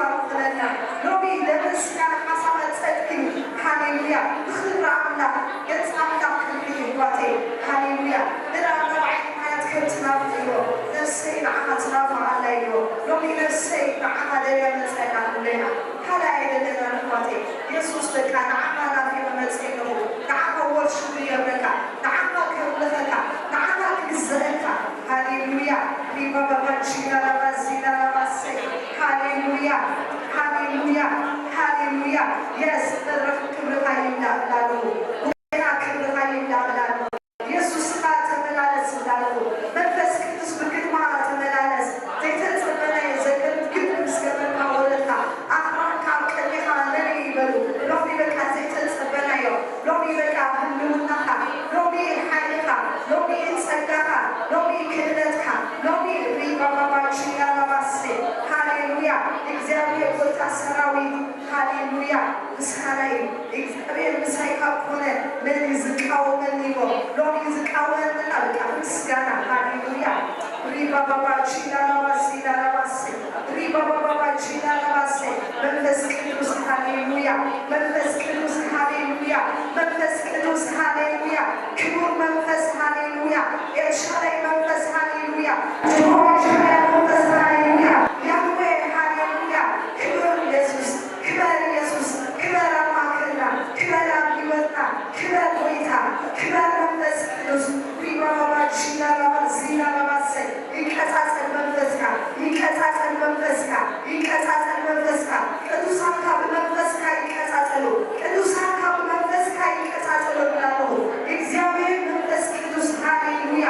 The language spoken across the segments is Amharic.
ይባርክልና ሎሚ ለምስጋና ሐሳባት ጸድቅኝ ሃሌሉያ ብኽራምና ገጻምና ክብሪ ይዋቴ ሃሌሉያ ለራና ባይት ከትናፍዮ ነፍሴ ናዓትና ፈዓላዮ ሎሚ ነፍሴ ናዓና ደያ መጽና ለና ሐላ አይደለና ንዋቴ ኢየሱስ በቃ ናዓና ፊ መጽነው ናዓና ወርሽ ይረካ ናዓና ከብለካ ናዓና ግዘካ ሃሌሉያ ሊባባቺና ለባዚና ለባሰ ሃሌሉያ ሃሌሉያ ሃሌሉያ yes ተረፍ ክብርታ ይላሉ ወና ክብርታ ይላሉ ኢየሱስ ተመላለስ እንዳሉ መንፈስ ቅዱስ በግድማ ተመላለስ ዘይተጸበለ የዘገብ ግብ ምስከበና ወለታ አፍራካ ቀሊኻ ለኔ ይበሉ ሎሚ በቃ ዘይተጸበለ ነው ሎሚ በቃ ህልውናካ ሎሚ ኃይልካ ሎሚ ጸጋካ ሎሚ ክህነትካ ሎሚ ሪባባባቺና ለባሰ ሃሌሉያ እግዚአብሔር ቦታ ሰራዊት ሃሌሉያ ምስጋናይ እግዚአብሔር ምሳይካ ሆነ ምን ይዝቃው ምን ይቦ ሎሚ ይዝቃው እና በቃ ምስጋና ሃሌሉያ ሪባባባቺና ለባሰ ሪባባባቺና ለባሰ መንፈስ ቅዱስ ሃሌሉያ መንፈስ ቅዱስ ሃሌሉያ መንፈስ ቅዱስ ሃሌሉያ ክቡር መንፈስ ሃሌሉያ ኤልሻዳይ መንፈስ ሃሌሉያ ጀሆቫ መንፈስ ሃሌሉያ ያህዌ ሃሌሉያ ክብር ኢየሱስ ክብር ኢየሱስ ክብር አማክና ክብር አብይወጣ ክብር ጌታ ክብር መንፈስ ቅዱስ ሪባባባቺና ለባዚና ለባሰ ይቀጻጸል መንፈስካ ይቀጻጸል መንፈስካ ይቀጻጸል መንፈስካ ቅዱሳን ካብ መንፈስካ ይቀጻጸሉ ቅዱሳን ካብ መንፈስካ ይቀጻጸሉ ብላለሁ እግዚአብሔር መንፈስ ቅዱስ ሃሌሉያ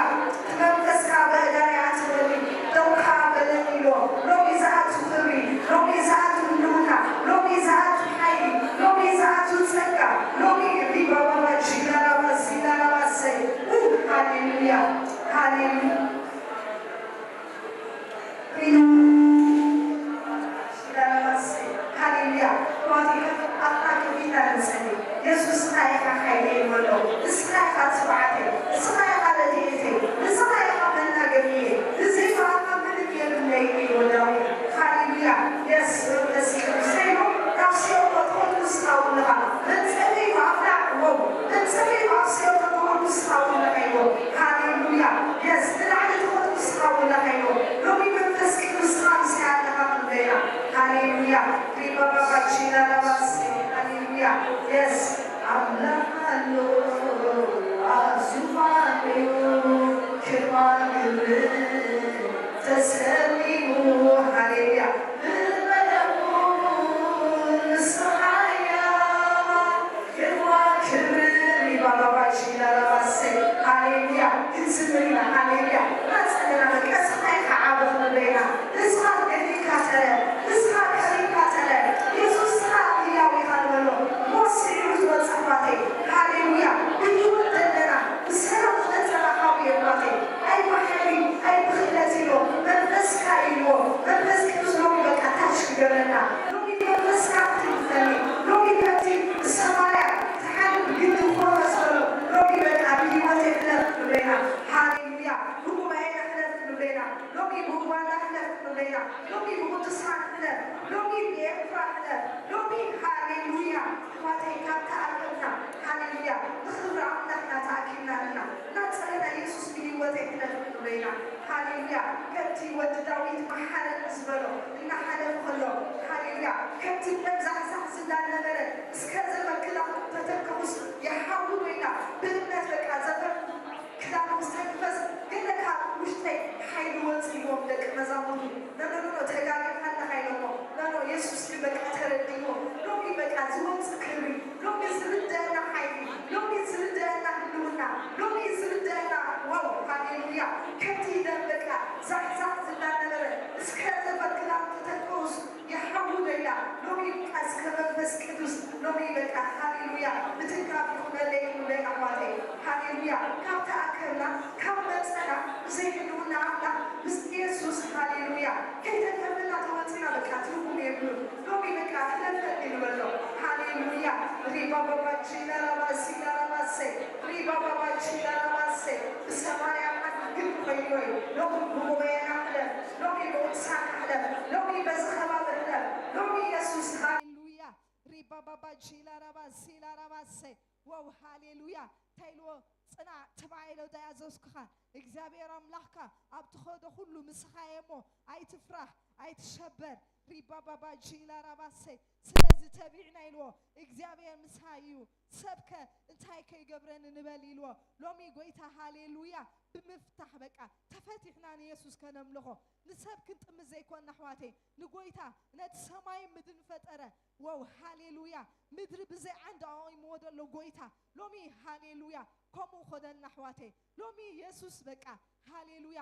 መንፈስካ በዳይ አትበል ደውካ በለኒሎ ሎሚ ሰዓቱ ክብሪ ሎሚ ሰዓቱ ንዱና ሎሚ ሰዓቱ ኃይል ሎሚ ሰዓቱ ጸጋ ሎሚ ሪባባባቺና ለባዚና ለባሰ ሃሌሉያ ሃሌሉያ ሃሌሉያ ዋቲ አጣቂና ለሰኒ ኢየሱስ ታይካ ኃይሌ ወለው እስራኤል አስባቴ እስራኤል አለቴ እስራኤል መናገሪ እዚህ ማማ ምን ይልነይ ወለው ሃሌሉያ yes yes ሰይኑ ታስዮ ተቆጥስታውላ ለሰኒ ማፍላ ወው ለሰኒ አስዮ ተቆጥስታውላ አይዎ ሃሌሉያ yes ለዓለ ተቆጥስታውላ አይዎ ሎሚ መንፈስ ቅዱስ ሳንሲያለ ሃሌሉያ ሃሌሉያ ሪባባባቺና ለባሰ ሃሌሉያ yes አምላካሎ አዙፋኔዮ ክብር ተሰሚሙ ሃሌሉያ ሪባባባቺና ለባሰ ሃሌሉያ ክንስምና ሃሌሉያ ማጸና በቀስታይ ከዓበፍ በይና እስራ ገዲካተረ እስራ ከሪካተረ ኢየሱስ ያው ይካልበሎ ሞሲሩስ ወጻፋቴ ሃሌሉያ ብይወደና ሰላም ተጸራሃው የባቴ አይ ባህሪ አይ ብኽለቲሎ መንፈስ ካይሎ መንፈስ ቅዱስ ነው በቃታሽ ገረና ሎሚ መንፈስ ካትፈኒ ሎሚ ከቲ ሰማያ ተሐል ግን ቆረሰሎ ሎሚ በቃ ብይወቴ ለብለና ሃሌሉያ ጉባኤ ለብለና ሎሚ ጉባኤ ለብለና ሎሚ ጉትሳን ሎሚ የፍራህ ሎሚ ሃሌሉያ ዋቴ ካታአልና ሃሌሉያ በኽብር አምላክና ታኪናልና ናጸና ኢየሱስ ቢወቴ ለብለና ሃሌሉያ ከቲ ወድ ዳዊት መሐረን ዝበሎ እና ሐለፍ ሆሎ ሃሌሉያ ከቲ ለዛዛህ ዝላነበረ እስከ ዘመክላ ተተከውስ የሐውሉና በእምነት በቃ ዘፈር ክዳን ውስጥ ገለካ ውሽጤ ኃይል ወጽዮ ደቅ መዛሙርቱ ለነኖ ተጋግፋለ ኃይል ነው ለኖ ኢየሱስ በቃ ተረድዮ ሎሚ በቃ ዝወጽ ክብሪ ሎሚ ዝብደና ኃይል ሎሚ ዝብደና ህልውና ሎሚ ዝብደና ዋው ሃሌሉያ ከቲ ደበቃ ዛዛህ ዝላነበረ እስከ ዘፈክላ ተተከውስ የሐውሉና ሎሚ ቃስ ከመንፈስ ቅዱስ ሎሚ በቃ ሃሌሉያ ብትካፍ ሆነለይ ሆነለይ አዋቴ ሃሌሉያ ካብታ አከና ካብመጸና ዘይህልውና አምላ ምስጥ ኢየሱስ ሃሌሉያ ከይተከምና ተወጽና በቃ ትርጉም የብሉ ሎሚ በቃ ትለፈል ይልበሎ ሃሌሉያ ሪባባባቺና ለባሰ ሪባባባቺና ለባሰ በሰማርያ ግን ኮይኖይ ሎሚ ጉባኤና አለ ሎሚ በውሳካ አለ ሎሚ በዝኸባ በለ ሎሚ baba jila raba sila raba se wow hallelujah tailo صنع تبعيلو دايزوسكخا እግዚአብሔር አምላክካ አብትኾዶ ሁሉ ምስኻየሞ አይትፍራህ አይትሸበር ሪባባባ ጂላ ራባሴ ስለዚህ ተቢዕና ይልዎ እግዚአብሔር ምስሃዩ ሰብከ እንታይ ከይገብረን ንበል ይልዎ ሎሚ ጎይታ ሃሌሉያ ብምፍታህ በቃ ተፈቲሕና ኢየሱስ ከነምልኾ ንሰብክን ጥም ዘይኮን ናሕዋቴ ንጎይታ ነት ሰማይ ምድር ፈጠረ ዋው ሃሌሉያ ምድር ብዘይ አንድ አይሞደሎ ጎይታ ሎሚ ሃሌሉያ ኮሙ ኾደና ናሕዋቴ ሎሚ ኢየሱስ በቃ ሃሌሉያ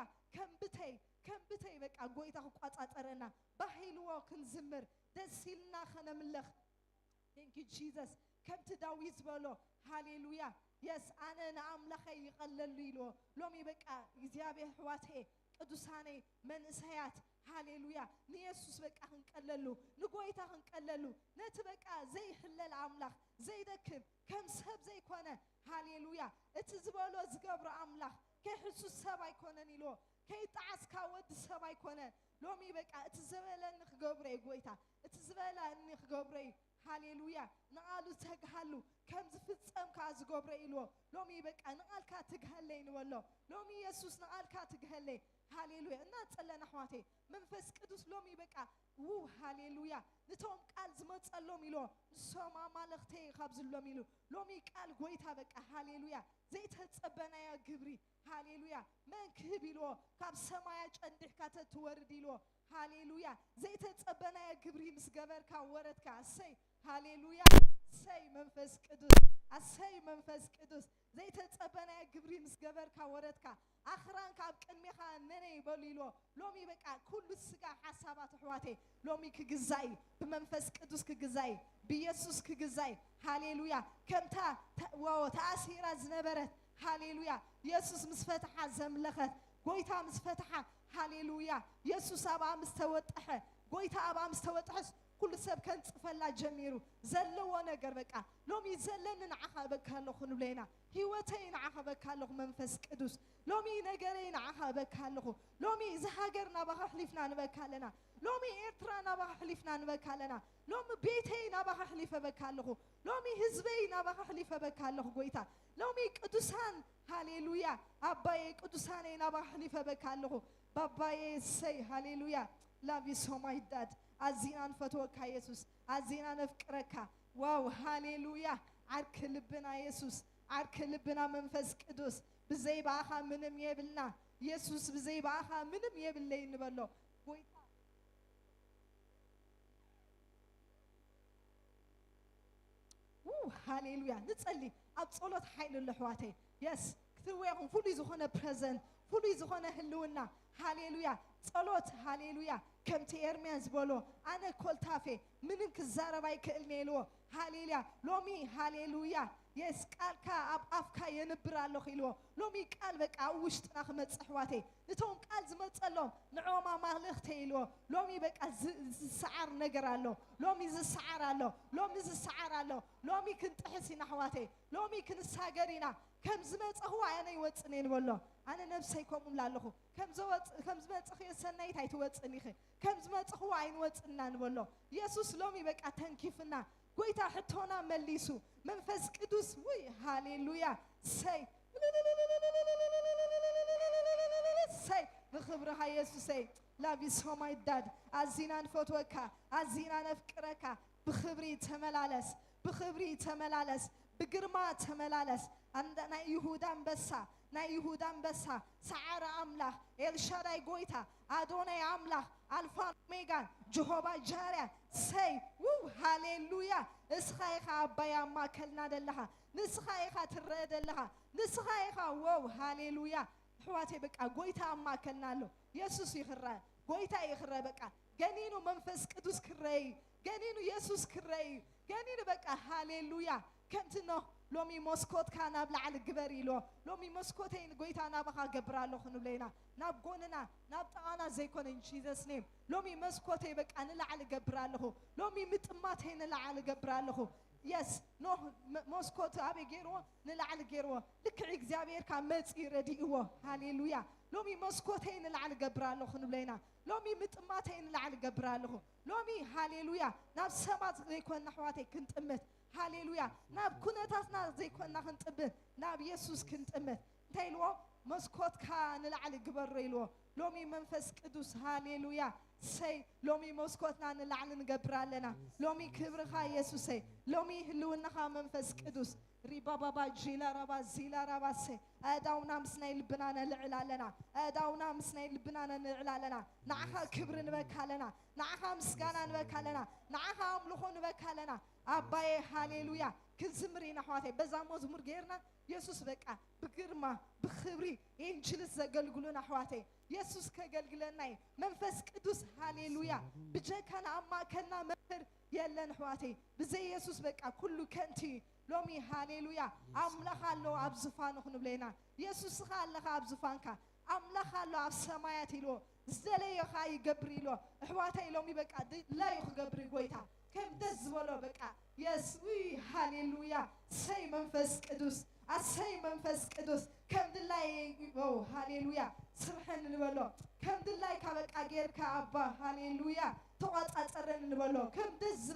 ከምብተይ በቃ ጎይታ ቋጻጠረና ባሂልዎ ክንዝምር ደሲልና ኸነምለኽ thank you Jesus ከምቲ ዳዊት በሎ ሃሌሉያ yes አነ ንአምላኸይ ይቀለሉ ይልዎ ሎሚ በቃ እግዚአብሔር ሕዋቴ ቅዱሳኔ መንእሰያት ሃሌሉያ ንኢየሱስ በቃ ክንቀለሉ ንጎይታ ክንቀለሉ ነቲ በቃ ዘይሕለል አምላኽ ዘይደክም ከም ሰብ ዘይኮነ ሃሌሉያ እቲ ዝበሎ ዝገብሮ አምላኽ ከሕሱስ ሰብ አይኮነን ይልዎ ከይጣዓስካ ወዲ ሰብ አይኮነን ሎሚ በቃ እቲ ዝበለኒ ክገብረ ጎይታ እቲ ዝበለኒ ክገብረ ሃሌሉያ ንቃሉ ተግሃሉ ከም ዝፍጸም ካ ዝገብረ ይልዎ ሎሚ በቃ ንቃልካ ትግሃለይ ንበሎ ሎሚ ኢየሱስ ንቃልካ ትግሃለይ ሃሌሉያ እና ጸለና ሕዋቴ መንፈስ ቅዱስ ሎሚ በቃ ው ሃሌሉያ ንቶም ቃል ዝመጸሎም ይልዎ ንሶም አማልኽቴ ካብዝሎም ይሉ ሎሚ ቃል ጎይታ በቃ ሃሌሉያ ዘይተጸበናያ ግብሪ ሃሌሉያ መንክብ ይልዎ ካብ ሰማያ ጨንድሕካ ተትወርድ ይልዎ ሃሌሉያ ዘይተጸበናያ ግብሪ ምስ ገበርካ ወረድካ እሰይ ሃሌሉያ እሰይ መንፈስ ቅዱስ እሰይ መንፈስ ቅዱስ ዘይተጸበናያ ግብሪ ምስ ገበርካ ወረድካ አኽራን ካብ ቅድሜኻ ነነ ይበሉ ይልዎ ሎሚ በቃ ኩሉ ስጋ ሓሳባት ሕዋቴ ሎሚ ክግዛይ ብመንፈስ ቅዱስ ክግዛይ ብኢየሱስ ክግዛይ ሃሌሉያ ከምታ ዋው ተአሲራ ዝነበረት ሃሌሉያ ኢየሱስ ምስ ፈትሓ ዘምለኸት ጎይታ ምስ ፈትሓ ሃሌሉያ ኢየሱስ አብ አምስት ተወጥሐ ጎይታ አብ አምስት ተወጥሐስ ኩሉ ሰብ ከንጽፈላ ጀሚሩ ዘለዎ ነገር በቃ ሎሚ ዘለኒ ንዓኻ በካለኹ ንብለና ህይወተይ ንዓኻ በካለኹ መንፈስ ቅዱስ ሎሚ ነገረይ ንዓኻ በካለኹ ሎሚ ዝሃገር ናባኻ ሕሊፍና ንበካለና ሎሚ ኤርትራ ናባኻ ሕሊፍና ንበካለና ሎሚ ቤተይ ናባኻ ሕሊፈ በካለኹ ሎሚ ህዝበይ ናባኻ ሕሊፈ በካለኹ ጎይታ ሎሚ ቅዱሳን ሃሌሉያ አባዬ ቅዱሳኔ ናባኻ ሕሊፈ በካለኹ ባባዬ ሰይ ሃሌሉያ ላቭ ዩ ሶ ማች ዳድ አዚና ንፈትወካ ኢየሱስ አዚና ነፍቅረካ ዋው ሃሌሉያ ዓርክ ልብና ኢየሱስ ዓርክ ልብና መንፈስ ቅዱስ ብዘይ ባኻ ምንም የብልና ኢየሱስ ብዘይ ባኻ ምንም የብለይ ንበሎ ጎይታ ሃሌሉያ ንጸሊ ኣብ ጸሎት ሓይል ለሕዋተይ yes ክትወይኹም ፍሉይ ዝኾነ ፕሬዘንት ፍሉይ ዝኾነ ህልውና ሃሌሉያ ጸሎት ሃሌሉያ ከምቲ ኤርምያስ በሎ አነ ኮልታፌ ምንም ክዛረብ አይክእልኒ ኢልዎ ሃሌሉያ ሎሚ ሃሌሉያ yes ቃልካ ኣብ ኣፍካ የንብር ኣለኹ ኢልዎ ሎሚ ቃል በቃ ውሽጥና ክመጽእ ሕዋተይ ንቶም ቃል ዝመጸሎም ንዖም ኣማልኽተ ኢልዎ ሎሚ በቃ ዝሰዓር ነገር ኣሎ ሎሚ ዝሰዓር ኣሎ ሎሚ ዝሰዓር ኣሎ ሎሚ ክንጥሕስ ኢና ሕዋተይ ሎሚ ክንሳገር ኢና ከም ዝመጽእ ኣነ ይወጽን ንበሎ አነ ነፍሰይ ከምኡ ላለኹ ከም ዝመጽእ የሰናይት ኣይትወጽን ኢኺ ከም ዝመጽእ ኣይንወጽና ንበሎ ኢየሱስ ሎሚ በቃ ተንኪፍና ጎይታ ሕቶና መሊሱ መንፈስ ቅዱስ ወይ ሃሌሉያ ሰይ ብኽብርኻ ኢየሱሰይ ላቭ ዩ ሶ ማች ዳድ አዚና ንፈትወካ አዚና ነፍቅረካ ብኽብሪ ተመላለስ ብኽብሪ ተመላለስ ብግርማ ተመላለስ ናይ ይሁዳ አንበሳ ናይ ይሁዳ አንበሳ ሰዓረ አምላኽ ኤልሻዳይ ጎይታ አዶናይ አምላኽ አልፋ ኦሜጋ ጀሆባ ጃርያ ሰይ ውው ሃሌሉያ እስኻ ኢኻ አባይ ኣማከልና ደለኻ ንስኻ ኢኻ ትረአ ደለኻ ንስኻ ኢኻ ዋው ሃሌሉያ ሕዋተይ በቃ ጎይታ ኣማከልና ኣሎ ኢየሱስ ይኽረአ ጎይታ ይኽረአ በቃ ገኒኑ መንፈስ ቅዱስ ክረአይ ገኒኑ ኢየሱስ ክረአይ ገኒኑ በቃ ሃሌሉያ ከምትኖ ሎሚ መስኮትካ ናብ ላዕሊ ግበር ኢልዎ ሎሚ መስኮተይ ጎይታ ናባኻ ገብር ኣለኹ ንብለና ናብ ጎንና ናብ ጠቓና ዘይኮነ ጂዘስ ኔም ሎሚ መስኮተይ በቃ ንላዕሊ ገብር ኣለኹ ሎሚ ምጥማተይ ንላዕሊ ገብር ኣለኹ يس نو موسكوت أبي جيرو نلعل جيرو لك إكزابير كمت يرديوه هاليلويا لومي موسكوتين نلعل جبرالو خنبلينا لومي متماتين نلعل جبرالو لومي هاليلويا ناب سمات زي كنا حواتي كنت أمت هاليلويا ناب كنتاتنا زي كنا كنت أمت ناب يسوس كنت أمت تايلو مسكوت كان نلعل جبريلو لومي منفس قدوس هاليلويا سي لومي مسكوتنا نلعل نجبرالنا لومي كبرخا يسوسي لومي هلونخا منفس قدوس ريبا بابا جيلا ربا زيلا ربا سي اداونا مسناي لبنانا نعلالنا اداونا مسناي لبنانا نعلالنا نعها كبر نبكالنا نعها مسكانا نبكالنا نعها املخو نبكالنا اباي هاليلويا كنزمرينا حواتي بزا مزمور غيرنا يسوس بقى بقرما بخبري ينجلس زغلغلونا حواتي يسوس كغلغلناي منفس قدوس هاليلويا بجكنا اما كنا مفر يلن حواتي بزي يسوس بقى كله كنتي لومي هاليلويا املاخ الله ابزفان خنبلينا يسوس خالخ ابزفانكا املاخ الله ابسمايات له زلي خاي غبريلو حواتي لومي بقى لا يخغبري غويتا كم دزولو بقى يسوي هاليلويا سي منفس قدوس أسي منفس قدوس كم دلاي أو هاليلويا سبحان نبلو كم دلاي كابك أجير كأبا هاليلويا توقت أترن نبلو كم دز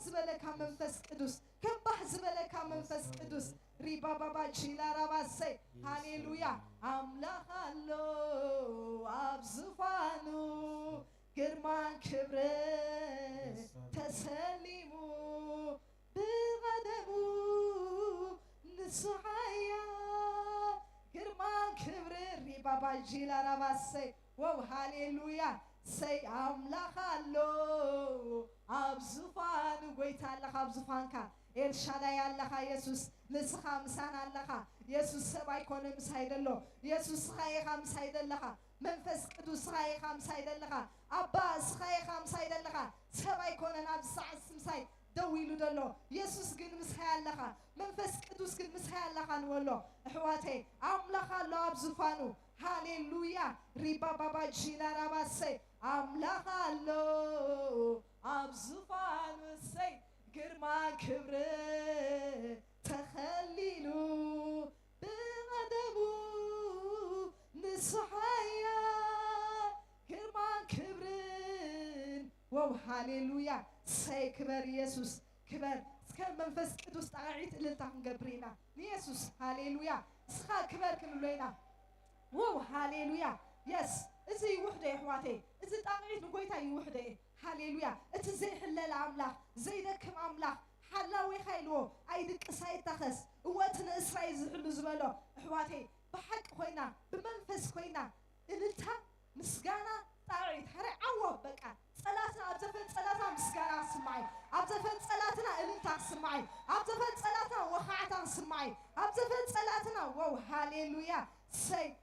بلك منفس قدوس كم بحز بلك منفس قدوس ريبا بابا جيلا ربا سي هاليلويا أملاخ الله أبزفانو كرمان كبره تسليمو بغدمو نصحيا كرمان كبره ريبابا جيلا رباسي واو هاليلويا سي أملاخ الله أبزفانو قويتا لك أبزفانكا إرشادا يالله يسوس نسخا مسان الله يسوس سباي كون مسايدلو يسوس خايخا مسايدلها منفس قدوس خايخا مسايدلها أباس خايخا مسايدلها سباي كون نابسع مسايد دويلو دلو يسوس قد مسايدلها منفس قدوس قد مسايدلها نولو حواتي أملاخ الله أبزفانو هاليلويا ريبا بابا جيلا رباسي أملاخ الله أبزفانو سي كرمان كبره تخليلو بغدمو نصحيا كرمان كبرين واو هاليلويا سي كبر يسوس كبر سكن منفس قدوس تعيد للتهم قبرينا يسوس هاليلويا سخا كبر كنلوينا واو هاليلويا يس ازي وحده حواتي ازي تعيد نقويتا وحده هاليلويا اتزي حلال عملاق زي دكم عملاق حلاوي خيلو ايدك سايد تخس واتنا اسرائيل زحلو زبالو حواتي بحق خوينا بمنفس خوينا التا مسغانا طاعيت حري عوض بقى صلاتنا ابزفن صلاتنا مسغانا سمعي ابزفن صلاتنا التا سمعي ابزفن صلاتنا وخعتا سمعي ابزفن صلاتنا واو هاليلويا سي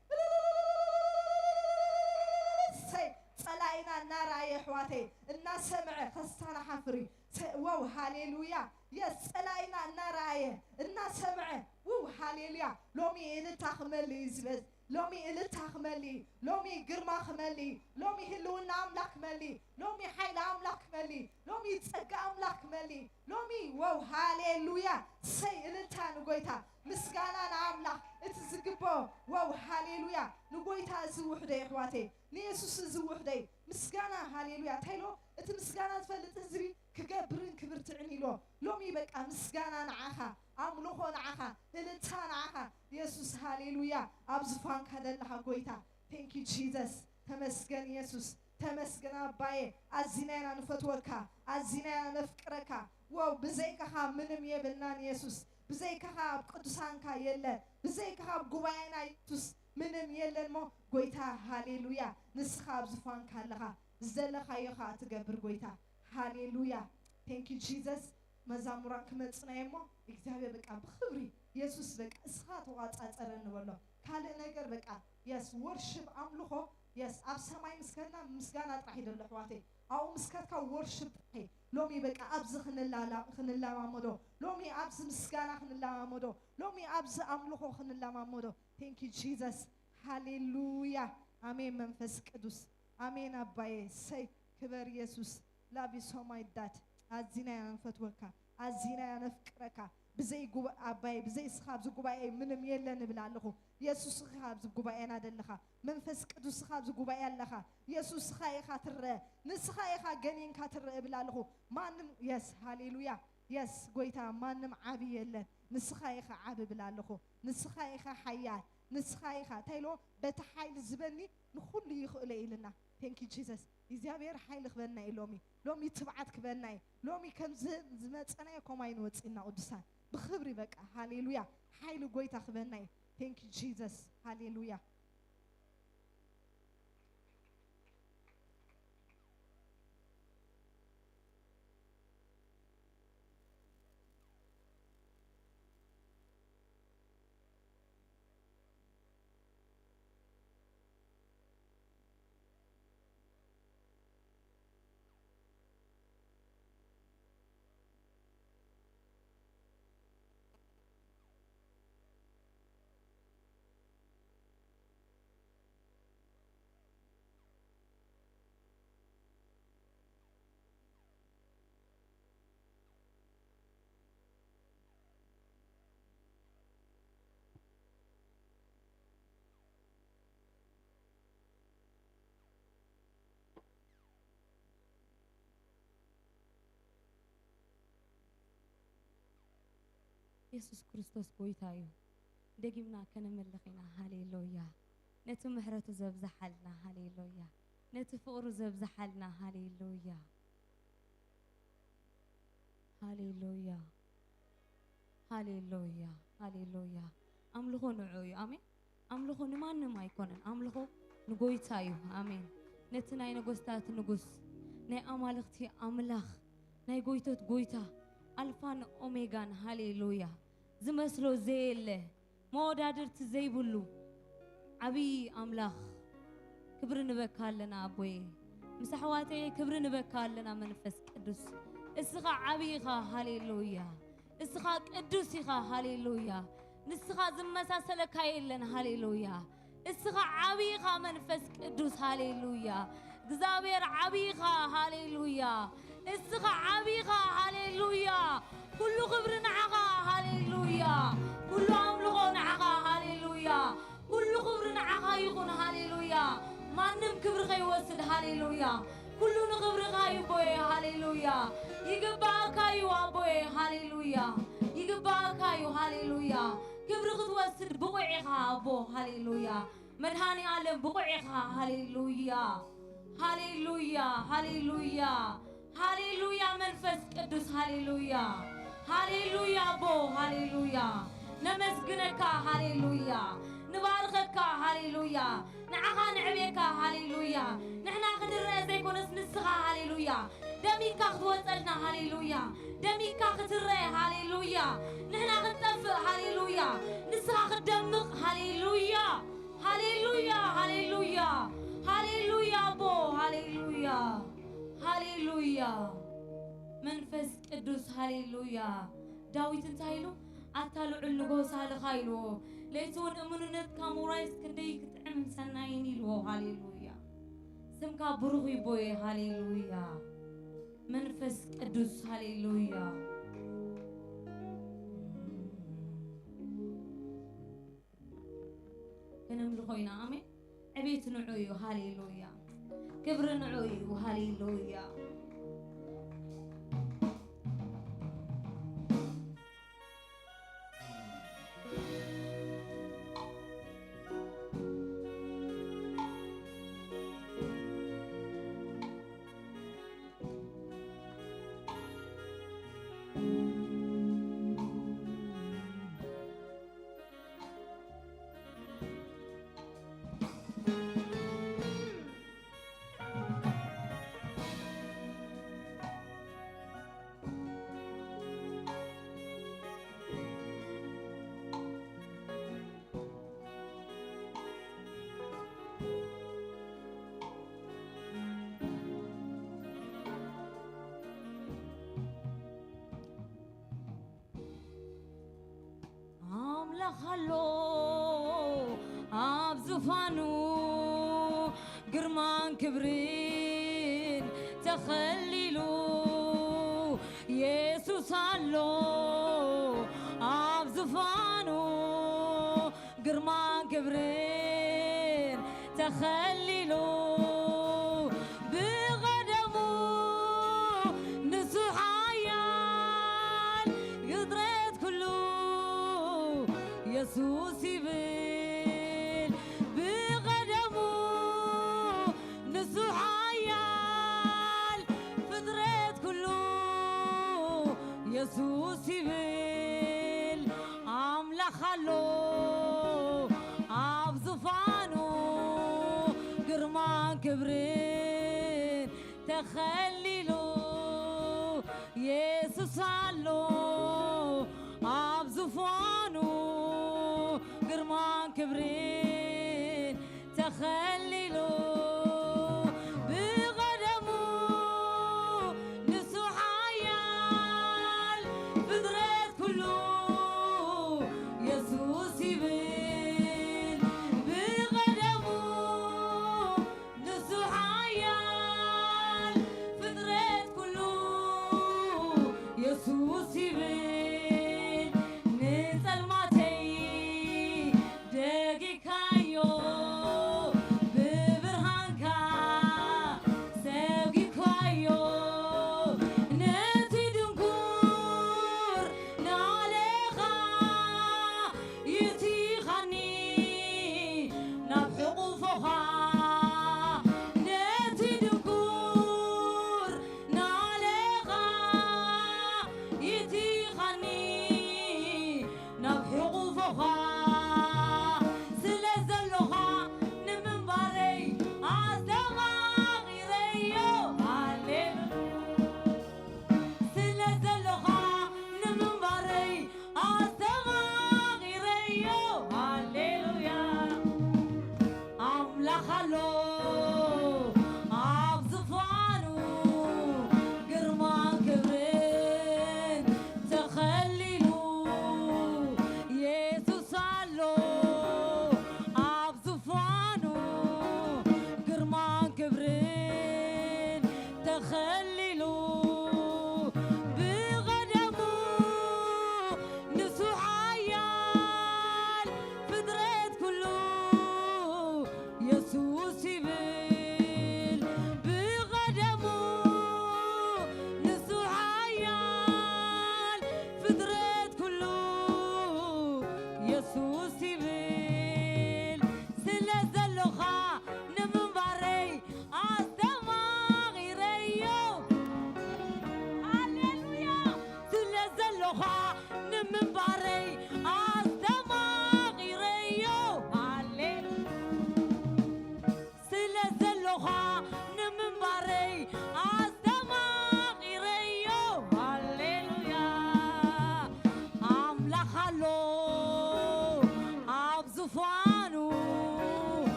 صلاينا نارا يا حواتي الناس سمع خستانا حفري واو هاليلويا يس صلاينا نارا الناس سمع واو هاليلويا لومي إلتا خملي زبز لومي إلتا خملي لومي قرما خملي لومي هلونا أملاك ملي لومي حيل أملاك ملي لومي تسقى أملاك ملي لومي واو هاليلويا سي إلتا نقويتا مسكانا نعملاك اتزقبو واو هاليلويا نقويتا زوحدي حواتي نيسوس زوحدي مسكانا هاليلويا تايلو ات مسكانا تفلت زبي كقبرن كبرت عنيلو لومي بقى مسكانا نعاها أملوخو نعاها إلتا نعاها يسوس هاليلويا أبزفان كدلها قويتا thank you Jesus تمسكن يسوس تمسكن أباي أزينينا نفتوكا أزينينا نفكركا واو بزيكها منم يبنان يسوس بزيكها بقدسانكا يلا بزيكها بقوائنا يسوس منم يلن مو قويتا هاليلويا نسخا بزفان كالها زلخا يخا تقبر قويتا هاليلويا thank you Jesus مزاموران كمتصنا يمو إكزابي بقى بخبري يسوس بقى اسخا توقات أترن والله كالي نقر بقى يس worship أملوخو يس أب سماي مسكنا تحيد اللحواتي أو مسكتك worship تحي لومي بقى أبز خنلا مامودو لومي أبز مسكنا خنلا مامودو لومي أبز أملوخو خنلا مامودو thank you Jesus هاليلويا آمين منفس قدوس آمين أباي سي كبر يسوس love you so much that أزينا ينفتوكا أزينا نفكرك بزي جوب أباي بزي سخاب زي جوباي منم يلا نبلالخو يسوع سخاب زي جوباي أنا دلخا منفس كدو سخاب زي جوباي اللخا يسوع سخاي خاطر نسخاي خا جنين خاطر بلالخو ما نم يس هاليلويا يس قويتا ما نم عبي يلا نسخاي خا عبي بلالخو نسخاي خا حياة نسخاي خا تايلو بتحايل زبني نخل يخلي لنا thank you Jesus إزابير حيل خبرنا لومي تبعت كبرنا لومي كم زمت أنا يكون عين وتسينا قدسان بخبري بك هاليلويا حيل قويتا خبرنا thank you Jesus هاليلويا يسوع كريستوس بويتايو دقيمنا كنا ملخينا هاليلويا نتو محرته زبز حالنا هاليلويا نتو فقر زبز حالنا هاليلويا هاليلويا هاليلويا هاليلويا أملخو نعوي آمين أملخو نمان ما يكونن أملخو نقويتايو آمين نتناي نقوستات نقوس ناي أمالختي أملخ ناي قويتوت قويتا ألفان أوميغان هاليلويا زمسلو زيله مودادر تزيبلو عبي أملاخ كبر نبكالنا أبوي مسحواتي كبر نبكالنا منفس قدوس اسخا عبيخا هاليلويا اسخا قدوسيخا هاليلويا نسخا زمساسله كايلن هاليلويا اسخا عبيخا منفس قدوس هاليلويا እግዚአብሔር ዓቢኻ ሃሌሉያ እስኻ ዓቢኻ ሃሌሉያ ኩሉ ክብሪ ንዓኻ ሃሌሉያ ኩሉ ኣምልኾ ንዓኻ ሃሌሉያ ኩሉ ክብሪ ንዓኻ ይኹን ሃሌሉያ ማንም ክብሪ ከይወስድ ሃሌሉያ ኩሉ ንክብሪኻ ይቦየ ሃሌሉያ ይግባእካ እዩ ኣቦየ ሃሌሉያ ይግባእካ እዩ ሃሌሉያ ክብሪ ክትወስድ ብቑዒኻ ኣቦ ሃሌሉያ መድሃኒ ዓለም ብቑዒኻ ሃሌሉያ هاليلويا هاليلويا هاليلويا منفس قدوس هاليلويا هاليلويا بو هاليلويا نمسجنك هاليلويا نباركك هاليلويا نعها نعبيك هاليلويا نحنا قدر زيكون نسخة هاليلويا دمي كاخذوتنا هاليلويا دمي كاختري هاليلويا نحنا قدفق هاليلويا نسخة قدمق هاليلويا هاليلويا هاليلويا هاليلويا بو هاليلويا هاليلويا منفس قدوس هاليلويا داويت انتايلو اتالو علغو سالخايلو ليتون امننت كامورايس كندي كتعم سناينيلو هاليلويا سمكا بروغي بوي هاليلويا منفس قدوس هاليلويا كنملخوينا امين عبيت نعوي هاليلويا كبر نعوي هاليلويا خلو أبزفانو قرمان كبرين تخللو يسوس ኢየሱስ አሎ ኣብ ዝፋኑ ግርማ ክብርን ተኸሊሉ ብቐደሙ ንሱ ሓያል ግጥረት ኩሉ ኢየሱስ ይብል ብቐደሙ ንሱ ሓያል ፍጥረት ኩሉ ኢየሱስ ይብል ኣምላኽ ኣሎ ኣብ ዙፋኑ ግርማን ክብርን ተኸሊሉ ኢየሱስ ኣሎ ኣብ ዙፋኑ ግርማን ክብርን ተኸሊሉ ብቐደሙ ንሱ ሓያል ፍጥረት ኩሉ ኢየሱስ ይብል ብቐደሙ ንሱ ሓያል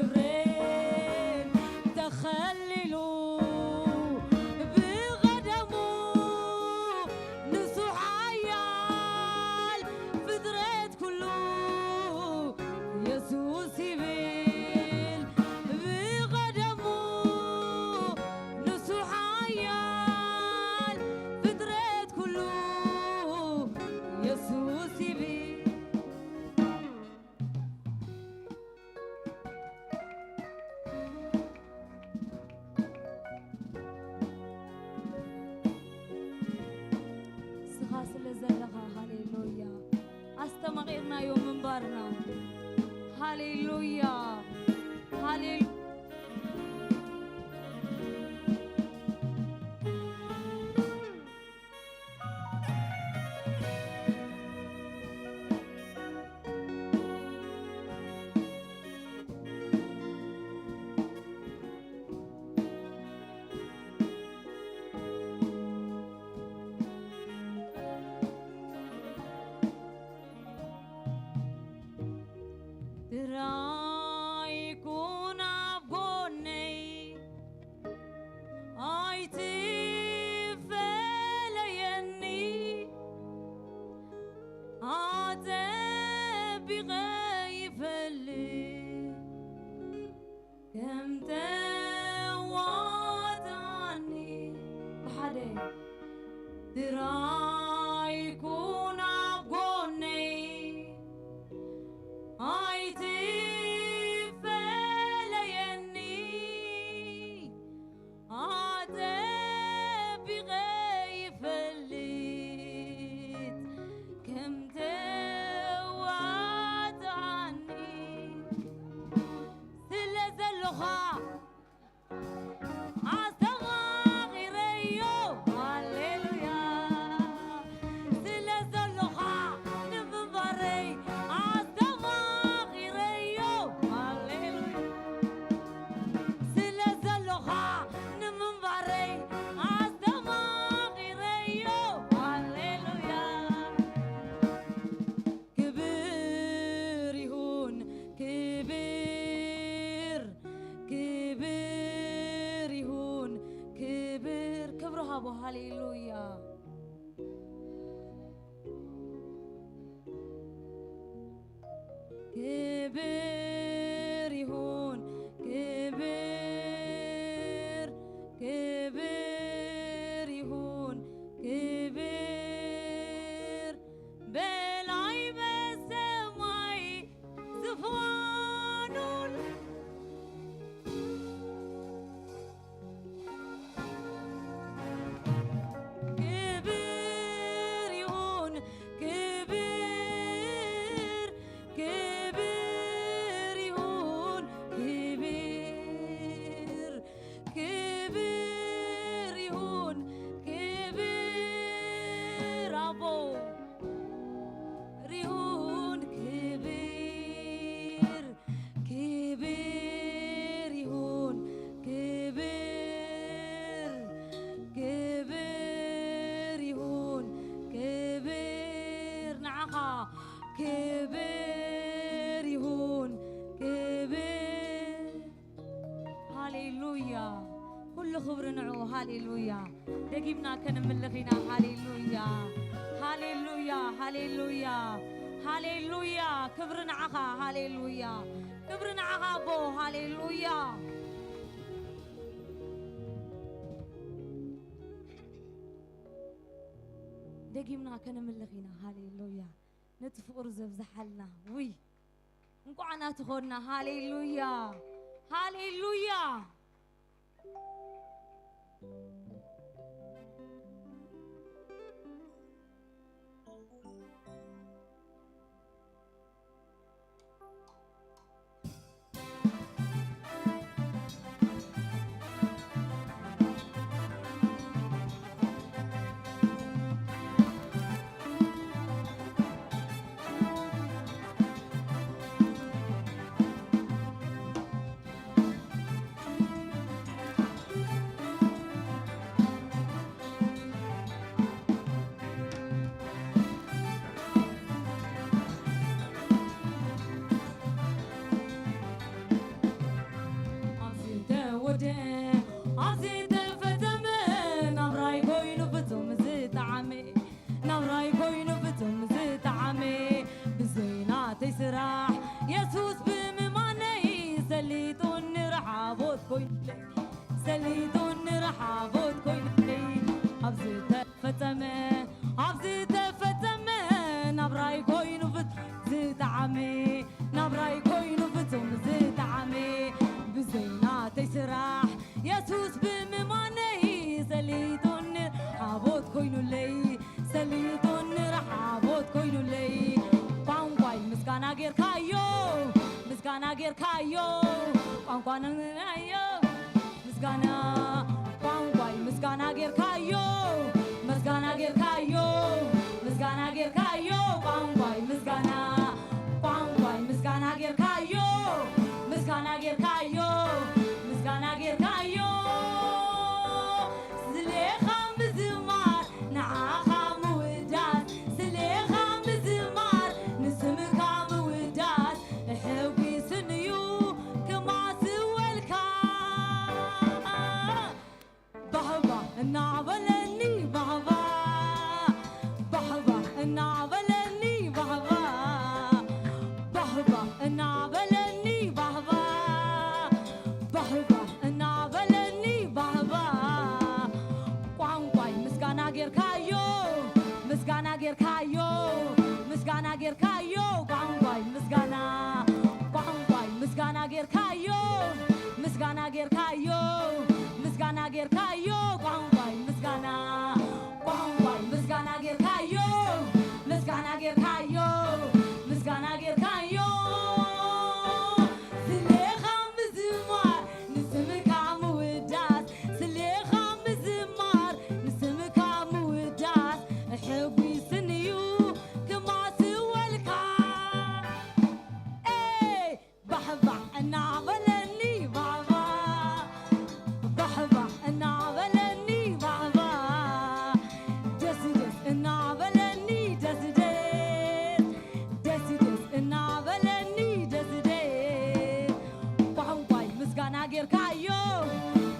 كبرين تخللوا بغدمو نسوح عيال فدرت كله يسوس يبيل بغدمو نسوح عيال فدرت كله يسوس يبيل سخاسل زلخا هاليلويا استمغيرنا يوم منبرنا هاليلويا هاليلويا رايكون عبوني عيتي فليني عتابي غايف اللي كم توعد عني بحدي رايكون عبوني عيتي فليني عتابي غايف الليت كم توعد عني سلة زلخا عالصغيريو هاليلويا سلة زلخا نببري عالصغيريو هاليلويا سلة زلخا نببري عالصغيريو هاليلويا كبير يهون كبير كبير يهون كبير كبرها ابو هاليلويا كبير يهون كبير كبير يهون كبير بالعيب السماي زفوان كبير يهون كبير كبير يهون كبير كبير يهون كبير أبو ريهون كبير كبير يهون كبير كبير يهون كبير نعخا كبير يهون كبير هاليلويا كل خبر نعو هاليلويا دقيمنا كان ملغينا هاليلويا هاليلويا هاليلويا هاليلويا كبر نعخا هاليلويا كبر نعخا بو هاليلويا دقيمنا كان ملغينا هاليلويا نتفقر زبزحلنا وي نقعنا تخورنا هاليلويا هاليلويا وده عزيز فتمن أبراي كوينو فتم زيت عمي نبراي كوينو فتم زيت عمي بزينا تسرح يسوس بمماني سليتون رحابوت كوين سليتون رحابوت كوين أبزيت فتمن أبزيت فتمن أبراي كوينو فتم زيت عمي نبراي كوينو فتم زيت عمي بزينا تسرح يسوس بمماني سليتون رحابوت كوينو لي سليتون رحابوت كوينو لي قانقاي مسكانا غير كايو مسكانا غير كايو قانقانا نايو مسكانا قانقاي مسكانا غير كايو مسكانا غير كايو مسكانا غير كايو قانقاي مسكانا قانقاي مسكانا غير كايو مسكانا غير كايو مسكانا غير كايو زليخا مزمار نعاخا مودات زليخا مزمار نسمكا مودات حبي سنيو كما سوالكا بحبا النعبلني بحبا بحبا النعبلني بحبا بحبا النعبلني بحبا بحبا النعبلني بحبا قانقاي مسكانا غير كايو مسكانا غير كايو مسكانا غير كايو قانقاي مسكانا قانقاي مسكانا غير كايو مسكانا غير كايو مسكانا غير كايو قانقاي مسكانا قانقاي مسكانا غير كايو مسكانا غير كايو مسكانا غير كايو سليخا مزمار نسمكا مودات سليخا مزمار نسمكا مودات حبي سنيو كما سوالكا اي بحبح النعبلني بحبا بحبح النعبلني بحبا دس دس النعبلني دس دس دس دس النعبلني دس دس قانقاي مسكانا غير كايو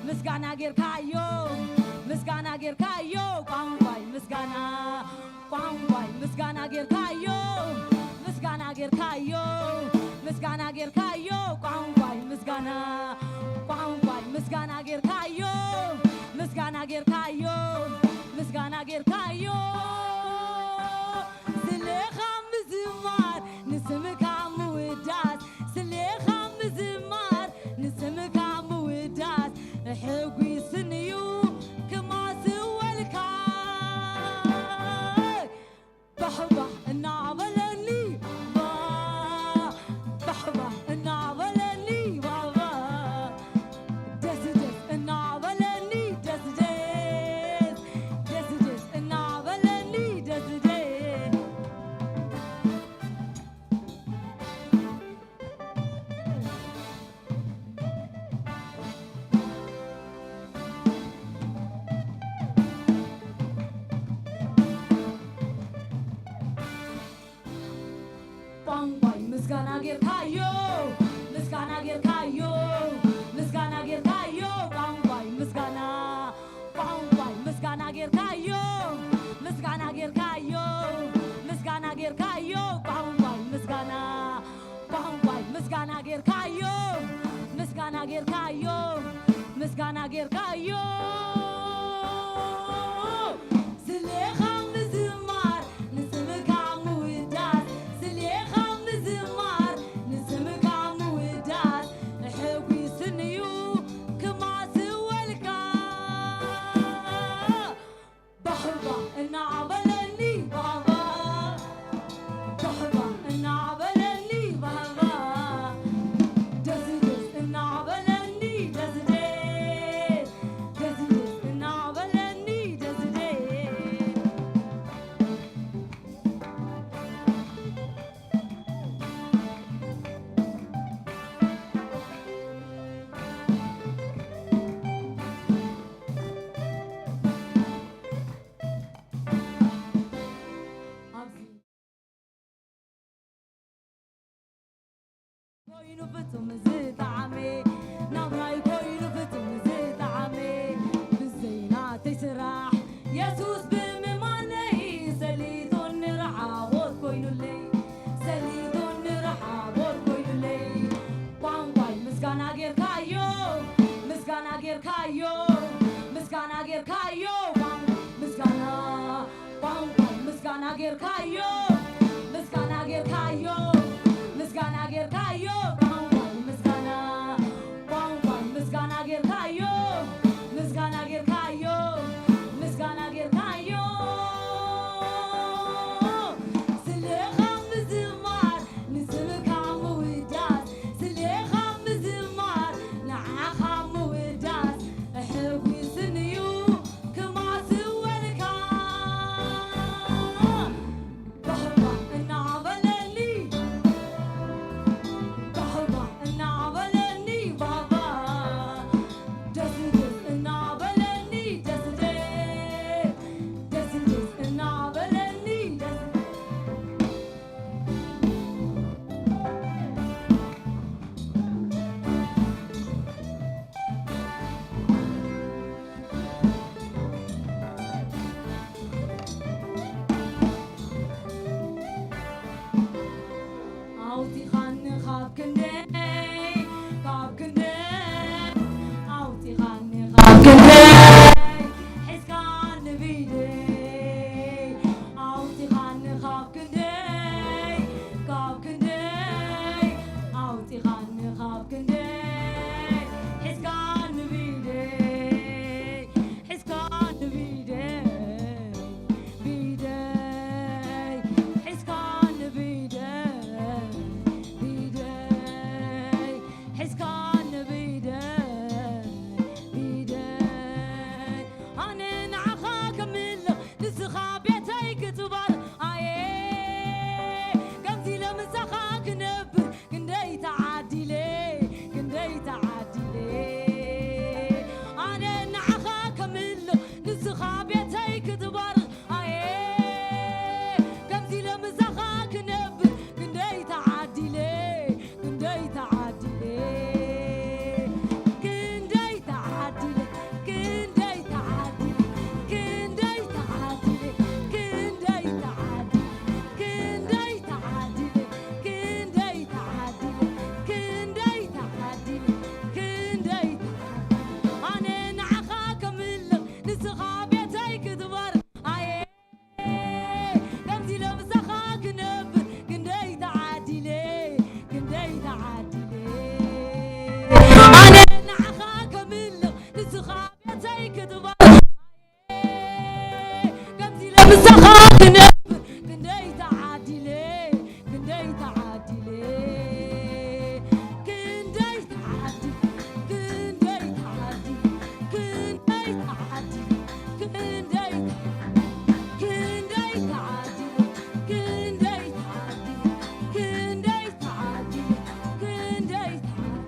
مسكانا غير كايو مسكانا غير كايو قانقاي مسكانا قانقاي مسكانا غير كايو مسكانا غير كايو مسكانا غير كايو قانقاي مسكانا قانقاي مسكانا غير كايو مسكانا غير كايو مسكانا غير كايو سليخا مزمار نسمكا مودات سليخا مزمار نسمكا مودات حقي سنيو كما سوالكا بحبح النعبلني بحبح النعبلني بابا دس دس النعبلني دس دس دس دس النعبلني دس دس قانقاي مسكانا غير كايو مسكانا غير كايو مسكانا غير كايو قانقاي مسكانا قانقاي مسكانا غير كايو مسكانا غير كايو مسكانا غير كايو قانقاي مسكانا قانقاي مسكانا غير كايو مسكانا غير كايو مسكانا غير كايو زليخا مزمار نسمكا مودات زليخا مزمار نسمكا مودات حبي سنيو كما سوالكا بحبا النعبلني بابا بحبا النعبلني بابا دس دس النعبلني دس دس دس دس النعبلني دس دس كوينو فتم زيت عمي نبراي كوينو فتم ጌርካዮ ምስጋና ጌርካዮ ምስጋና ጌርካዮ ምስጋና ቋንቋ ምስጋና ጌርካዮ ምስጋና ጌርካዮ ምስጋና ጌርካዮ ምስጋና ቋንቋ ምስጋና ጌርካዮ ምስጋና ጌርካዮ ምስጋና ጌርካዮ ስለኻ ምዝማር ንስምካ ምውዳስ ስለኻ ምዝማር ንዓኻ ምውዳስ ኣሕጉስንዩ ክማስወልካ ባህባ እናበለኒ ባህባ እናበለኒ ባባ ደስ ደስ እናበለኒ ደስ ደስ ደስ እናበለኒ ደስ ኣውቲኻኒ ካብ ክንደይ ካብ ክንደይ ኣውቲኻኒ ካብ ክንደይ ሒዝካኒ ብኢደይ ኣውቲኻኒ ካብ ክንደይ ካብ ክንደይ ኣውቲኻኒ ካብ ክንደይ ሒዝካኒ ብኢደይ ሒዝካኒ ብኢደይ ብኢደይ ሒዝካኒ ብኢደይ بيدي حسكان بيدي بيدي أنا نعخا كمل نسخا بيتي كتبر قمتي لمسخا كنبر كندي تعدي لي كندي تعدي لي أنا نعخا كمل نسخا بيتي كتبر قمتي لمسخا كنبر كندي تعدي لي كندي تعدي لي كندي تعدي لي كندي تعدي لي كندي تعدي لي كندي تعدي كندي تعدي لي كندي تعدي لي كندي تعدي لي كندي أنا نعخا كمل نسخا بيتي كتبر قمتي لمسخا كنبر كندي تعدي لي كندي تعدي لي أنا نعخا كمل نسخا بيتي كتبر قمتي لمسخا كنبر كندي تعدي لي كندي تعدي لي كندي تعدي كندي تعدي كندي تعدي كندي كندي تعدي كندي تعدي كندي تعدي كندي تعدي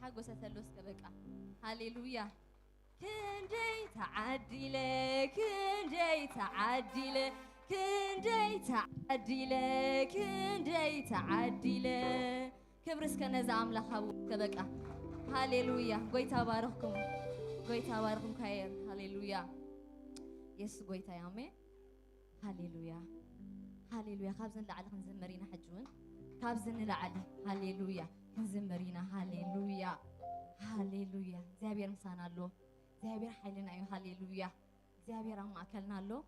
حاجوسة لوس كبقى هاليلويا كنجي تعديله كنجي تعديله كنجي تعديله كنجي تعديله كبرس كنزا أملاخ كبقى هاليلويا قويتا باركم خير هاليلويا يسوع قويتا يامي هاليلويا هاليلويا خابزن لعل خنزمرينا حجون خابزن لعل هاليلويا خنزمرينا هاليلويا هاليلويا زابير مسانا له زابير حيلنا أيوه هاليلويا زابير ما أكلنا له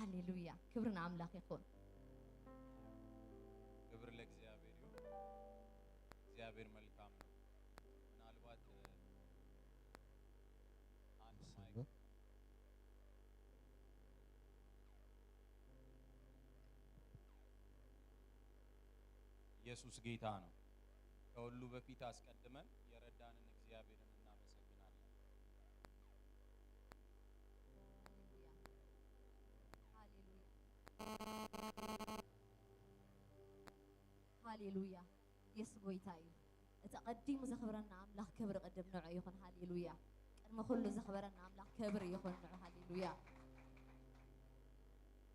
هاليلويا كبرنا أملاك يكون كبر لك زابير ملكام نالبات ኢየሱስ ጌታ ነው ከሁሉ በፊት አስቀድመን የረዳንን እግዚአብሔርን እናመሰግናለን هاليلويا يسوع ጌታዬ እተቀዲሙ ዘኽብረና አምላክ ክብር ቀደም ነው ይኹን ሃሌሉያ ቀድሞ ሁሉ ዘኽብረና አምላክ ክብር ይኹን ነው ሃሌሉያ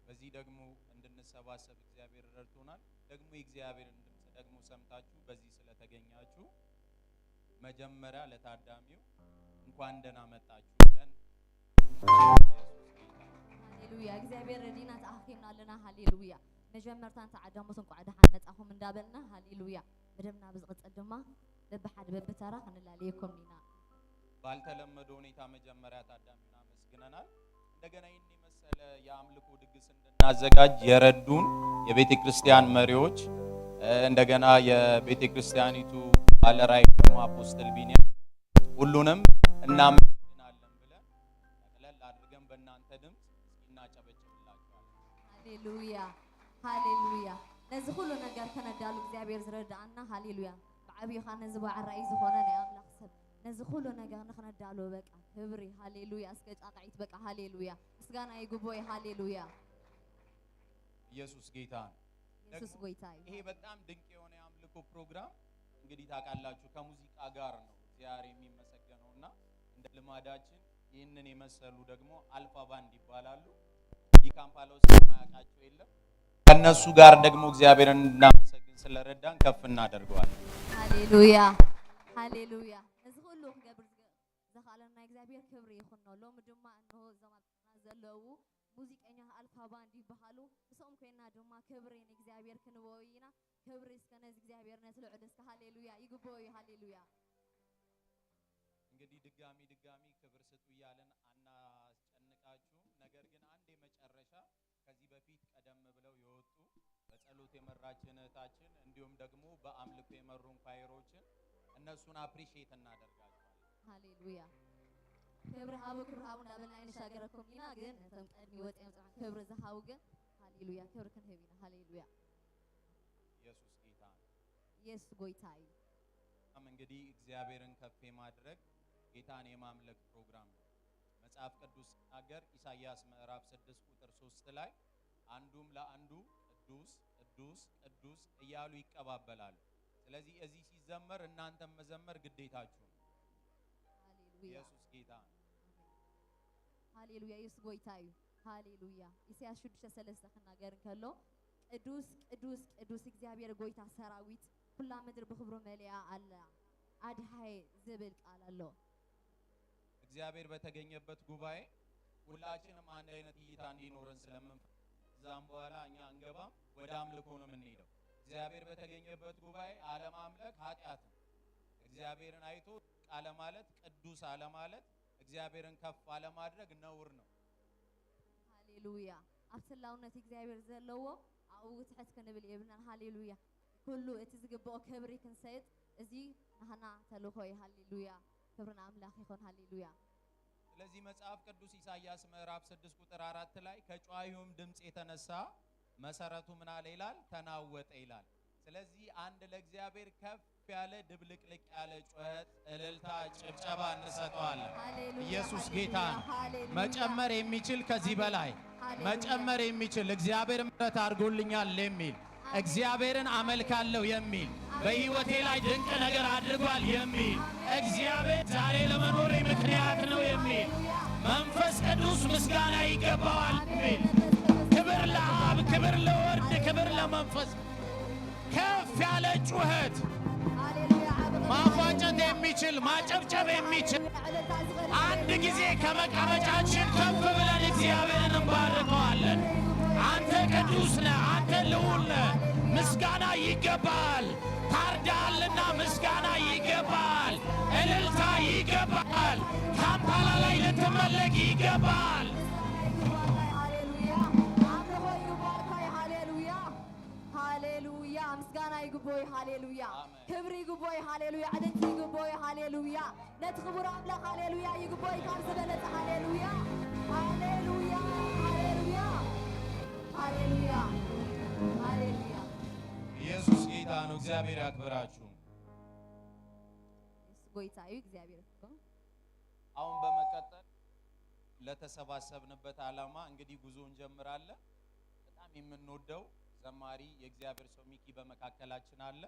በዚህ ደግሞ እንድንሰባሰብ እግዚአብሔር ረድቶናል ደግሞ የእግዚአብሔርን ድምጽ ደግሞ ሰምታችሁ በዚህ ስለተገኛችሁ መጀመሪያ ለታዳሚው እንኳን ደህና መጣችሁ ብለን ሃሌሉያ እግዚአብሔር ረዲና ተአኺምና ለና ሃሌሉያ መጀመርታን ተዓዳሙትን ቋዕዳ ሓነጻኹም እንዳበልና ሃሌሉያ በደምና ብዝቅጽል ድማ በብሓድ በብተራ ክንላለየኩም ዲና ባልተለመደ ሁኔታ መጀመሪያ ታዳሚውን አመስግነናል እንደገና ይህን የመሰለ የአምልኮ ድግስ እንድናዘጋጅ የረዱን የቤተ ክርስቲያን መሪዎች እንደገና የቤተ ክርስቲያኒቱ ባለራዕይ ደግሞ አፖስትል ቢኒያም ሁሉንም እናመሰግናለን ብለን ጠቅለል አድርገን በእናንተ ድምጽ እናጨበጭብላችኋለን ሃሌሉያ ሃሌሉያ ነዚህ ሁሉ ነገር ከነዳሉ እግዚአብሔር ዝረዳና ሃሌሉያ بعبي خان زبا عراي زخونه ني املاك سب نزي كل ነገር ንخነዳሉ በቃ ክብሪ ሃሌሉያ እስከ ጫቃይት በቃ ሃሌሉያ ምስጋና ይግቦይ ሃሌሉያ ኢየሱስ ጌታ ነው ኢየሱስ ጌታዬ ይሄ በጣም ድንቅ የሆነ የአምልኮ ፕሮግራም እንግዲህ ታውቃላችሁ ከሙዚቃ ጋር ነው እግዚአብሔር የሚመሰገነውና እንደ ልማዳችን ይህንን የመሰሉ ደግሞ አልፋ ባንድ ይባላሉ ዲካምፓሎስ ማያቃቸው የለም ከነሱ ጋር ደግሞ እግዚአብሔርን እናመሰግን ስለረዳን ከፍ እናደርገዋለን ሃሌሉያ ሃሌሉያ እዚ ሁሉ ገብር ዘኻለና እግዚአብሔር ክብሪ ይኹን ነው ሎም ድማ እንሆ ዘማጥና ዘለው ሙዚቀኛ አልፋ ባንድ ይባሃሉ እሶም ኮይና ድማ ክብሪ እግዚአብሔር ክንወይና ክብሪ እስከነ እግዚአብሔር ነስልዑ እስከ ሃሌሉያ ይግቦይ ሃሌሉያ እንግዲህ ድጋሚ ክብር ስጡ ይያለን አናስጨንቃችሁም ነገር ግን አንድ የመጨረሻ ከዚህ በፊት ቀደም ብለው የወጡ በጸሎት የመራችን እህታችን እንዲሁም ደግሞ በአምልኮ የመሩን ኳየሮችን እነሱን አፕሪሺየት እናደርጋቸዋለን ሃሌሉያ ክብር ሀቡ እንዳበልና ይሻገረኩም ኢና ግን እንተም ቀድሚ ወጤም ጻ ክብር ዘሃው ግን ሃሌሉያ ክብር ክንህቢና ሃሌሉያ ኢየሱስ ጌታ ኢየሱስ ጌታዬ እንግዲህ እግዚአብሔርን ከፍ የማድረግ ጌታን የማምለክ ፕሮግራም ነው መጽሐፍ ቅዱስ ሲናገር ኢሳይያስ ምዕራፍ 6 ቁጥር 3 ላይ አንዱም ለአንዱ ቅዱስ ቅዱስ ቅዱስ እያሉ ይቀባበላሉ ስለዚህ እዚህ ሲዘመር እናንተም መዘመር ግዴታችሁ ነው ሃሌሉያ ኢየሱስ ጌታ ሃሌሉያ ኢየሱስ ጌታዬ ሃሌሉያ ኢሳይያስ 6:3 ከናገርን ከሎ ቅዱስ ቅዱስ ቅዱስ እግዚአብሔር ጌታ ሰራዊት ሁላ ምድር በክብሩ መለያ አለ አድሃይ ዝብል ቃል አለው እግዚአብሔር በተገኘበት ጉባኤ ሁላችንም አንድ አይነት እይታ እንዲኖረን ስለምንፈልግ ዛም በኋላ እኛ አንገባም ወደ አምልኮ ነው የምንሄደው እግዚአብሔር በተገኘበት ጉባኤ አለማምለክ ኃጢአት ነው እግዚአብሔርን አይቶ ቃለ ማለት ቅዱስ አለ ማለት እግዚአብሔርን ከፍ አለ ማድረግ ነውር ነው ሃሌሉያ አብስላውነት እግዚአብሔር ዘለዎ አው ትሕት ከንብል ይብልና ሃሌሉያ ኩሉ እቲ ዝግበኦ ክብሪ ክንሰይጥ እዚ ናህና ተልኾይ ሃሌሉያ ክብርና አምላክ ይኹን ሃሌሉያ ስለዚህ መጽሐፍ ቅዱስ ኢሳይያስ ምዕራፍ 6 ቁጥር 4 ላይ ከጨዋዩም ድምጽ የተነሳ መሰረቱ ምን አለ ይላል ተናወጠ ይላል ስለዚህ አንድ ለእግዚአብሔር ከፍ ያለ ድብልቅልቅ ያለ ጩኸት እልልታ ጭብጨባ እንሰጠዋለን ኢየሱስ ጌታ መጨመር የሚችል ከዚህ በላይ መጨመር የሚችል እግዚአብሔር ምሕረት አድርጎልኛል የሚል እግዚአብሔርን አመልካለሁ የሚል በሕይወቴ ላይ ድንቅ ነገር አድርጓል የሚል እግዚአብሔር ዛሬ ለመኖሬ ምክንያት ነው የሚል መንፈስ ቅዱስ ምስጋና ይገባዋል የሚል ክብር ለአብ፣ ክብር ለወልድ፣ ክብር ለመንፈስ ከፍ ያለ ጩኸት ማፏጨት የሚችል ማጨብጨብ የሚችል አንድ ጊዜ ከመቀመጫችን ከፍ ብለን እግዚአብሔርን እንባርከዋለን። አንተ ቅዱስ ነህ፣ አንተ ልዑል ነህ፣ ምስጋና ይገባል። ታርዳልና ምስጋና ይገባል፣ እልልታ ይገባል፣ ካምፓላ ላይ ልትመለክ ይገባል። ሃሌሉያ ምስጋና ይግቦይ ሃሌሉያ ክብሪ ይግቦይ ሃሌሉያ ዕልልቲ ይግቦይ ሃሌሉያ ነቲ ክቡር አምላኽ ሃሌሉያ ይግቦይ ካብ ዝበለፀ ሃሌሉያ ሃሌሉያ ሃሌሉያ ሃሌሉያ ሃሌሉያ ኢየሱስ ጌታ ነው። እግዚአብሔር ያክብራችሁ። ጎይታ እዩ እግዚአብሔር ይፍቀው። አሁን በመቀጠል ለተሰባሰብንበት ዓላማ እንግዲህ ጉዞ እንጀምራለን። በጣም የምንወደው ዘማሪ የእግዚአብሔር ሰው ሚኪ በመካከላችን አለ።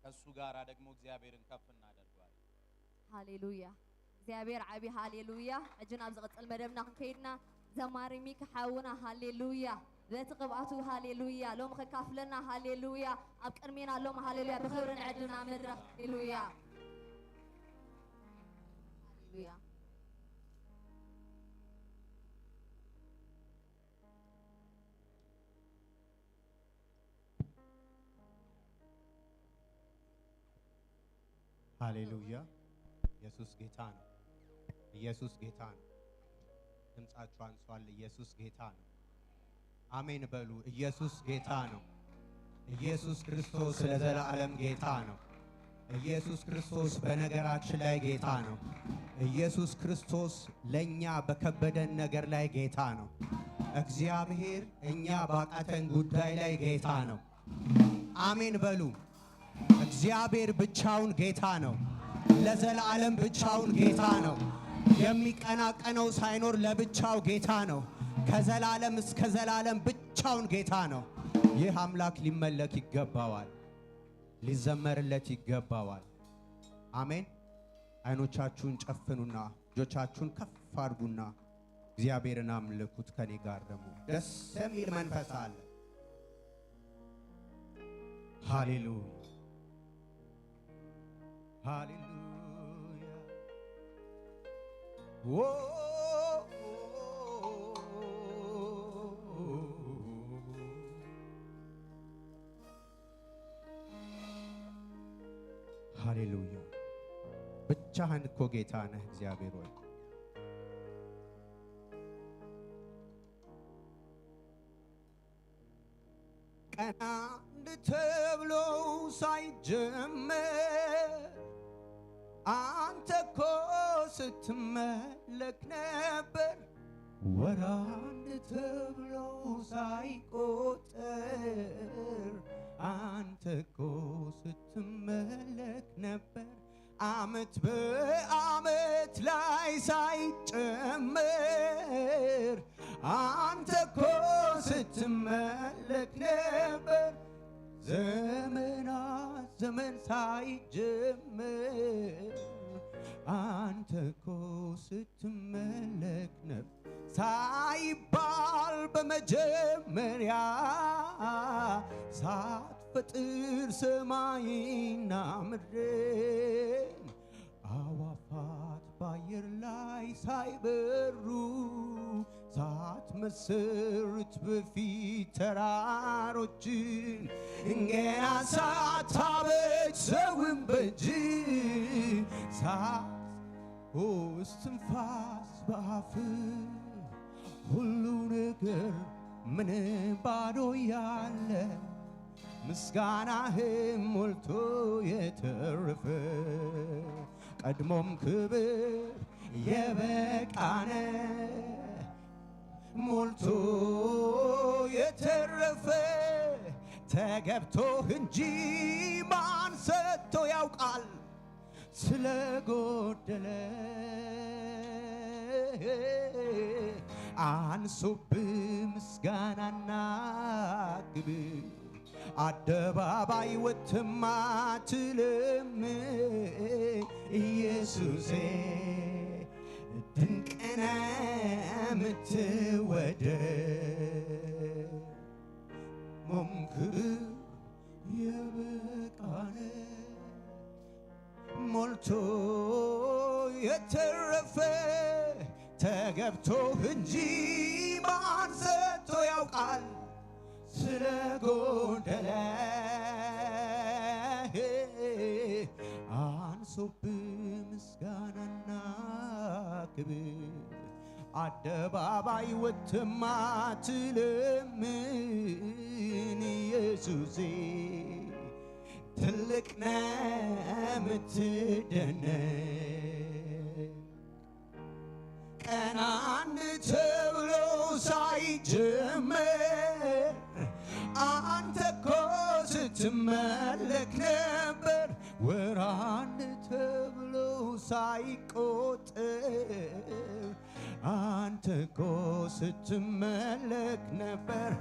ከሱ ጋራ ደግሞ እግዚአብሔርን ከፍ እናደርጋለን። ሃሌሉያ እግዚአብሔር ዓቢ ሃሌሉያ። እጅና ብዝቀጥል መደብና ክንከይድና ዘማሪ ሚኪ ሓውና ሃሌሉያ በቲ ቅብአቱ ሃሌሉያ ሎም ከካፍለና ሃሌሉያ ኣብ ቅድሜና ሎም ሃሌሉያ ብክብርን ዕድና መድረኽ ሃሌሉያ ሃሌሉያ ሃሌሉያ ኢየሱስ ጌታ ነው። ኢየሱስ ጌታ ነው። ድምጻችሁ አንሷል። ኢየሱስ ጌታ ነው። አሜን በሉ። ኢየሱስ ጌታ ነው። ኢየሱስ ክርስቶስ ለዘላለም ጌታ ነው። ኢየሱስ ክርስቶስ በነገራችን ላይ ጌታ ነው። ኢየሱስ ክርስቶስ ለኛ በከበደን ነገር ላይ ጌታ ነው። እግዚአብሔር እኛ ባቃተን ጉዳይ ላይ ጌታ ነው። አሜን በሉ። እግዚአብሔር ብቻውን ጌታ ነው። ለዘላለም ብቻውን ጌታ ነው። የሚቀናቀነው ሳይኖር ለብቻው ጌታ ነው። ከዘላለም እስከ ዘላለም ብቻውን ጌታ ነው። ይህ አምላክ ሊመለክ ይገባዋል፣ ሊዘመርለት ይገባዋል። አሜን። አይኖቻችሁን ጨፍኑና እጆቻችሁን ከፍ አድርጉና እግዚአብሔርን አምልኩት። ከኔ ጋር ደግሞ ደስ የሚል መንፈስ አለ። ሃሌሉያ ሃሌሉያ ሃሌሉያ። ብቻህን እኮ ጌታ ነህ እግዚአብሔር ሆይ። ቀና እንድትብሎ ሳይጀመር አንተ እኮ ስትመለክ ነበር። ወራ እንድትብሎ ሳይቆጠር አንተ እኮ ስትመለክ ነበር። ዓመት በዓመት ላይ ሳይጨመር አንተ እኮ ስትመለክ ነበር። ዘመናት ዘመን ሳይጀመር አንተ እኮ ስትመለክ ነበር። ሳይባል በመጀመሪያ ሳትፈጥር ሰማይና ምድርን አዋፋት በአየር ላይ ሳይበሩ ሳትመሰርት በፊት ተራሮችን ገና ሳታበጅ ሰውን በእጅ እስትንፋስ በአፍ ሁሉ ነገር ምን ባዶ ያለ ምስጋናህም ሞልቶ የተረፈ ቀድሞም ክብር የበቃነ ሞልቶ የተረፈ ተገብቶህ እንጂ ማን ሰጥቶ ያውቃል ስለጎደለ አንሶብህ ምስጋናና ክብር አደባባይ ወጥተማ ትልም ኢየሱሴ ድንቅነ ምትወደድ ሞምክብ የበቃነ ሞልቶ የተረፈ ተገብቶ እንጂ ማን ሰጥቶ ያውቃል ስለ ጎደለ አንሶብ ምስጋናና ክብር አደባባይ ወጥተማ ትለምን ኢየሱሴ ትልቅ ነህ ምትደነቅ ቀን አንድ ተብሎ ሳይጀመር አንተ እኮ ስትመለክ ነበር ወር አንድ ተብሎ ሳይቆጠር አንተ እኮ ስትመለክ ነበር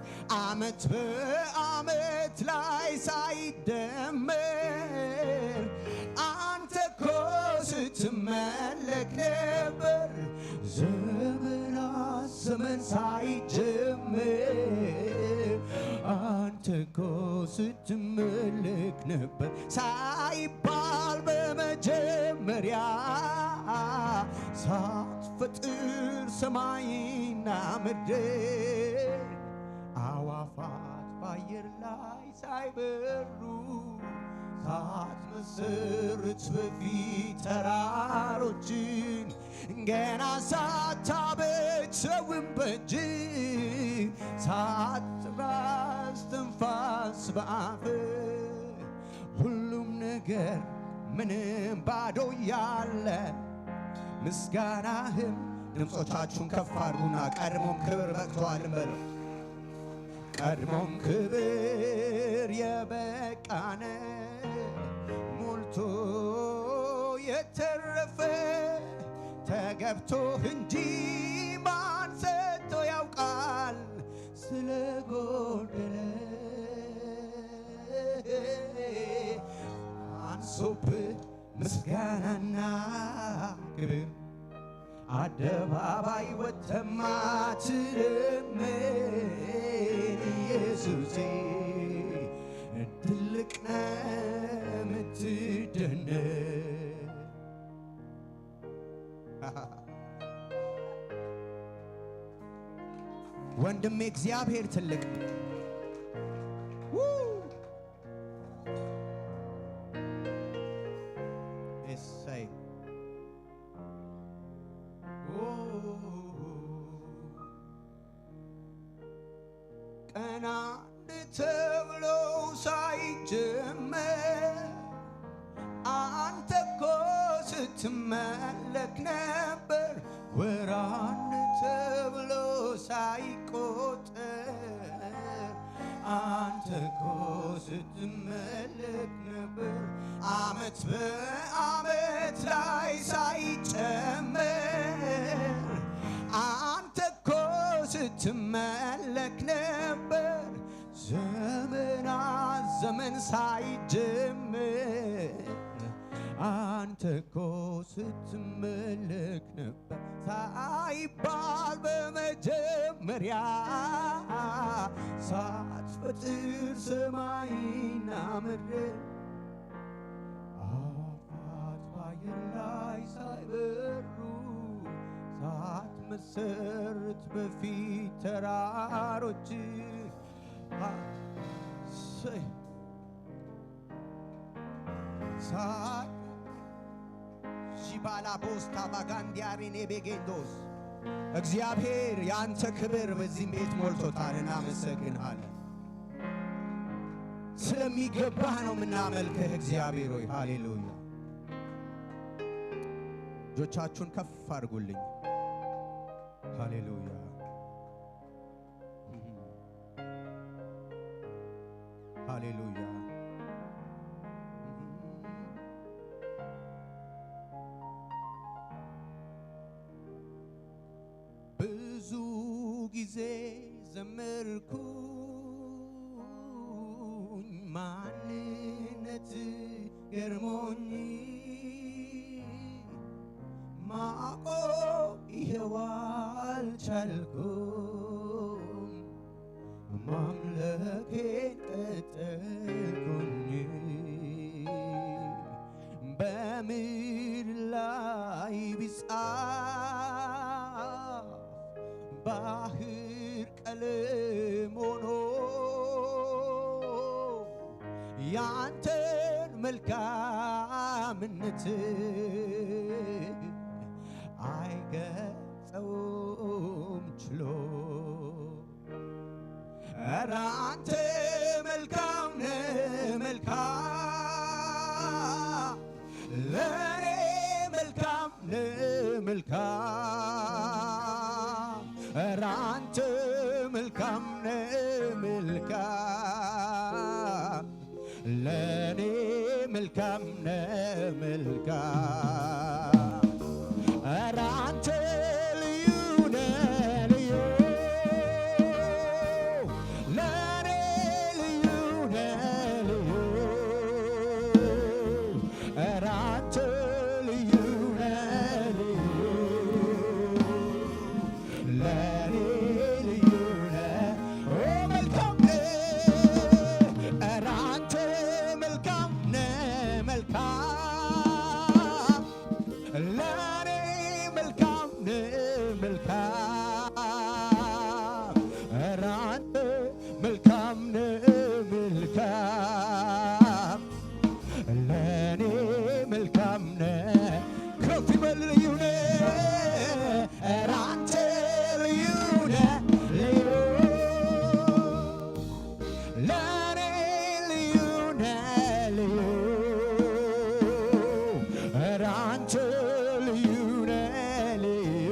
ዓመት በዓመት ላይ ሳይደመር አንተ እኮ ስትመለክ ነበር ዘመናት ዘመን ሳይጀምር አንተ እኮ ስትመለክ ነበር ሳይባል በመጀመሪያ ሳትፈጥር ሰማይና ምድር አዋፋት በአየር ላይ ሳይበሩ ሳትመሰርት በፊት ተራሮችን ገና ሳታበጅ ሰውን በእጅ ሳትራስ ትንፋስ በአፍ ሁሉም ነገር ምንም ባዶ ያለ ምስጋናህም ድምፆቻችሁን ከፍ አድርጉና ቀድሞም ክብር በቅቶአል በሉ። ቀድሞም ክብር የበቃነ ሞልቶ የተረፈ ተገብቶ እንጂ ማን ሰጥቶ ያውቃል ስለ ጎደለ አንሶብህ ምስጋናና ክብር አደባባይ ወጥተማ ትለምን ኢየሱሴ ትልቅ ነህ ምትደነቅ ወንድሜ እግዚአብሔር ትልቅ እሰይ ቀን አንድ ተብሎ ሳይጀመር አንተ እኮ ስትመለክ ነበር ወር አንድ ተብሎ ሳይቆጠር አንተ እኮ ስትመለክ ነበር ዓመት በዓመት ላይ ሳይጨመር አንተ እኮ ስትመለክ ነበር ዘመናት ዘመን ሳይጀምር አንተ እኮ ስትመለክ ነበር ሳይባል በመጀመሪያ ሳትፈጥር ሰማይና ምድር አዋፋት በአየር ላይ ሳይበሩ ሳትመሰርት በፊት ተራሮች ሺባላ ቦስታ ባጋንዲያሪኔ ቤጌንዶስ እግዚአብሔር ያንተ ክብር በዚህ ቤት ሞልቶታል። እናመሰግንሃለን። ስለሚገባህ ነው የምናመልክህ እግዚአብሔር ሆይ ሃሌሉያ። እጆቻችሁን ከፍ አድርጉልኝ። ሃሌሉያ ሃሌሉያ። ብዙ ጊዜ ዘመርኩኝ አልቻልኩም ማምለኬን ቀጠልኩኝ በምድር ላይ ቢጻፍ ባህር ቀለም ሆኖ ያንተን መልካምነት አይገልጸውም ችሎ ኧረ አንተ መልካም ነህ መልካም ለኔ መልካም ነህ መልካም ኧረ አንተ መልካም ነህ መልካም ለኔ መልካም ነህ መልካም ኧረ አንተ ልዩ ነህ ልዩ ለኔ ልዩ ነህ ልዩ ኧረ አንተ ልዩ ነህ ልዩ ለኔ ልዩ ነህ መልካም ነህ ኧረ አንተ መልካም ነህ መልካም ለኔ መልካም ነህ መልካም ኧረ አንተ መልካም ነህ መልካም ለኔ መልካም ነህ ከፍ ይበል ልዩ ነህ ኧረ አንተ ልዩ ነህ ልዩ ለኔ ልዩ ነህ ልዩ ኧረ አንተ ልዩ ነህ ልዩ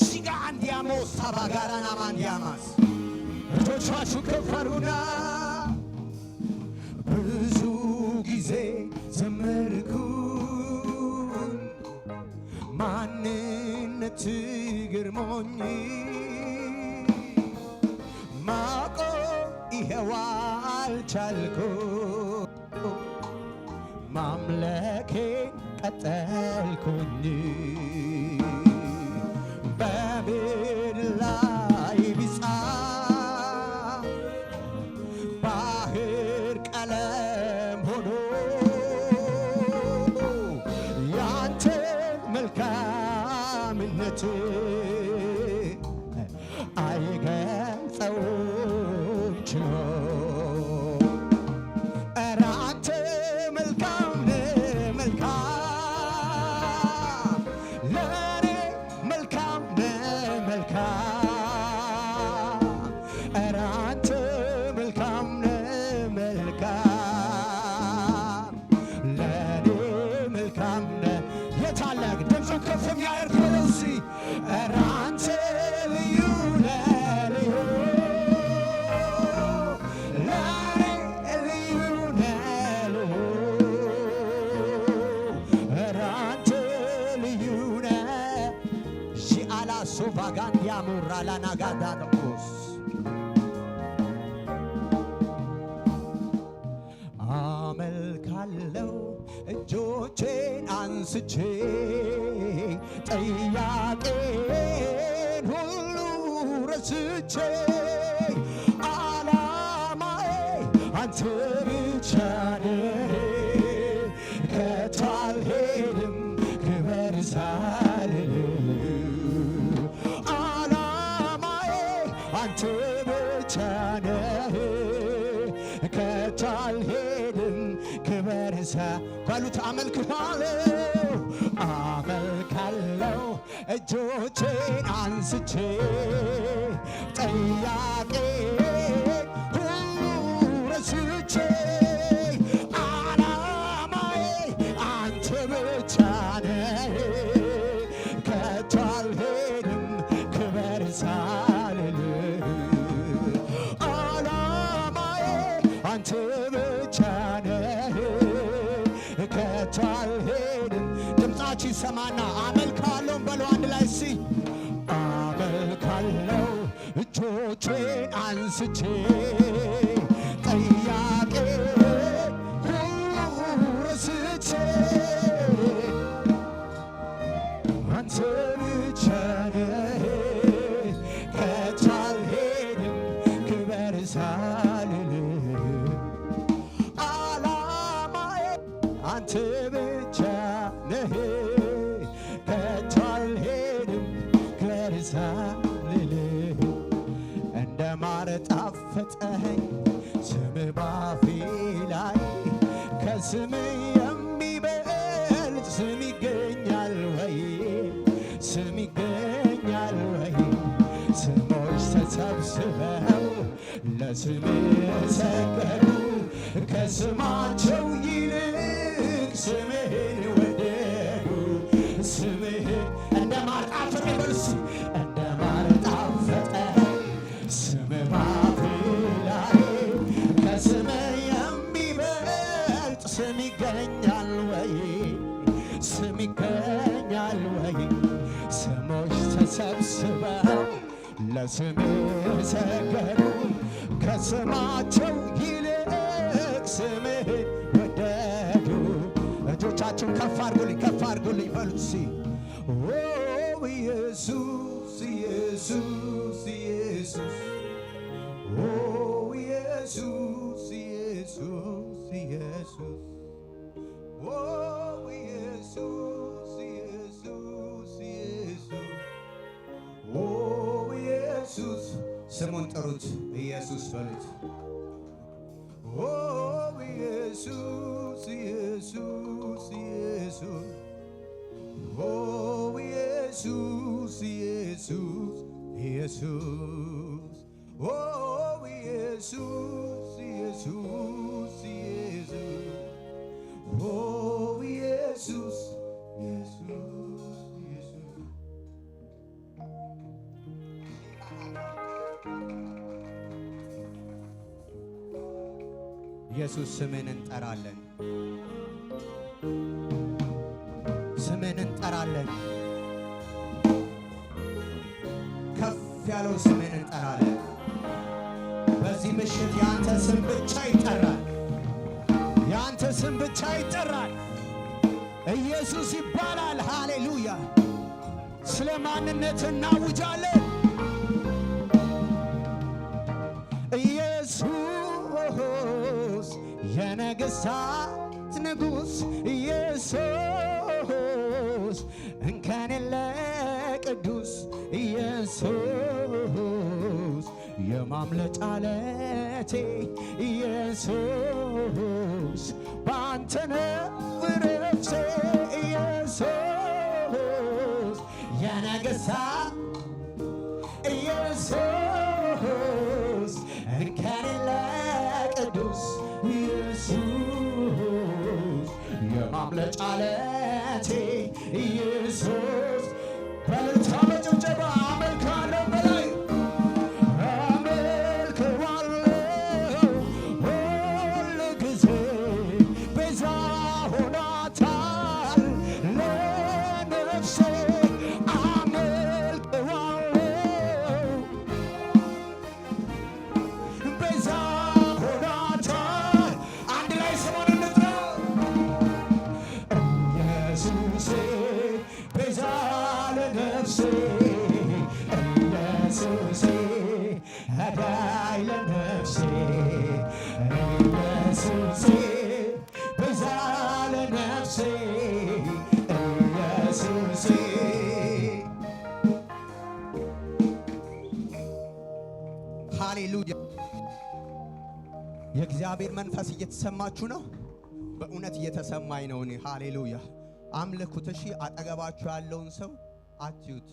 ሲጋ አንዲያሞስ ሳባጋራና ማንዲያማስ እጆቻችሁ ከፍ አድርጉና ብዙ ጊዜ ዘመርኩኝ ማንነት ግርሞኝ ማቆም ይኸው አልቻልኩም ማምለኬን ቀጠልኩኝ በምድር ላይ ቢጻፍ ባህር ቀለም ሆኖ ያንተን መልካምነት አይገልጸውም ችሎ ኧረ አንተ መልካም ነህ መልካም ለኔ መልካም ነህ መልካም ኧረ አንተ መልካም ነህ መልካም ለኔ መልካም ነህ የታለ ድምፁን ከፍ የሚያደርግ በለው እስኪ ኧረ አንተ ልዩ ነህ ልዩ ለኔ ልዩ ነህ ልዩ ኧረ አንተ ልዩ ነህ ሺአላ ሶቫጋንዲያ ሞራላና ጋዳዶስ አመልካለው እጆቼን አንስቼ ጥያቄን ሁሉ ረስቼ ዓላማዬ አንተ ብቻ ነህ ከቶ አልሄድም ክበር ሳልል ዓላማዬ አንተ ብቻ ነህ ከቶ አልሄድም ክበር በሉት አመልክሃለሁ አመልካለሁ እጆቼን አንስቼ ጥያቄ ሁሉ ረስቼ ዓላማዬ አንተ ብቻ ነህ ከቶ አልሄድም ክበር ሳልል ዓላማዬ አንተ ብቻ ነህ ከቶ አልሄድም ድምፃችሁ ይሰማና አመልካለሁ በሉ አንድ ላይ እስኪ አመልካለሁ እጆቼን አንስቼ ጥያቄ ሁሉ ረስቼ አንተ ብቻ ጣፈጠኝ ስም ባፌ ላይ ከስም የሚበልጥ ስም ይገኛል ወይ? ስም ይገኛል ወይ? ስሞች ተሰብስበው ለስም ሰገዱ ከስማቸው ይልቅ ስምህን ወደዱ። ስምህን እንደ ማር ጣፈጠ በርሱ እንደ ማር ጣፈጠ ስም ባፌ ላይ ከስም የሚበልጥ ስም ይገኛል ወይ? ስም ይገኛል ወይ? ስሞች ተሰብስበው ለስም ሰገዱ ከስማቸው ይልቅ ስምህን ወደዱ። እጆቻችሁን ከፍ አድርጉልኝ ከፍ አድርጉልኝ በሉት እስኪ ኢየሱስ ኢየሱስ ኢየሱስ ኢየሱስ ኢየሱስ ኢየሱስ ኢየሱስ ኢየሱስ ኢየሱስ ስሙን ጥሩት ኢየሱስ በሉት ኢየሱስ ኢየሱስ ኢየሱስ ኢየሱስ ኢየሱስ ኢየሱስ ኢየሱስ ኢየሱስ ኢየሱስ ኢየሱስ ስምን እንጠራለን ስምን እንጠራለን ከፍ ያለው ስምን እንጠራለን። በዚህ ምሽት ያንተ ስም ብቻ ይጠራል። ያንተ ስም ብቻ ይጠራል። ኢየሱስ ይባላል። ሃሌሉያ። ስለ ማንነት እናውጃለን። ኢየሱስ የነገሥታት ንጉሥ ኢየሱስ እንከን የለ ቅዱስ ኢየሱስ የማምለጫ ዓለቴ ኢየሱስ ባንተ ነው ዕረፍቴ ኢየሱስ የነገሥታት ኢየሱስ እንከን የለ ቅዱስ ኢየሱስ የማምለጫ ዓለቴ ኢየሱስ በእልልታ በጭብጨባ አመልካለሁ በላይ አመልከዋለሁ ሁል ጊዜ ቤዛ ሆኗታል ለነፍሴ አመልከዋለሁ ቤዛ ሆኗታል። አንድ ላይ ስሙን እንጥራው ኢየሱሴ ቤዛ ለነፍሴ ኢየሱሴ አዳኝ ለነፍሴ ኢየሱሴ ቤዛ ለነፍሴ ኢየሱሴ ሃሌሉያ። የእግዚአብሔር መንፈስ እየተሰማችሁ ነው? በእውነት እየተሰማኝ ነው እኔ። ሃሌሉያ። አምልኩት። እሺ፣ አጠገባችሁ ያለውን ሰው አትዩት።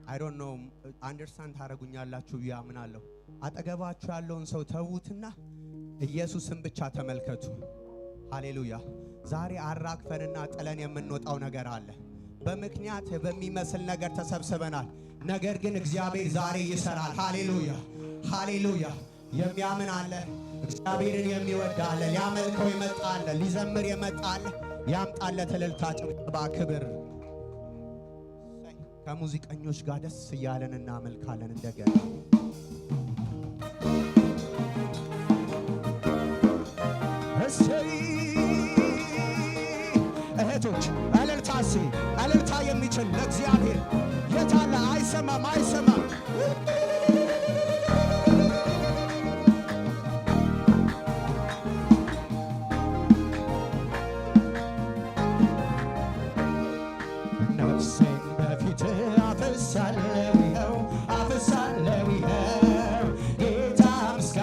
አይ ዶንት ኖ አንደርስታንድ ታደርጉኛላችሁ ብዬ አምናለሁ። አጠገባችሁ ያለውን ሰው ተዉትና ኢየሱስን ብቻ ተመልከቱ። ሃሌሉያ። ዛሬ አራግፈንና ጥለን የምንወጣው ነገር አለ። በምክንያት በሚመስል ነገር ተሰብስበናል። ነገር ግን እግዚአብሔር ዛሬ ይሰራል። ሃሌሉያ ሃሌሉያ። የሚያምን አለ፣ እግዚአብሔርን የሚወድ አለ፣ ሊያመልከው የመጣ አለ፣ ሊዘምር የመጣ አለ። ያምጣለት እልልታ፣ ጭብጨባ፣ ክብር። ከሙዚቀኞች ጋር ደስ እያለን እናመልካለን እንደገና። እሰይ እህቶች እልልታ፣ እልልታ የሚችል ለእግዚአብሔር የታለ? አይሰማም አይሰማም። ነፍሴን በፊት አፈሳለሁ ይኸው ጌታ ምስጋና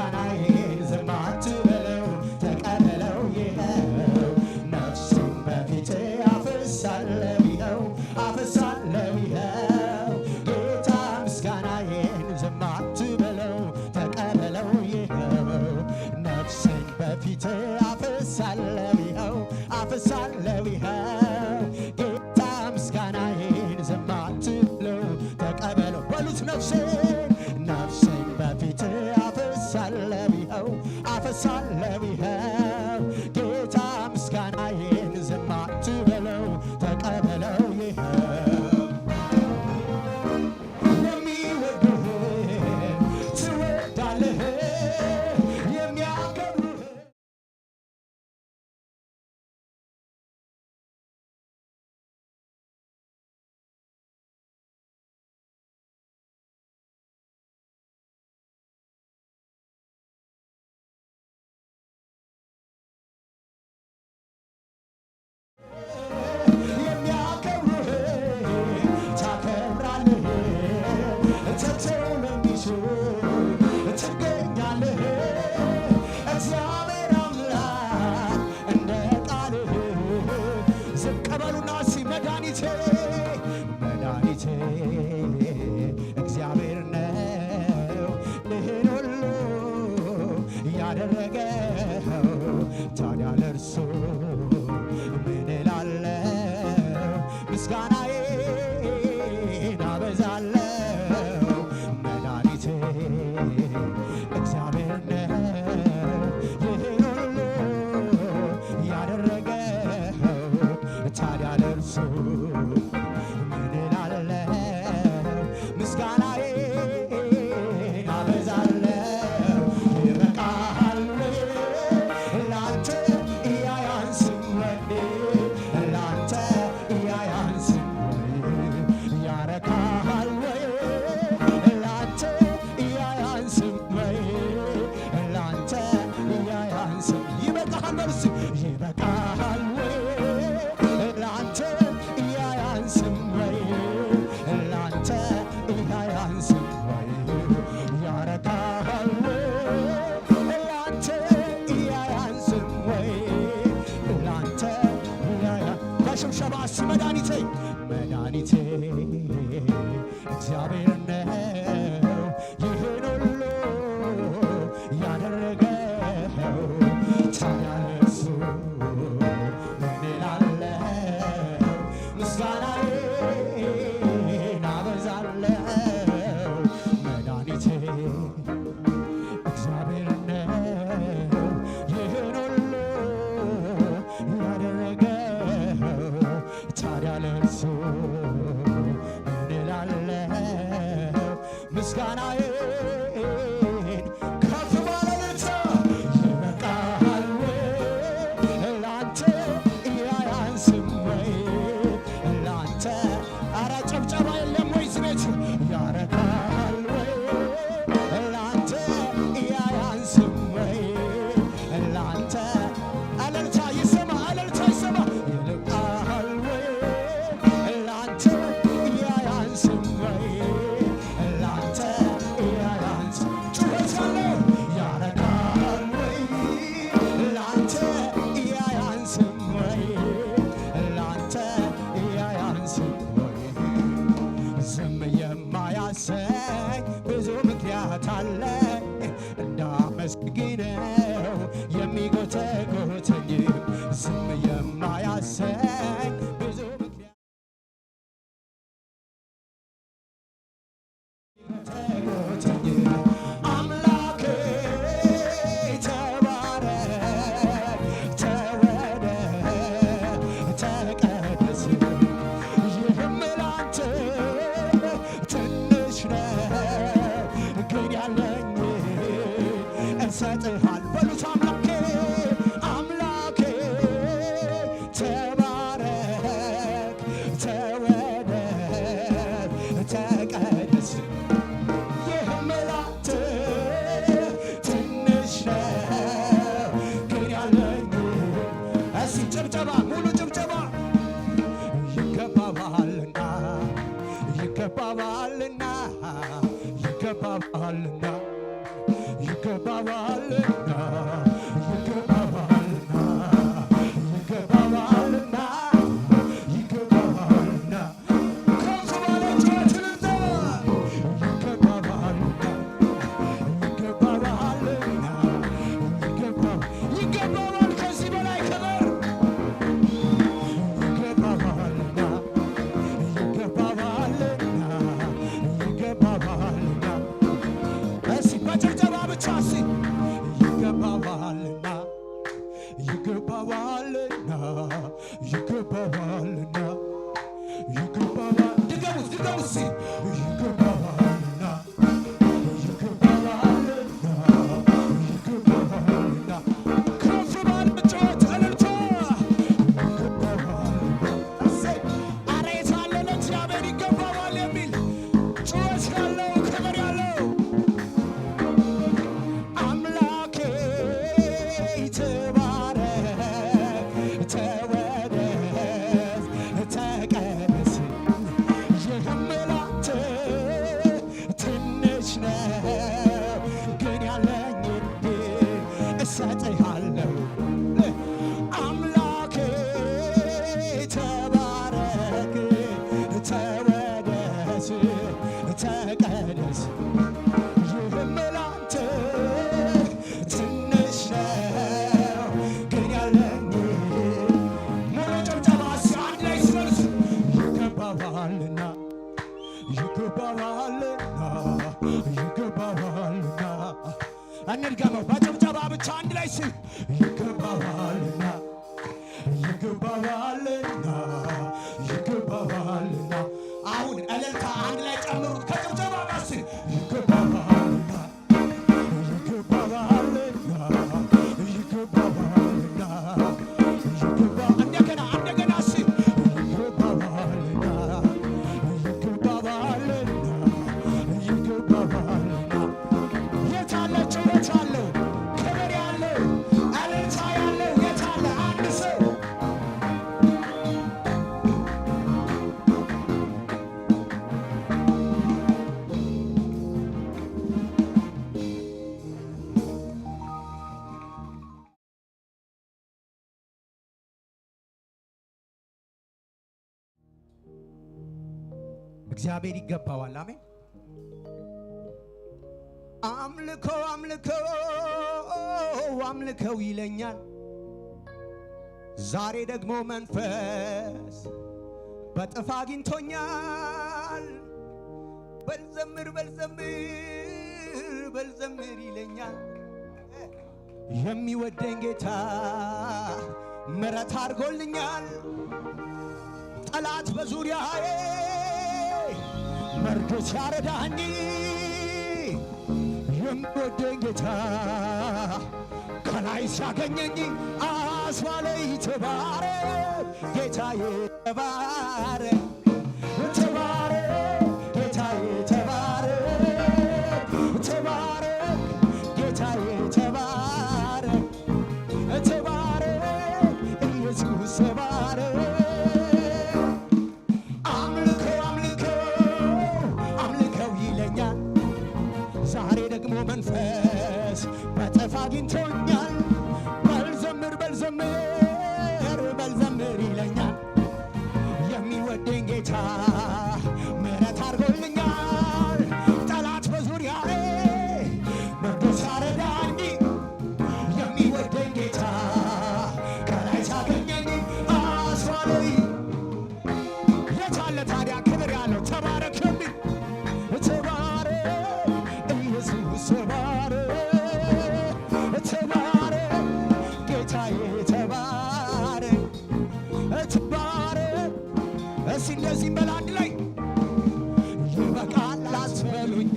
ምስጋናዬን አበዛለሁ መድኃኒቴ እግዚአብሔር ነው ይህን ሁሉ ያደረገው ታዲያ ለእርሱ ምን እላለሁ ምስጋናዬን አበዛለሁ ይበቃል ላንተ ያያንስም ወይ ላንተ ያያንስም ወይ ያረካል ወይ ላንተ ያያንስም ወይ ላንተ ያያንስም ይበቃል በርስ ይበቃል ወይ ላንተ ያያንስም ወይ ላንተ ያያንስም ወይ ያረካል ወይ ላንተ ያያንስም ወይ ላንተ ያያ ከሽብሸባ መድኃኒቴ መድኃኒቴ እግዚአብሔር ነው ይህን ሁሉ ያደረገው ታዲያ ለእርሱ ምን እላለሁ ምስጋናዬን አበዛለሁ መድኃኒቴ እግዚአብሔር ነው ይህን ሁሉ ያደረገው ታዲያ ለእርሱ ምን እላለሁ ምስጋናዬን ከፍ ባለ ልልታ ይበቃል ወይ ላንተ ያያንስም ወይ ላንተ ኧረ ጭብጨባ የለም ወይ እዚህ ቤት ያረካል ወይ ላንተ ያያንስም ወይ ላንተ እልልታ ይሰማ እልልታ ይሰማ ይልቃል ወይ ላንተ ያያንስም ወይ ላንተ ያያንስ ጩኸት ያለው ያረካል ወይ ላንተ ያያንስም ወይ ላንተ ያያንስም ወይ ዝም የማያሰኝ ብዙ ምክንያት አለ እንዳመስግነው የሚጎተጉተኝ ዝም የማያሰኝ ብዙ ምክንያት ተጎተኝ አምላኬ ተባረክ ተወደድ ተቀደስ ይህም ላንተ ትንሽ ነው ግን ያለኝ እሰጥሃል በሉት አምላኬ አምላኬ ተባረክ ተወደድ ተቀደስ ይህም ላንተ ትንሽ ነው ግን ያለኝ እስኪ ጭብጨባ ሙሉ ጭብጨባ ይገባዋልና ይገባዋልና ይገባዋልና ይገባዋልና ይገባዋልና ይገባዋልና ይገባዋልና ከፍ ባለ ጩኸት ልልታ ይገባዋልና ይገባዋልና ይገባዋል ከዚህ በላይ ክብር ይገባዋልና ይገባዋልና ይገባዋልና እስኪ በጭብጨባ ብቻ እስኪ ይገባዋል ይገባዋልና ይገባዋልና ይገባዋልና እንድገመው በጭብጨባ ብቻ አንድ ላይ ሲል ይገባዋልና ይገባዋልና ይገባዋልና አሁን እልልታ አንድ ላይ ጨምሩት ከጭብጨባ ጋር ሲል ይገባዋልና ይገባዋልና ይገባዋልና እንደገና እንደገና ሲል ይገባዋልና ይገባዋልና ይገባዋልና የታለችው የታለው ክብር ያለው እልልታ ያለው የታለ አንድ ሰው እግዚአብሔር ይገባዋል። አሜን። አምልኮ አምልኮ አምልከው ይለኛል። ዛሬ ደግሞ መንፈስ በጥፋ አግኝቶኛል። በልዘምር በልዘምር በልዘምር ይለኛል። የሚወደኝ ጌታ ምሕረት አድርጎልኛል። ጠላት በዙሪያዬ መርዶ ሲያረዳኝ የሚወደኝ ጌታ ከላይ ሲያገኘኝ አስባለኝ ተባረክ ጌታዬ ተባረክ ተባረክ ጌታዬ ተባረክ ተባረክ ጌታዬ ተባረክ ተባረክ ኢየሱስ ተባረክ ዛሬ ደግሞ መንፈስ በጥፋ አግኝቶኛል። በልዘምር በልዘምር በልዘምር ይለኛል። የሚወደኝ ጌታ ምሕረት አድርጎልኛል። ጠላት በዙሪያዬ መርዶ ሲያረዳኝ የሚወደኝ ጌታ ከላይ ሲያገኘኝ አስባለኝ። የታለ ታዲያ ክብር ያለው ተባረክ የሚል ተባረክ ኢየሱስ ተባረክ ተባረክ ጌታዬ ተባረክ ተባረክ። እስኪ እንደዚህ በል አንድ ላይ ይበቃል አትበሉኝ